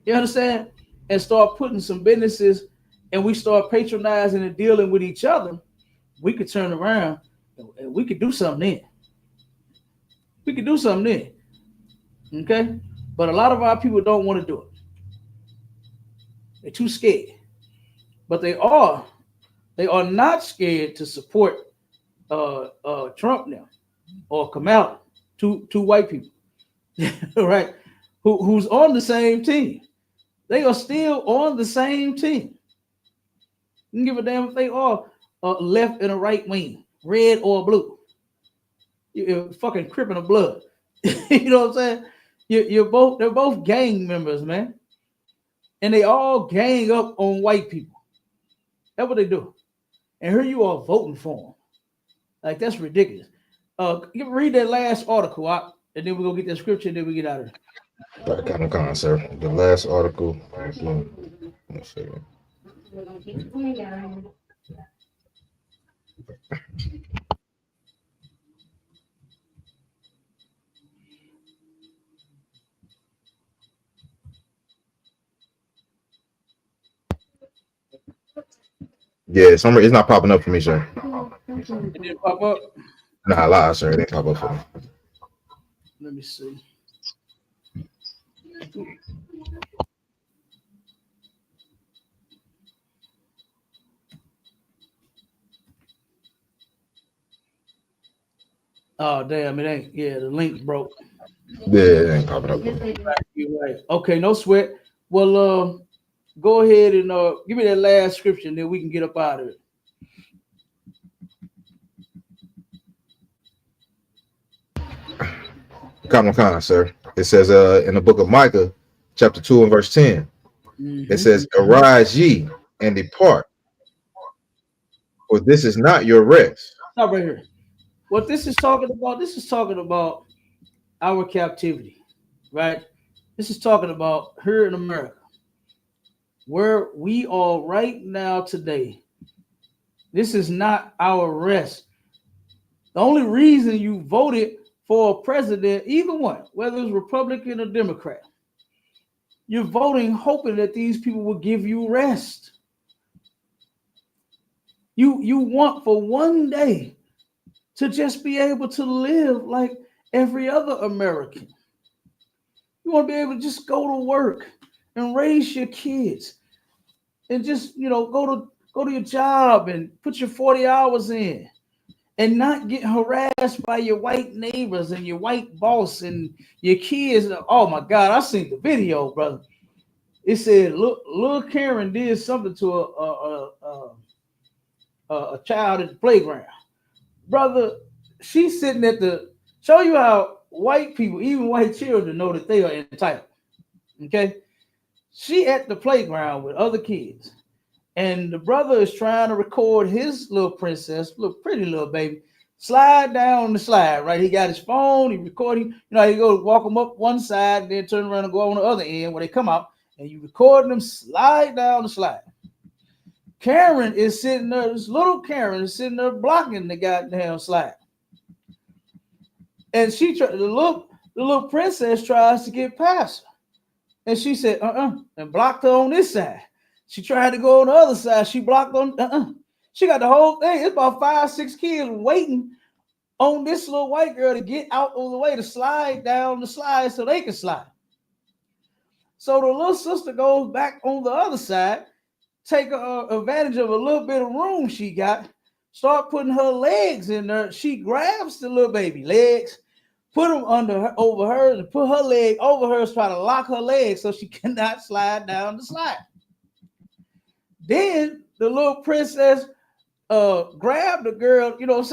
you understand? And start putting some businesses and we start patronizing and dealing with each other, we could turn around and we could do something then. We could do something then. Okay? But a lot of our people don't want to do it. They're too scared. But they are not scared to support Trump now or Kamala, two white people, right? Who's on the same team. They are still on the same team. You can give a damn if they are left and a right wing, red or blue. You're fucking cripping of blood. You know what I'm saying? They're both gang members, man. And they all gang up on white people. That's what they do. And here you are voting for them. Like, that's ridiculous. Read that last article out, and then we're going to get that scripture, and then we get out of here. Right, kind of con, sir. The last article. Let's see. Yeah, it's not popping up for me, sir. It didn't pop up? Nah, lie, sir. It didn't pop up for me. Let me see. Oh, damn, it ain't. Yeah, the link broke. Yeah, it ain't popping up. You're right. Okay, no sweat. Well, go ahead and give me that last scripture, and then we can get up out of it. Con, sir. It says in the book of Micah, chapter 2 and verse 10. It says, "Arise ye and depart, for this is not your rest." Stop right here. What this is talking about our captivity, right? This is talking about here in America, where we are right now today. This is not our rest. The only reason you voted for a president, either one, whether it's Republican or Democrat, you're voting hoping that these people will give you rest. You want for one day to just be able to live like every other American. You want to be able to just go to work and raise your kids and just, go to your job and put your 40 hours in and not get harassed by your white neighbors and your white boss and your kids. Oh my God, I seen the video, brother. It said, look, little Karen did something to a child at the playground. Brother, she's sitting show you how white people, even white children, know that they are entitled. Okay? She at the playground with other kids. And the brother is trying to record his little princess, little pretty little baby, slide down the slide, right? He got his phone, he recording, he go walk them up one side, then turn around and go on the other end when they come out, and you recording them slide down the slide. Karen is sitting there, this little Karen is sitting there blocking the goddamn slide. And the little princess tries to get past her. And she said, and blocked her on this side. She tried to go on the other side. She blocked on, She got the whole thing. It's about 5-6 kids waiting on this little white girl to get out of the way to slide down the slide so they can slide. So the little sister goes back on the other side, take advantage of a little bit of room she got, start putting her legs in there. She grabs the little baby legs, put them over her, and put her leg over hers, try to lock her leg so she cannot slide down the slide. Then the little princess grabbed the girl, and was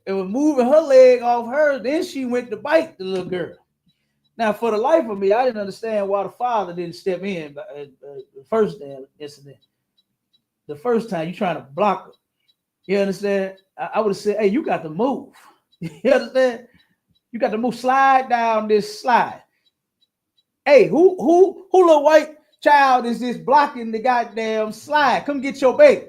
moving her leg off her. Then she went to bite the little girl. Now, for the life of me, I didn't understand why the father didn't step in the first incident. The first time you trying to block her. You understand? I would have said, hey, you got to move. You understand? You got to move, slide down this slide. Hey, who little white child is this blocking the goddamn slide? Come get your baby.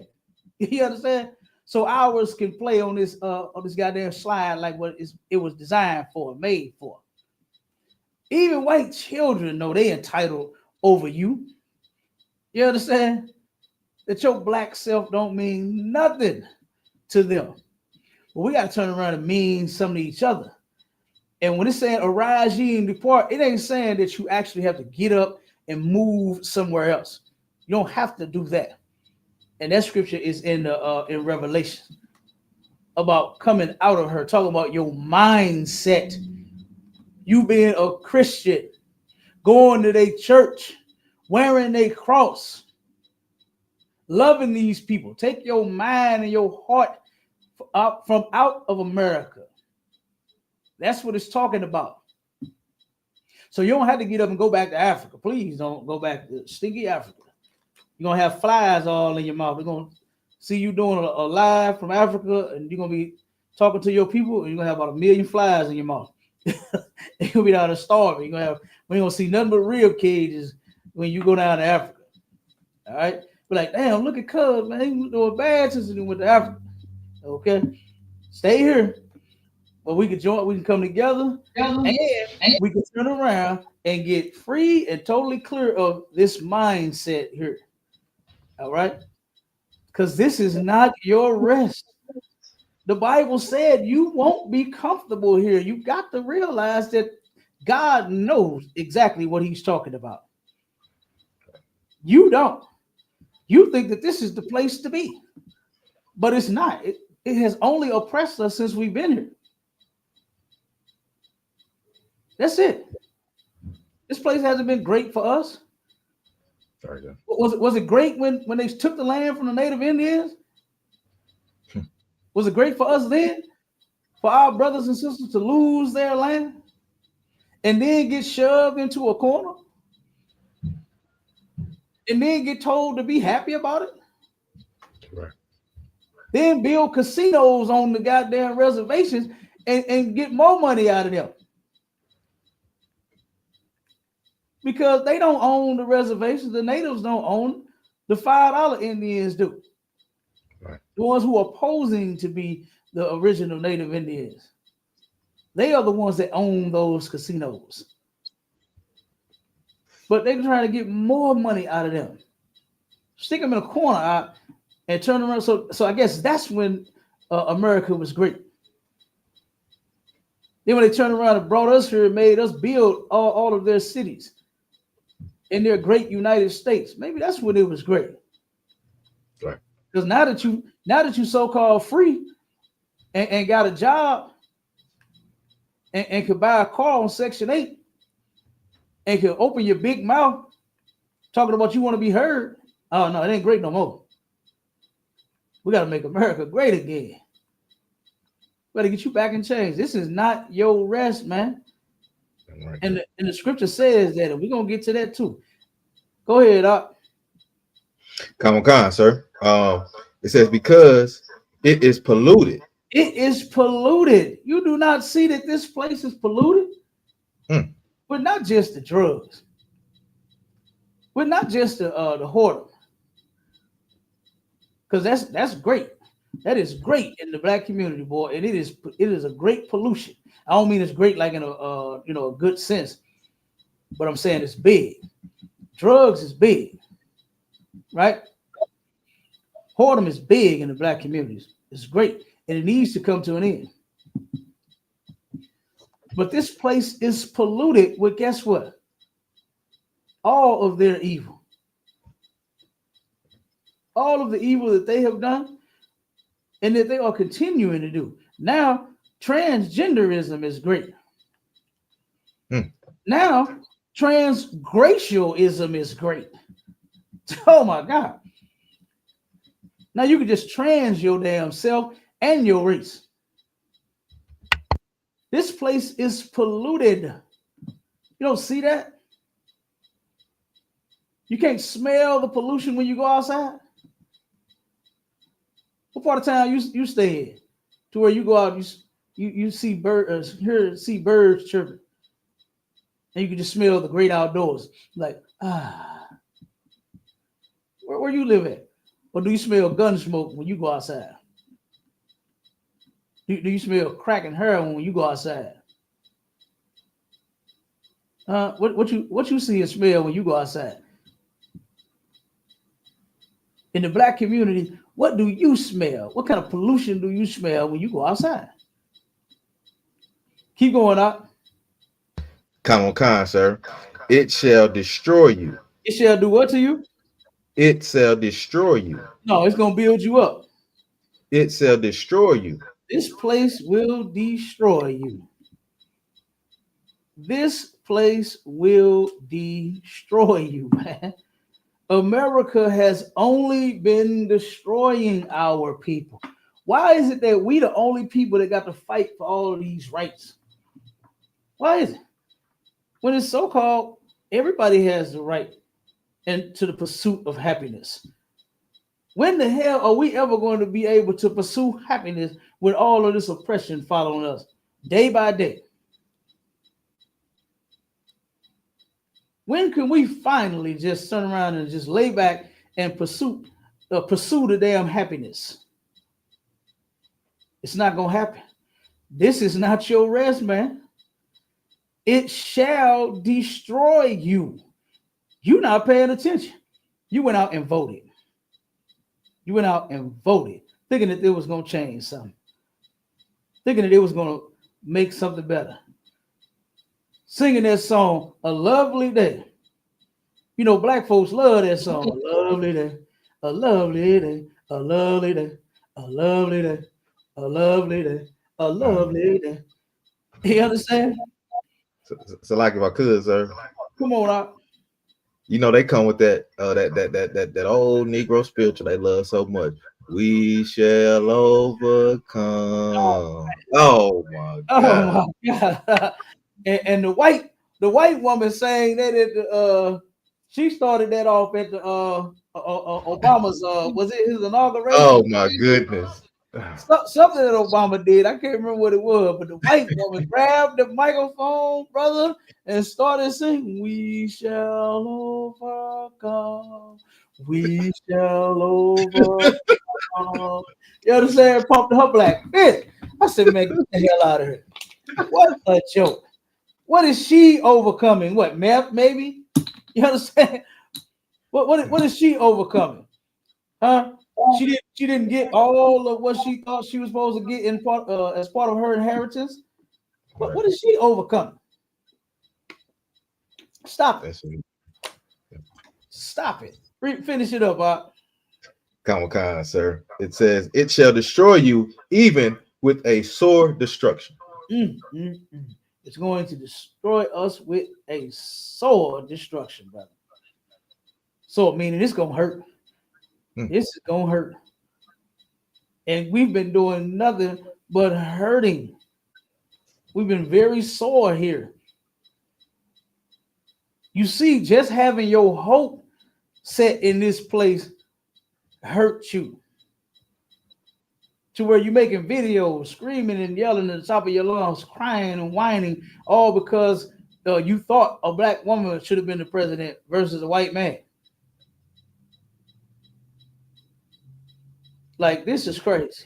You understand? So ours can play on this goddamn slide like what it was designed for, made for. Even white children know they entitled over you. You understand? That your black self don't mean nothing to them. But we got to turn around and mean something to each other. And when it's saying arise ye and depart, it ain't saying that you actually have to get up and move somewhere else. You don't have to do that. And that scripture is in Revelation about coming out of her, talking about your mindset. You being a Christian, going to their church, wearing their cross, loving these people. Take your mind and your heart from out of America. That's what it's talking about. So you don't have to get up and go back to Africa. Please don't go back to stinky Africa. You're going to have flies all in your mouth. They're going to see you doing a live from Africa, and you're going to be talking to your people, and you're going to have about 1 million flies in your mouth. You're going to be down there starving. We ain't going to see nothing but rib cages when you go down to Africa. All right? Be like, damn, look at Cuz, man. He's doing bad since he went to Africa. Okay? Stay here. But we can join, we can come together, and we can turn around and get free and totally clear of this mindset here. All right? Because this is not your rest. The Bible said you won't be comfortable here. You got to realize that God knows exactly what he's talking about. You don't. You think that this is the place to be, but it's not. It has only oppressed us since we've been here. That's it. This place hasn't been great for us. Sorry, John. Was it great when they took the land from the native Indians? Was it great for us then? For our brothers and sisters to lose their land and then get shoved into a corner and then get told to be happy about it? Right. Then build casinos on the goddamn reservations and get more money out of them. Because they don't own the reservations. The natives don't own them. The $5 Indians do. Right. The ones who are posing to be the original native Indians. They are the ones that own those casinos. But they're trying to get more money out of them. Stick them in a corner and turn around. So I guess that's when America was great. Then when they turned around and brought us here and made us build all of their cities in their great United States, maybe that's when it was great. Right. Because now that you so-called free and got a job and could buy a car on Section 8 and could open your big mouth talking about you want to be heard. Oh no, it ain't great no more. We got to make America great again. We got to get you back in change. This is not your rest, man. Right. And the scripture says that, and we're gonna get to that too. Go ahead, Doc. Come on, sir. It says because it is polluted. It is polluted. You do not see that this place is polluted? But not just the drugs. But not just the whoredom. Because that's great. That is great in the black community, boy. And it is a great pollution. I don't mean it's great like in a good sense, but I'm saying it's big. Drugs is big, right? Whoredom is big in the black communities. It's great, and it needs to come to an end. But this place is polluted with, guess what? All of their evil. All of the evil that they have done and that they are continuing to do. Now, transgenderism is great. Now, transgracialism is great. Oh my God. Now you can just trans your damn self and your race. This place is polluted. You don't see that? You can't smell the pollution when you go outside? What part of town you stay in? To where you go out, you see birds, see birds chirping. and you can just smell the great outdoors. Like, where you live at? Or do you smell gun smoke when you go outside? Do you smell crack and heroin when you go outside? What you see and smell when you go outside? In the black community, what do you smell? What kind of pollution do you smell when you go outside? Keep going up. Come on, sir. It shall destroy you. It shall do what to you? It shall destroy you. No, it's gonna build you up. It shall destroy you. This place will destroy you. This place will destroy you, man. America has only been destroying our people. Why is it that we the only people that got to fight for all of these rights? Why is it? When it's so-called, everybody has the right and to the pursuit of happiness. When the hell are we ever going to be able to pursue happiness with all of this oppression following us day by day? When can we finally just turn around and just lay back and pursue the damn happiness? It's not going to happen. This is not your rest, man. It shall destroy you. You're not paying attention. You went out and voted. You went out and voted, thinking that it was going to change something, thinking that it was going to make something better. Singing that song, A Lovely Day. You know, black folks love that song. A lovely day, a lovely day, a lovely day, a lovely day, a lovely day, a lovely day. You understand? So like if I could, sir. Come on out. You know they come with that that old Negro spiritual they love so much. We shall overcome. Oh my God. Oh my God. And the white woman saying that at she started that off at the Obama's was it his inauguration? Oh my goodness. Something that Obama did. I can't remember what it was, but the white woman grabbed the microphone, brother, and started singing, "We shall overcome. We shall overcome." You understand? Pumped her black fist. I said, man, get the hell out of here. What a joke. What is she overcoming? What, meth, maybe? You understand? What is she overcoming? Huh? She didn't get all of what she thought she was supposed to get in part as part of her inheritance. What is she overcoming? Stop it. Stop it. Finish it up, Bob. Come on, sir. It says, it shall destroy you even with a sore destruction. It's going to destroy us with a sore destruction, brother. So meaning it's gonna hurt. This is gonna hurt. And we've been doing nothing but hurting. We've been very sore here. You see, just having your hope set in this place hurt you. To where you're making videos, screaming and yelling at the top of your lungs, crying and whining, all because you thought a black woman should have been the president versus a white man. Like, this is crazy.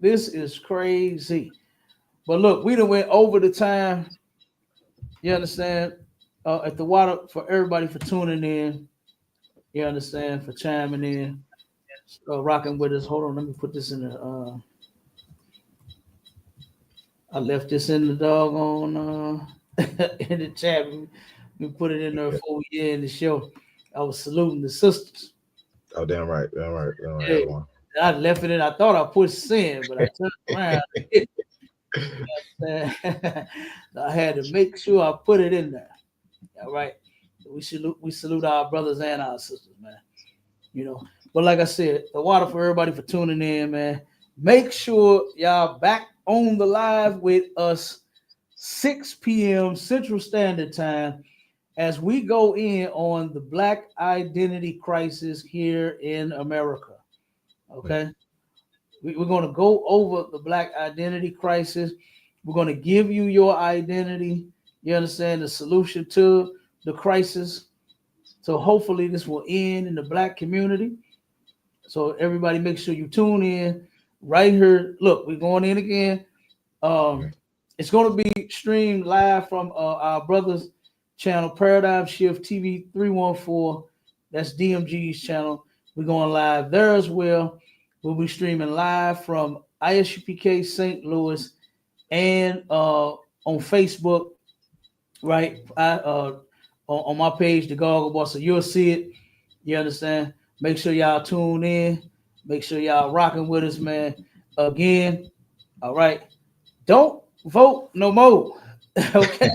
This is crazy. But look, we done went over the time. You understand? At the water for everybody for tuning in. You understand? For chiming in. Rocking with us. Hold on, let me put this in the I left this in the doggone in the chat. We put it in there before we end the show. I was saluting the sisters. Oh, damn right. Yeah, I left it in. I thought I put sin, but I turned around. I had to make sure I put it in there. All right. We salute our brothers and our sisters, man. You know, but like I said, the water for everybody for tuning in, man. Make sure y'all back on the live with us 6 p.m. Central Standard Time as we go in on the Black identity crisis here in America. Okay. We're going to go over the Black identity crisis. We're going to give you your identity. You understand, the solution to the crisis. So hopefully this will end in the Black community. So everybody make sure you tune in right here. Look, we're going in again. It's going to be streamed live from our brother's channel, Paradigm Shift TV 314. That's DMG's channel. We're going live there as well. We'll be streaming live from ISUPK St. Louis and on Facebook, right? On my page, the Goggle Boss. So you'll see it. You understand? Make sure y'all tune in. Make sure y'all rocking with us, man. Again, all right. Don't vote no more. Okay.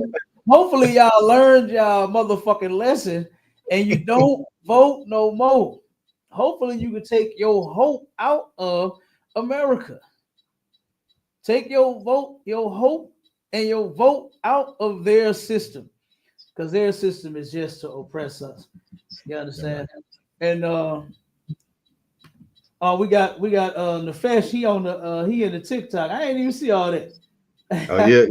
Hopefully y'all learned y'all motherfucking lesson and you don't vote no more. Hopefully you can take your hope out of America. Take your vote, your hope, and your vote out of their system. Because their system is just to oppress us. You understand? And we got Nefesh, he in the TikTok. I ain't even see all that. Oh yeah.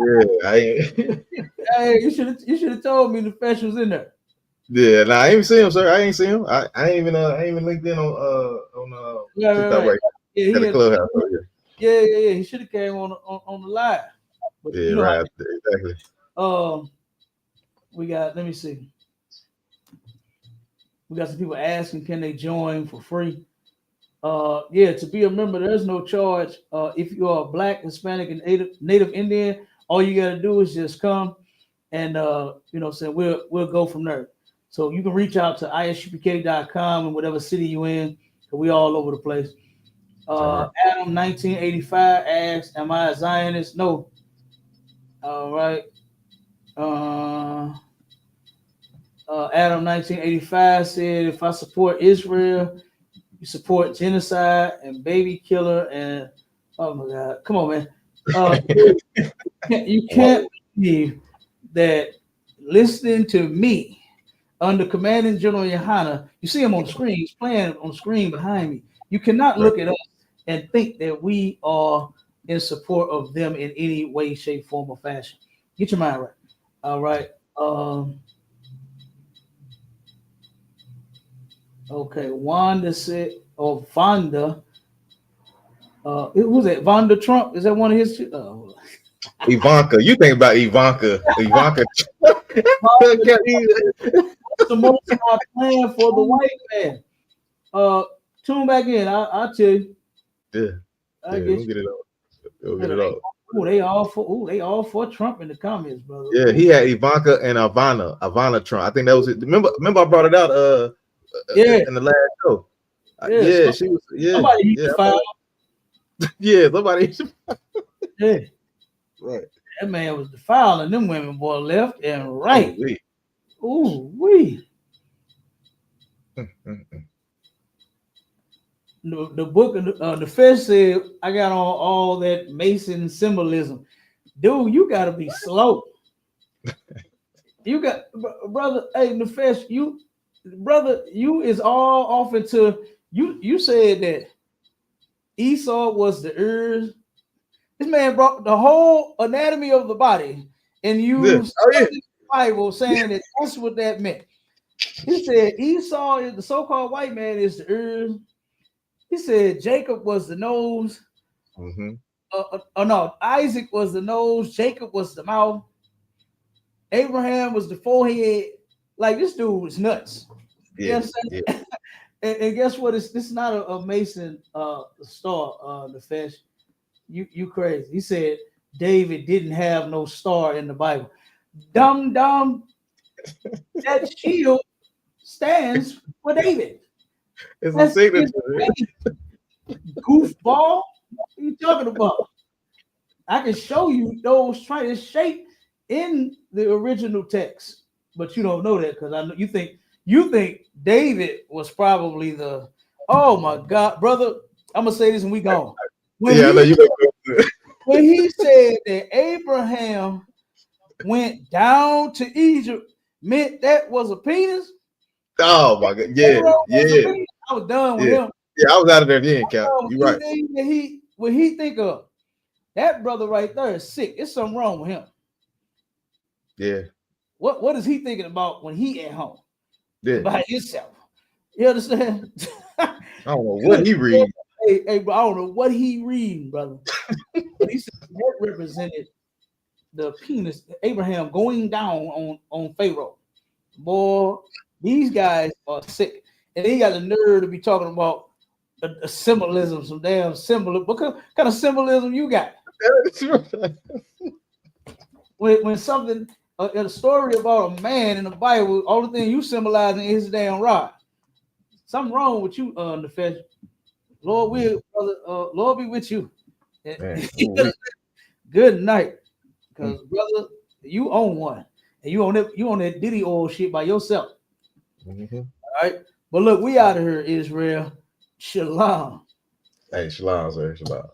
Hey, you should have told me Nefesh was in there. Yeah, nah, I ain't seen him, sir. I ain't seen him. I ain't even linked in on TikTok right now. Yeah, Got a clubhouse over here. Yeah. He should have came on the live. But yeah, right. Exactly. We got. Let me see. We got some people asking, can they join for free? Yeah, to be a member, there's no charge. If you are Black, Hispanic, and Native Indian, all you gotta do is just come, and we'll go from there. So you can reach out to isupk.com in whatever city you in. We all over the place. Adam 1985 asks, "Am I a Zionist?" No. All right. Adam 1985 said, "If I support Israel, you support genocide and baby killer and oh my God, come on, man! You can't believe that listening to me under Commanding General YAHANNA, you see him on the screen. He's playing on the screen behind me. You cannot look at us and think that we are in support of them in any way, shape, form, or fashion. Get your mind right. All right. Okay, Wanda said, or Vonda. Who's that? Vonda Trump? Is that one of his? Ivanka. You think about Ivanka. Ivanka. What's the most I plan for the white man? Tune back in. I'll tell you. Yeah. We'll get it on. We'll get it on. Oh, they all for Trump in the comments, brother. Yeah, he had Ivanka and Ivana Trump. I think that was it. Remember I brought it out in the last show. Yeah, she was somebody somebody yeah. Right. That man was defiling them women, boy, left and right. Ooh, wee. The book of the fish said, I got on all that Mason symbolism. Dude, you gotta be slow. You got, brother, hey, Nefesh, you is all off into you said that Esau was the Urs. This man brought the whole anatomy of the body and used the Bible saying that that's what that meant. He said Esau is the so-called white man is the Urs. He said Jacob was the nose. No, Isaac was the nose. Jacob was the mouth. Abraham was the forehead. Like, this dude was nuts. Yes. And guess what? This is not a Mason star, the fish. You crazy. He said David didn't have no star in the Bible. Dumb. That shield stands for David. It's a signature. Goofball. What are you talking about? I can show you those trying to shape in the original text, but you don't know that because I know you think David was probably the. Oh my God, brother! I'm gonna say this and we gone. When he said that Abraham went down to Egypt, meant that was a penis. Oh my God! Yeah. I was done with him. Yeah, I was out of there then, Cap. You're right. When he think of that brother right there is sick. It's something wrong with him. Yeah. What is he thinking about when he at home? Yeah. By himself. You understand? I don't know what he read. Hey, bro, I don't know what he reading, brother. But he said that represented the penis, Abraham going down on Pharaoh. Boy, these guys are sick. And they got the nerve to be talking about a symbolism, some damn symbol. What kind of symbolism you got? When something, a story about a man in the Bible, all the thing you symbolizing is his damn rod. Something wrong with you, Nefesh. Lord, Lord be with you. Good night. Because brother, you own one. And you own that Diddy oil shit by yourself. All right. But look, we out of here, Israel. Shalom. Hey, shalom, sir. Shalom.